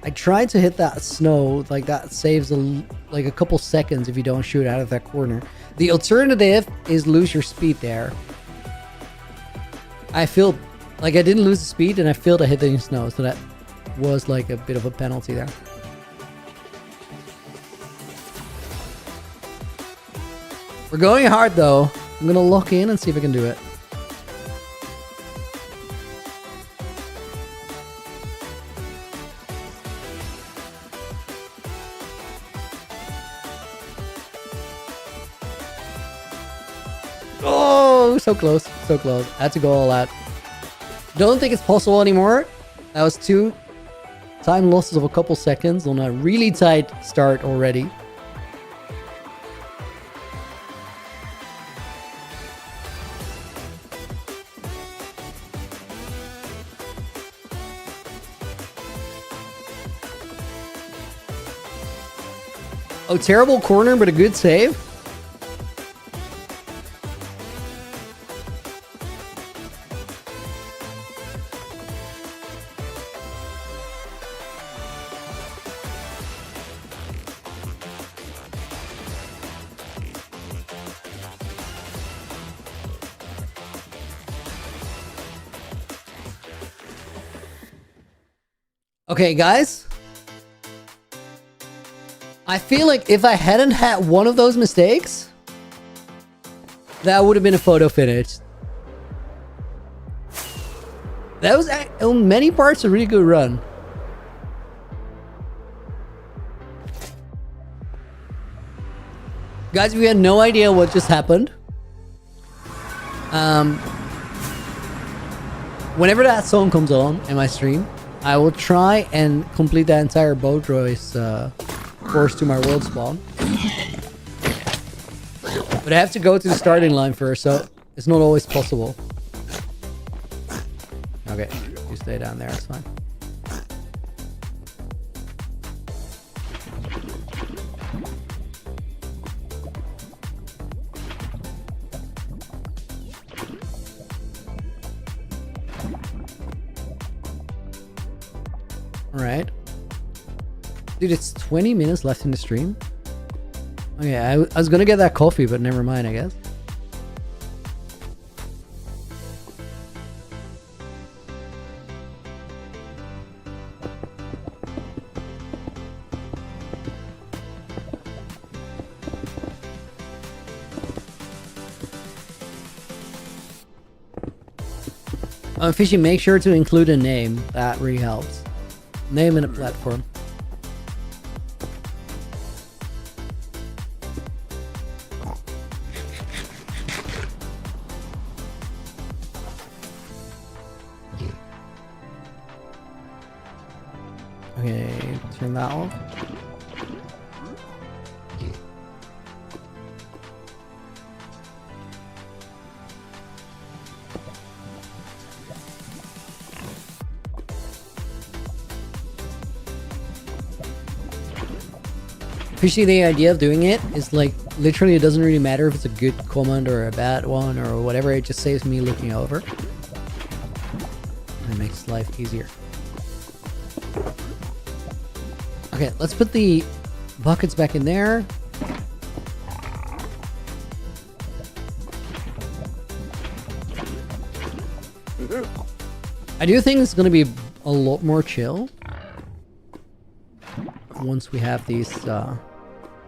I tried to hit that snow, like that saves like a couple seconds if you don't shoot out of that corner. The alternative is lose your speed there. I feel like I didn't lose the speed and I failed to hit the snow, so that was like a bit of a penalty there. We're going hard though. I'm gonna lock in and see if I can do it. Oh, so close, so close. I had to go all out. Don't think it's possible anymore. That was 2 time losses of a couple seconds on a really tight start already. Oh, terrible corner, but a good save. Okay, guys. I feel like if I hadn't had one of those mistakes, that would have been a photo finish. That was on many parts a really good run. Guys, we had no idea what just happened. Whenever that song comes on in my stream, I will try and complete that entire boat race course to my world spawn. But I have to go to the starting line first, so it's not always possible. Okay, you stay down there, it's fine. Alright. Dude, it's 20 minutes left in the stream. Okay, I was gonna get that coffee, but never mind, I guess. Fishy, make sure to include a name. That really helps. Name and a platform. Okay, turn that off. Fishy, the idea of doing it is like literally it doesn't really matter if it's a good command or a bad one or whatever, it just saves me looking over. And it makes life easier. Okay, let's put the buckets back in there. I do think it's gonna be a lot more chill once we have these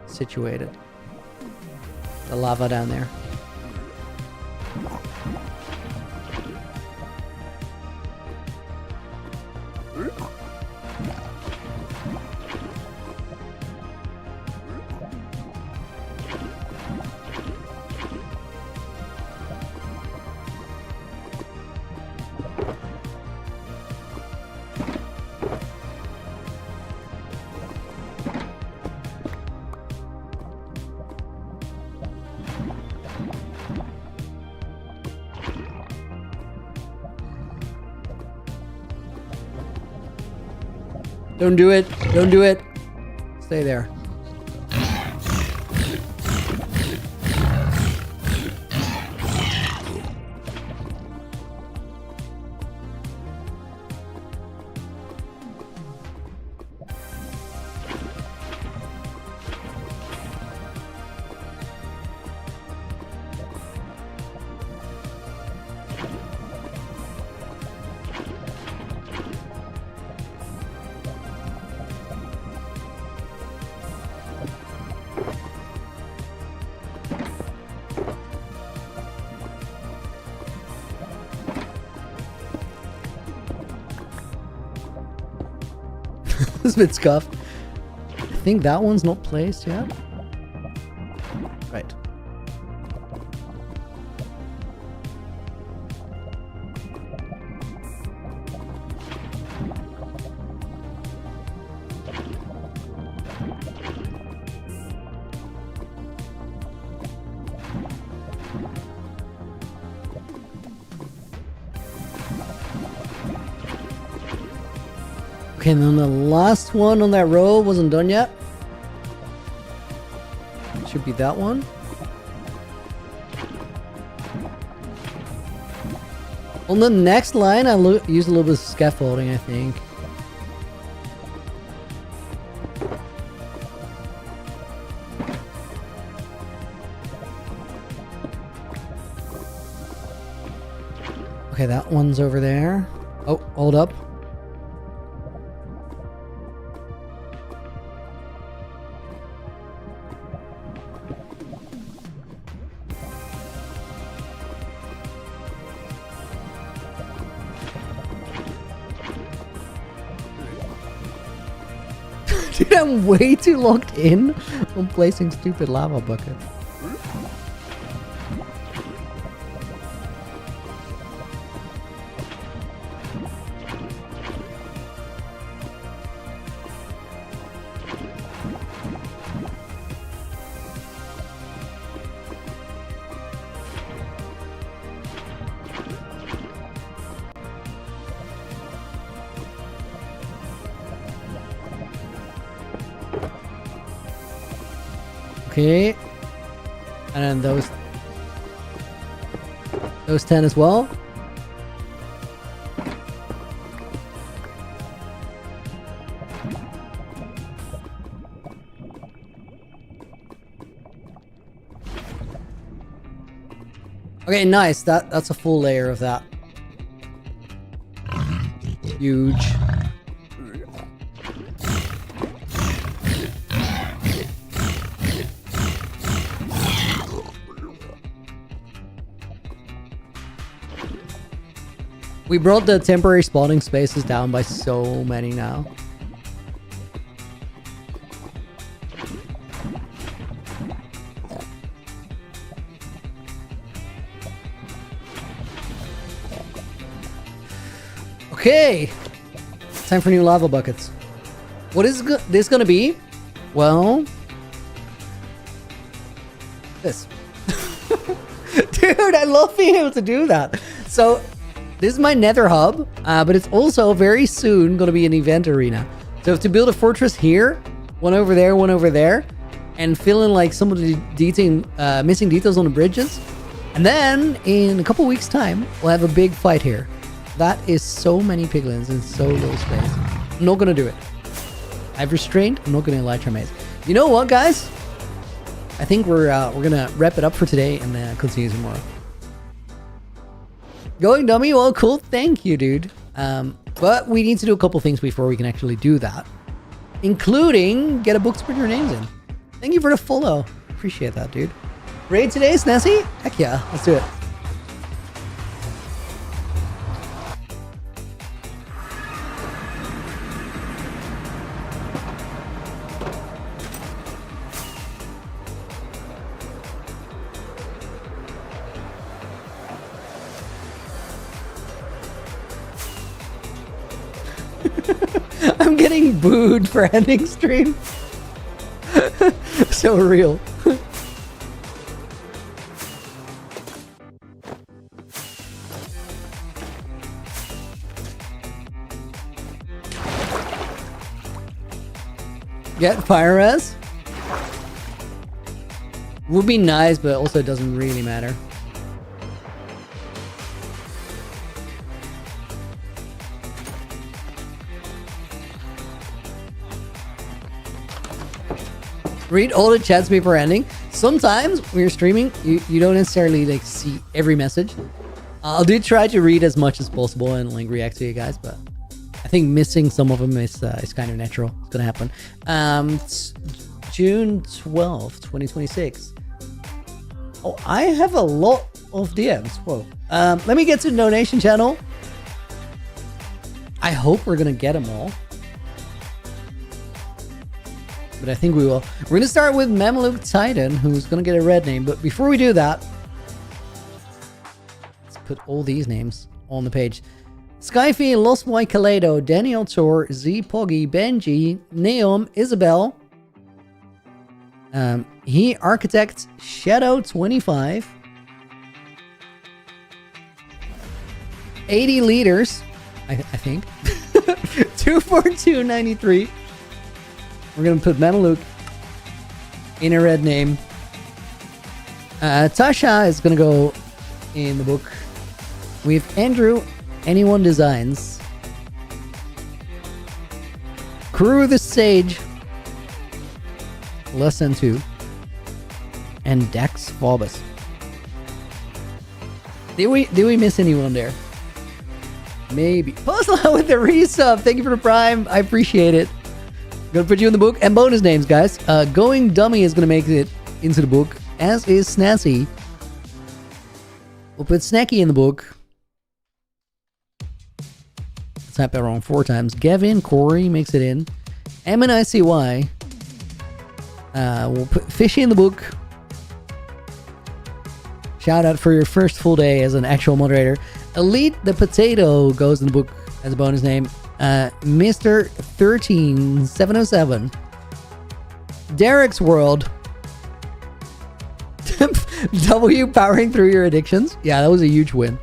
situated. The lava down there. Don't do it. Don't do it. Stay there. It's a bit scuffed. I think that one's not placed yet. Right. Okay, and then the last one on that row wasn't done yet. Should be that one. On the next line, I used a little bit of scaffolding, I think. Okay, that one's over there. Oh, hold up. Dude, I'm way too locked in on placing stupid lava buckets. Okay, and then those 10 as well. Okay, nice. That's a full layer of that. Huge. We brought the temporary spawning spaces down by so many now. Okay, time for new lava buckets. What is this gonna be? Well, this. Dude, I love being able to do that. So, this is my Nether hub, but it's also very soon gonna be an event arena. So, to build a fortress here, one over there, and fill in like some of the missing details on the bridges, and then in a couple weeks' time, we'll have a big fight here. That is so many piglins in so little space. I'm not gonna do it. I've restrained. I'm not gonna elytra maze. You know what, guys? I think we're gonna wrap it up for today and then continue tomorrow. Going dummy? Well, cool. Thank you, dude. But we need to do a couple things before we can actually do that, including get a book to put your names in. Thank you for the follow. Appreciate that, dude. Raid today, Snazzy? Heck yeah, let's do it. I'm getting booed for ending stream. So real. Get fire res? Would be nice, but also it doesn't really matter. Read all the chats before ending. Sometimes when you're streaming, you don't necessarily like see every message. I'll do try to read as much as possible and like react to you guys, but I think missing some of them is kind of natural. It's gonna happen. It's June 12th, 2026. Oh, I have a lot of DMs. Whoa. Let me get to the donation channel. I hope we're gonna get them all. But I think we will. We're going to start with Mameluke Titan, who's going to get a red name. But before we do that, let's put all these names on the page. Skyfy, Lost Boy Kaleido, Daniel Tor, Z Poggy, Benji, Neom, Isabel. He Architect, Shadow 25. 80 liters, I think. 24293. We're going to put Mameluke in a red name. Tasha is going to go in the book. We have Andrew, Anyone Designs. Crew the Sage, Lesson 2. And Dax Phobos. Did we miss anyone there? Maybe. Puzzle with the resub. Thank you for the prime. I appreciate it. Gonna put you in the book. And bonus names, guys. Going Dummy is gonna make it into the book, as is Snazzy. We'll put Snacky in the book. Let's type that wrong 4 times. Gavin Corey makes it in. MNICY. We'll put Fishy in the book. Shout out for your first full day as an actual moderator. Elite the Potato goes in the book as a bonus name. Mr. 13707. Derek's World. W powering through your addictions. Yeah, that was a huge win.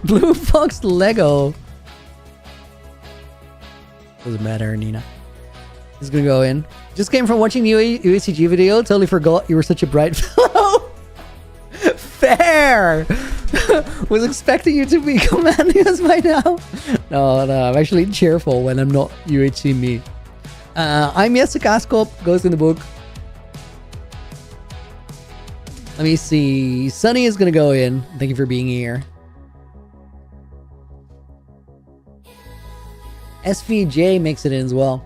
Blue Fox Lego. Doesn't matter, Nina. He's gonna go in. Just came from watching the UACG video. Totally forgot you were such a bright fellow. Fair. Was expecting you to be commanding us by now. No, I'm actually cheerful when I'm not UHC me. I'm Yesakaskop, goes in the book. Let me see. Sunny is gonna go in. Thank you for being here. SVJ makes it in as well.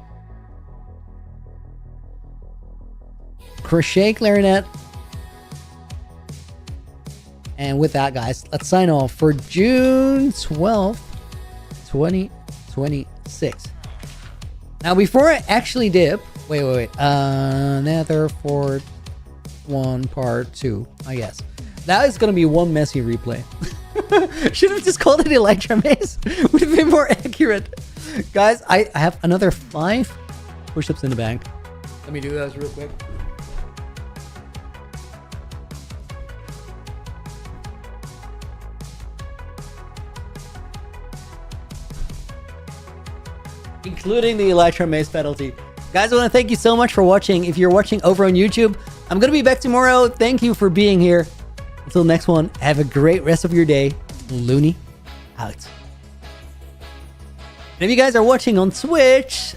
Crochet Clarinet. And with that, guys, let's sign off for June 12th, 2026. Now, before I actually dip, wait. Nether Fort 1 Part 2, I guess. That is going to be one messy replay. Should have just called it Elytra Maze. Would have been more accurate. Guys, I have another 5 push-ups in the bank. Let me do those real quick. Including the Elytra Maze penalty. Guys, I want to thank you so much for watching. If you're watching over on YouTube, I'm going to be back tomorrow. Thank you for being here. Until next one, have a great rest of your day. Looney out. And if you guys are watching on Twitch,